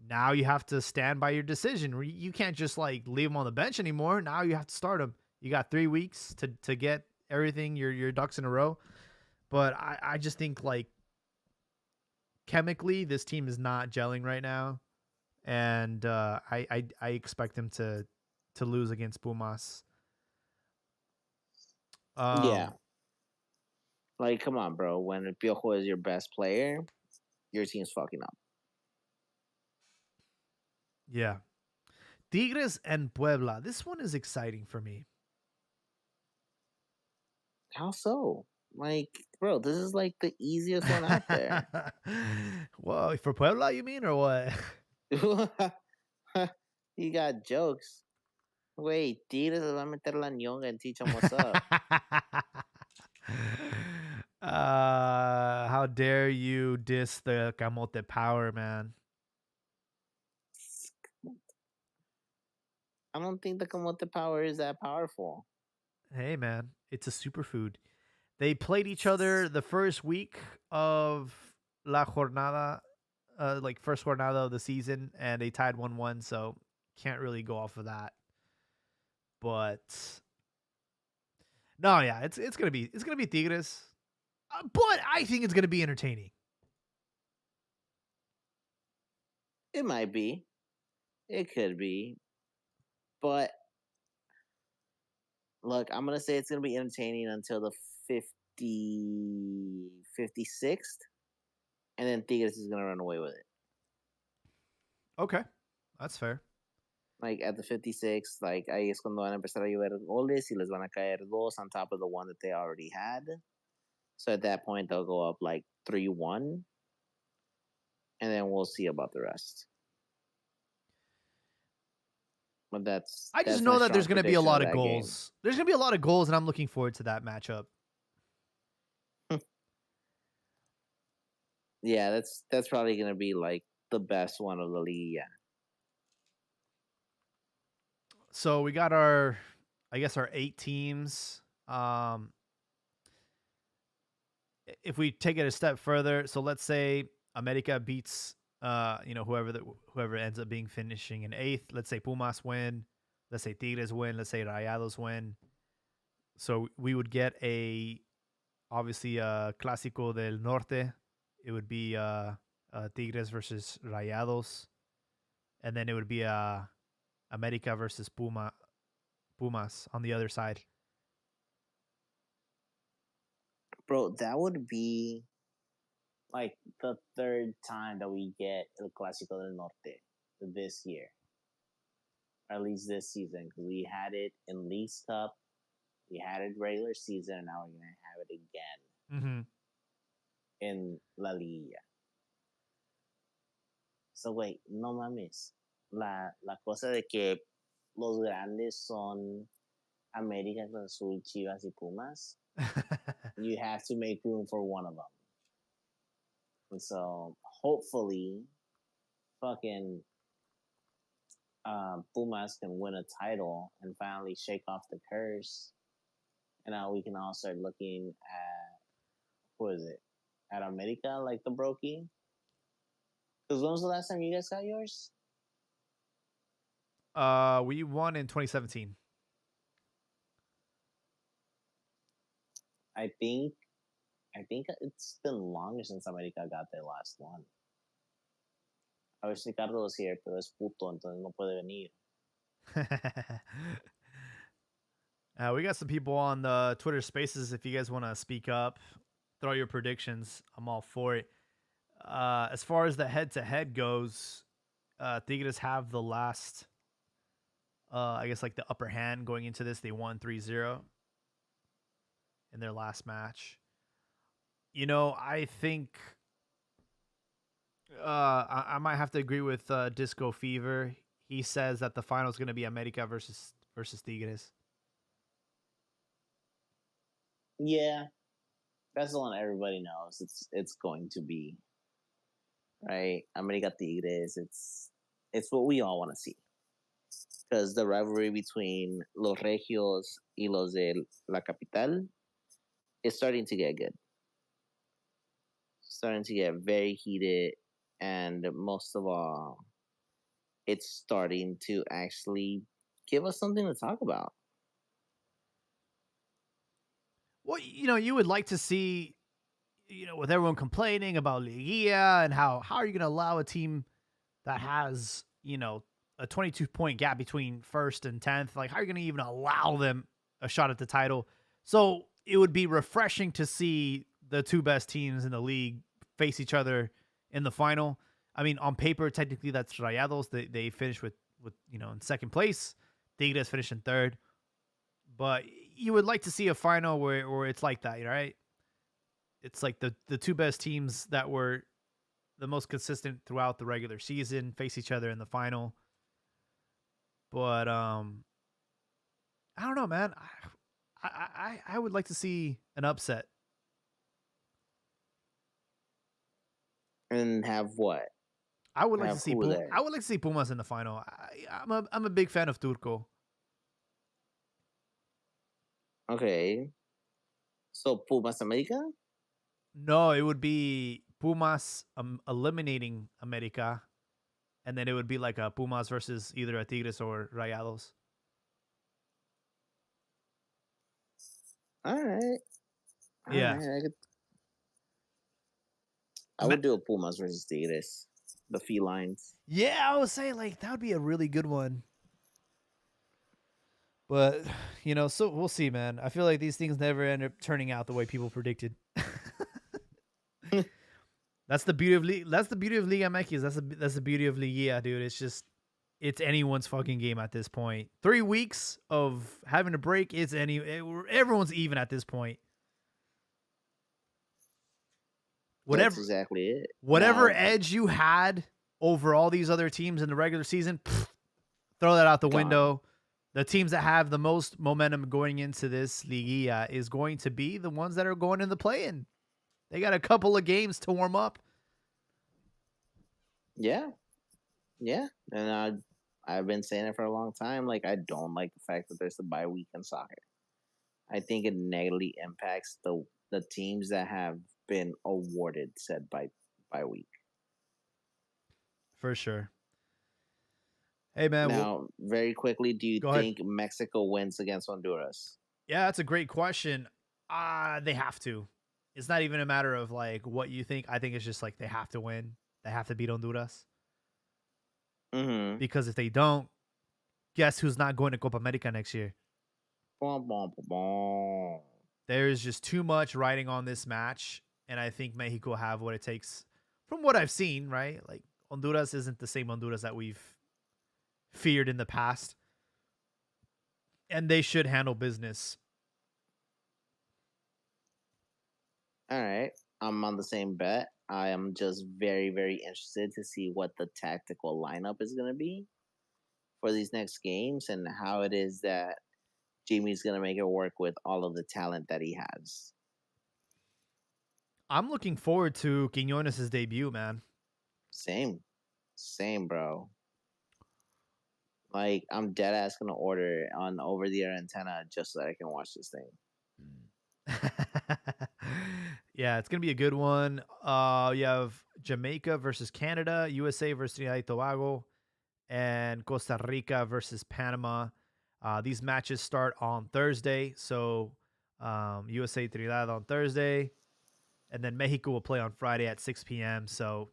Speaker 1: Now you have to stand by your decision. You can't just leave him on the bench anymore. Now you have to start him. You got 3 weeks to get everything, your ducks in a row. But I just think chemically, this team is not gelling right now, and I expect them to lose against Pumas.
Speaker 2: Yeah.
Speaker 1: Um,
Speaker 2: Like, come on, bro. When Piojo is your best player, your team's fucking up.
Speaker 1: yeah. Tigres and Puebla. This one is exciting for me.
Speaker 2: How so? Like, bro, this is like the easiest one out there.
Speaker 1: Whoa, for Puebla, you mean, or what?
Speaker 2: You got jokes. Wait, Tigres le va a meter la ñonga and teach him what's up.
Speaker 1: How dare you diss the Camote power, man?
Speaker 2: I don't think the Camote power is that powerful.
Speaker 1: Hey, man, it's a superfood. They played each other the first week of La Jornada, like first jornada of the season, and they tied 1-1. So can't really go off of that. But no, yeah, it's gonna be Tigres, but I think it's gonna be entertaining.
Speaker 2: It might be. It could be. But look, I'm going to say it's going to be entertaining until the 56th. And then Tigres is going to run away with it.
Speaker 1: Okay, that's fair.
Speaker 2: Like at the 56th, like ahí es cuando van a empezar a llover goles y les van a caer dos on top of the one that they already had. So at that point, they'll go up like 3-1. And then we'll see about the rest. But
Speaker 1: I just
Speaker 2: that's
Speaker 1: know
Speaker 2: my
Speaker 1: that there's
Speaker 2: strong
Speaker 1: going to be a
Speaker 2: prediction
Speaker 1: lot
Speaker 2: of
Speaker 1: of
Speaker 2: that game.
Speaker 1: goals. There's going to be a lot of goals, and I'm looking forward to that matchup.
Speaker 2: Yeah, that's probably going to be like the best one of the league. Yeah.
Speaker 1: So we got our, I guess, our 8 teams. If we take it a step further, so let's say America beats, whoever ends up being finishing in 8th. Let's say Pumas win. Let's say Tigres win. Let's say Rayados win. So we would get obviously a Clásico del Norte. It would be Tigres versus Rayados, and then it would be America versus Pumas on the other side.
Speaker 2: Bro, that would be like the third time that we get El Clásico del Norte this year. Or at least this season. Because we had it in Leagues Cup, we had it regular season, and now we're going to have it again in La Liga. So wait, no mames. La cosa de que los grandes son América, Cruz Azul, Chivas y Pumas. You have to make room for one of them. And so hopefully, fucking Pumas can win a title and finally shake off the curse. And now we can all start looking at, who is it? At America, like the Brokey. Because when was the last time you guys got yours?
Speaker 1: We won in 2017.
Speaker 2: I think it's been longer since America got their last one. A ver si Ricardo was here, pero es puto, entonces no puede venir.
Speaker 1: We got some people on the Twitter Spaces. If you guys want to speak up, throw your predictions. I'm all for it. As far as the head-to-head goes, Tigres have the last, I guess, like the upper hand going into this. They won 3-0 in their last match. I think I might have to agree with Disco Fever. He says that the final is going to be America versus Tigres.
Speaker 2: Yeah, that's the one everybody knows. It's going to be, right. America Tigres. It's what we all want to see, because the rivalry between los Regios y los de la Capital is starting to get good. Starting to get very heated, and most of all, it's starting to actually give us something to talk about.
Speaker 1: Well, you would like to see, with everyone complaining about Liga and how are you going to allow a team that has, a 22-point gap between first and 10th, like how are you going to even allow them a shot at the title? So it would be refreshing to see the two best teams in the league face each other in the final. I mean, on paper, technically that's Rayados. They finished with in second place. Tigres finished in third. But you would like to see a final where it's like that, right? It's like the two best teams that were the most consistent throughout the regular season face each other in the final. But I don't know, man. I would like to see an upset.
Speaker 2: And have what?
Speaker 1: I would like to
Speaker 2: Have
Speaker 1: see
Speaker 2: who there?
Speaker 1: I would like to see Pumas in the final. I'm a big fan of Turco.
Speaker 2: Okay. So Pumas America?
Speaker 1: No, it would be Pumas eliminating America, and then it would be like a Pumas versus either a Tigres or Rayados.
Speaker 2: All right. All
Speaker 1: Yeah,
Speaker 2: right. I would do a Pumas versus Tigres. The felines.
Speaker 1: yeah. I would say like that would be a really good one. But so we'll see, man. I feel like these things never end up turning out the way people predicted. That's the beauty of That's the beauty of Liga MX. That's the beauty of Liga, dude. It's anyone's fucking game at this point. 3 weeks of having a break. Everyone's even at this point.
Speaker 2: That's
Speaker 1: Whatever
Speaker 2: exactly it.
Speaker 1: whatever
Speaker 2: Now,
Speaker 1: edge you had over all these other teams in the regular season, throw that out the
Speaker 2: gone.
Speaker 1: window. The teams that have the most momentum going into this Liga is going to be the ones that are going in the play-in. They got a couple of games to warm up.
Speaker 2: Yeah. Yeah. And I've been saying it for a long time. Like, I don't like the fact that there's a bye week in soccer. I think it negatively impacts the teams that have been awarded said bye week.
Speaker 1: For sure. Hey, man.
Speaker 2: Now, very quickly, do you
Speaker 1: Go ahead.
Speaker 2: think Mexico wins against Honduras?
Speaker 1: Yeah, that's a great question. They have to. It's not even a matter of like what you think. I think it's just like they have to win. They have to beat Honduras.
Speaker 2: Mm-hmm.
Speaker 1: Because if they don't, guess who's not going to Copa America next year?
Speaker 2: Bom, bom, bom, bom.
Speaker 1: There's just too much riding on this match, and I think Mexico have what it takes. From what I've seen, right? Like Honduras isn't the same Honduras that we've feared in the past, and they should handle business.
Speaker 2: All right. I'm on the same bet. I am just very, very interested to see what the tactical lineup is going to be for these next games and how it is that Jamie's going to make it work with all of the talent that he has.
Speaker 1: I'm looking forward to Quinones' debut, man.
Speaker 2: Same, bro. Like, I'm dead ass going to order on over the air antenna just so that I can watch this thing.
Speaker 1: Yeah, it's gonna be a good one. You have Jamaica versus Canada, USA versus Trinidad and Tobago, and Costa Rica versus Panama. These matches start on Thursday, so USA Trinidad on Thursday, and then Mexico will play on Friday at 6 p.m. So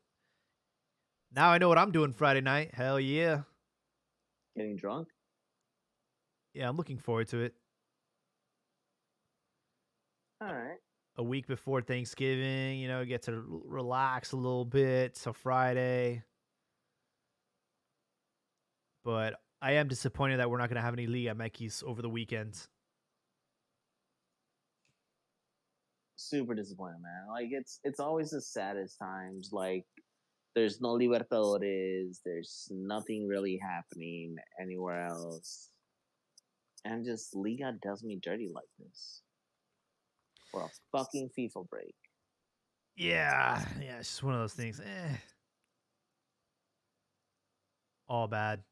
Speaker 1: now I know what I'm doing Friday night. Hell yeah!
Speaker 2: Getting drunk?
Speaker 1: Yeah, I'm looking forward to it.
Speaker 2: All right.
Speaker 1: A week before Thanksgiving, get to relax a little bit. So Friday. But I am disappointed that we're not going to have any Liga MX over the weekend.
Speaker 2: Super disappointed, man. Like, it's always the saddest times. Like, there's no Libertadores. There's nothing really happening anywhere else. And just Liga does me dirty like this. For a fucking FIFA break.
Speaker 1: Yeah, it's just one of those things. All bad.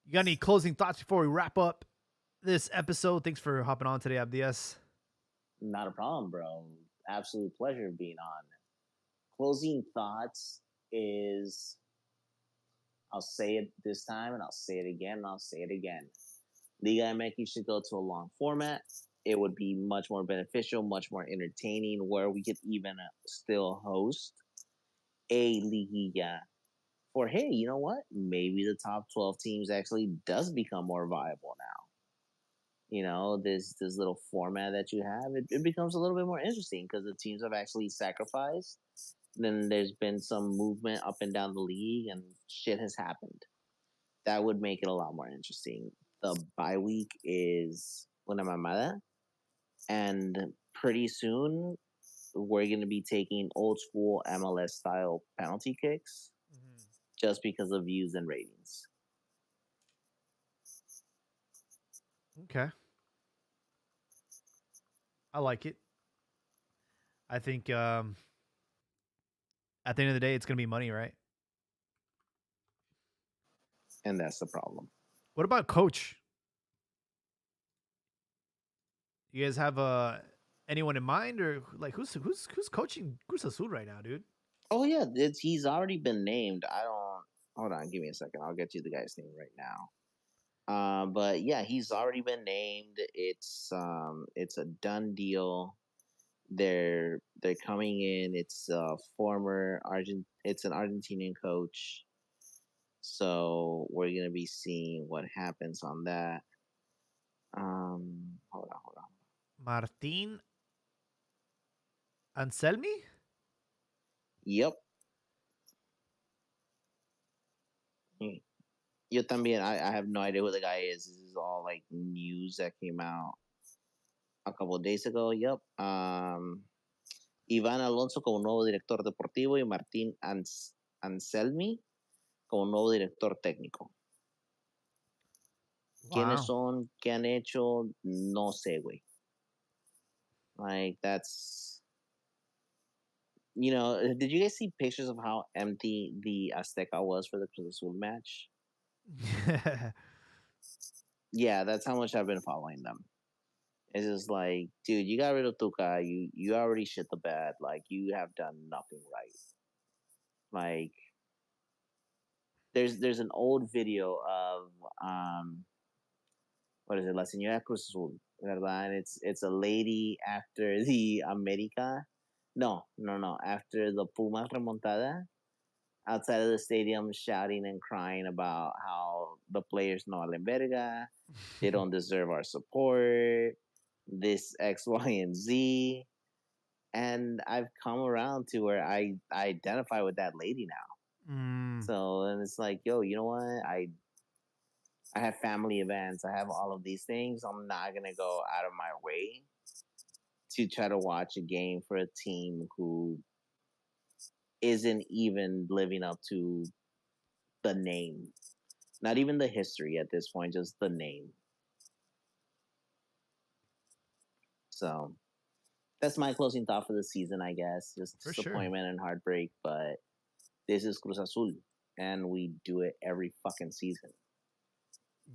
Speaker 1: You got any closing thoughts before we wrap up this episode? Thanks for hopping on today, Abdias.
Speaker 2: Not a problem, bro. Absolute pleasure being on. Closing thoughts is, I'll say it this time and I'll say it again and I'll say it again. Liga MX should go to a long format. It would be much more beneficial, much more entertaining, where we could even still host a Liga for, hey, you know what? Maybe the top 12 teams actually does become more viable now. this little format that you have, it becomes a little bit more interesting because the teams have actually sacrificed. Then there's been some movement up and down the league, and shit has happened. That would make it a lot more interesting. The bye week is una mamada, and pretty soon we're going to be taking old school MLS style penalty kicks just because of views and ratings.
Speaker 1: Okay. I like it. I think at the end of the day, it's going to be money, right?
Speaker 2: And that's the problem.
Speaker 1: What about coach? You guys have anyone in mind, or like who's coaching Cruz Azul right now, dude?
Speaker 2: Oh yeah, he's already been named. I don't. Hold on, give me a second. I'll get you the guy's name right now. But yeah, he's already been named. It's a done deal. They're coming in. It's a former It's an Argentinian coach. So we're gonna be seeing what happens on that. Hold on.
Speaker 1: Martin Anselmi?
Speaker 2: Yep. Yo también. I have no idea who the guy is. This is all like news that came out a couple of days ago. Yep. Iván Alonso como nuevo director deportivo y Martín Anselmi como nuevo director técnico.
Speaker 1: Wow.
Speaker 2: ¿Quiénes son? ¿Qué han hecho? No sé, güey. Like, that's... did you guys see pictures of how empty the Azteca was for the Cruz Azul match? Yeah, that's how much I've been following them. It's just like, dude, you got rid of Tuca. You already shit the bed. Like, you have done nothing right. Like, there's an old video of what is it, La Señora Cruz Azul, ¿verdad? And it's a lady after the America. No. After the Pumas remontada, outside of the stadium, shouting and crying about how the players no valen verga, they don't deserve our support, this X, Y, and Z. And I've come around to where I identify with that lady now. So, and it's like, yo, you know what? I have family events. I have all of these things. I'm not going to go out of my way to try to watch a game for a team who isn't even living up to the name. Not even the history at this point, just the name. So that's my closing thought for the season, I guess. Just disappointment and heartbreak, but this is Cruz Azul, and we do it every fucking season.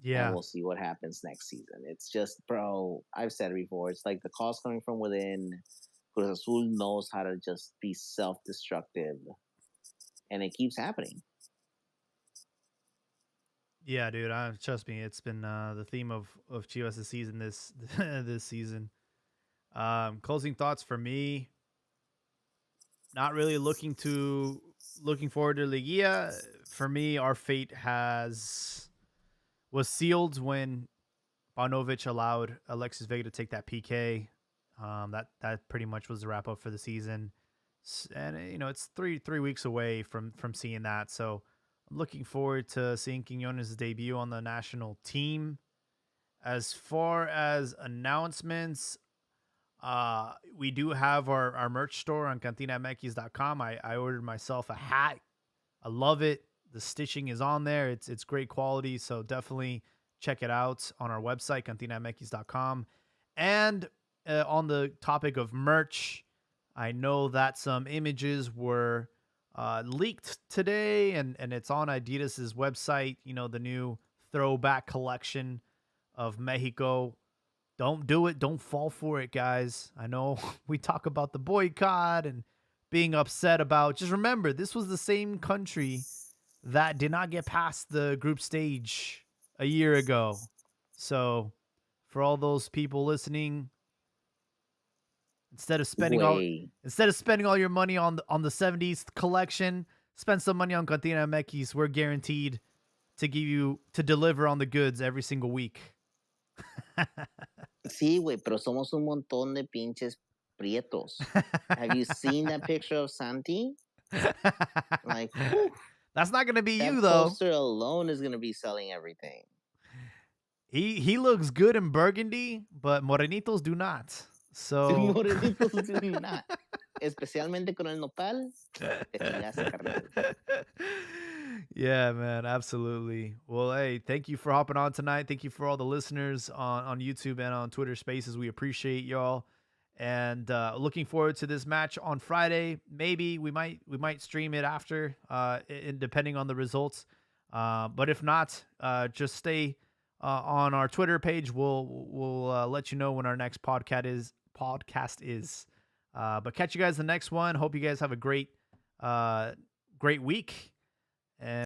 Speaker 2: Yeah. And we'll see what happens next season. It's just, bro, I've said it before. It's like the calls coming from within. Cruz Azul knows how to just be self-destructive, and it keeps happening.
Speaker 1: Yeah, dude. Trust me, it's been the theme of Chivas this season. This season. Closing thoughts for me. Not really looking forward to Liga. For me, our fate was sealed when Paunovic allowed Alexis Vega to take that PK. That pretty much was the wrap up for the season, and it's three weeks away from seeing that. So I'm looking forward to seeing Quiñones' debut on the national team. As far as announcements, we do have our merch store on cantinamx.com. I ordered myself a hat. I love it. The stitching is on there. It's great quality, so definitely check it out on our website, cantinamx.com. And on the topic of merch, I know that some images were leaked today, and it's on Adidas' website, the new throwback collection of Mexico. Don't do it. Don't fall for it, guys. I know we talk about the boycott and being upset about. Just remember, this was the same country that did not get past the group stage a year ago. So, for all those people listening, instead of spending all your money on the 70s collection, spend some money on Cantina MX. We're guaranteed to deliver on the goods every single week.
Speaker 2: Sí, güey, pero somos un montón de pinches prietos. Have you seen that picture of Santi? Like, whew,
Speaker 1: That's not gonna be you
Speaker 2: that
Speaker 1: though.
Speaker 2: poster alone is gonna be selling everything.
Speaker 1: He looks good in burgundy, but morenitos do not. So
Speaker 2: Morenitos do not. Especialmente con el nopal. Te chingaste, carnal.
Speaker 1: yeah, man, absolutely. Well, hey, thank you for hopping on tonight. Thank you for all the listeners on YouTube and on Twitter Spaces. We appreciate y'all, and looking forward to this match on Friday. Maybe we might stream it after, depending on the results. But if not, just stay on our Twitter page. We'll let you know when our next podcast is. But catch you guys the next one. Hope you guys have a great week. And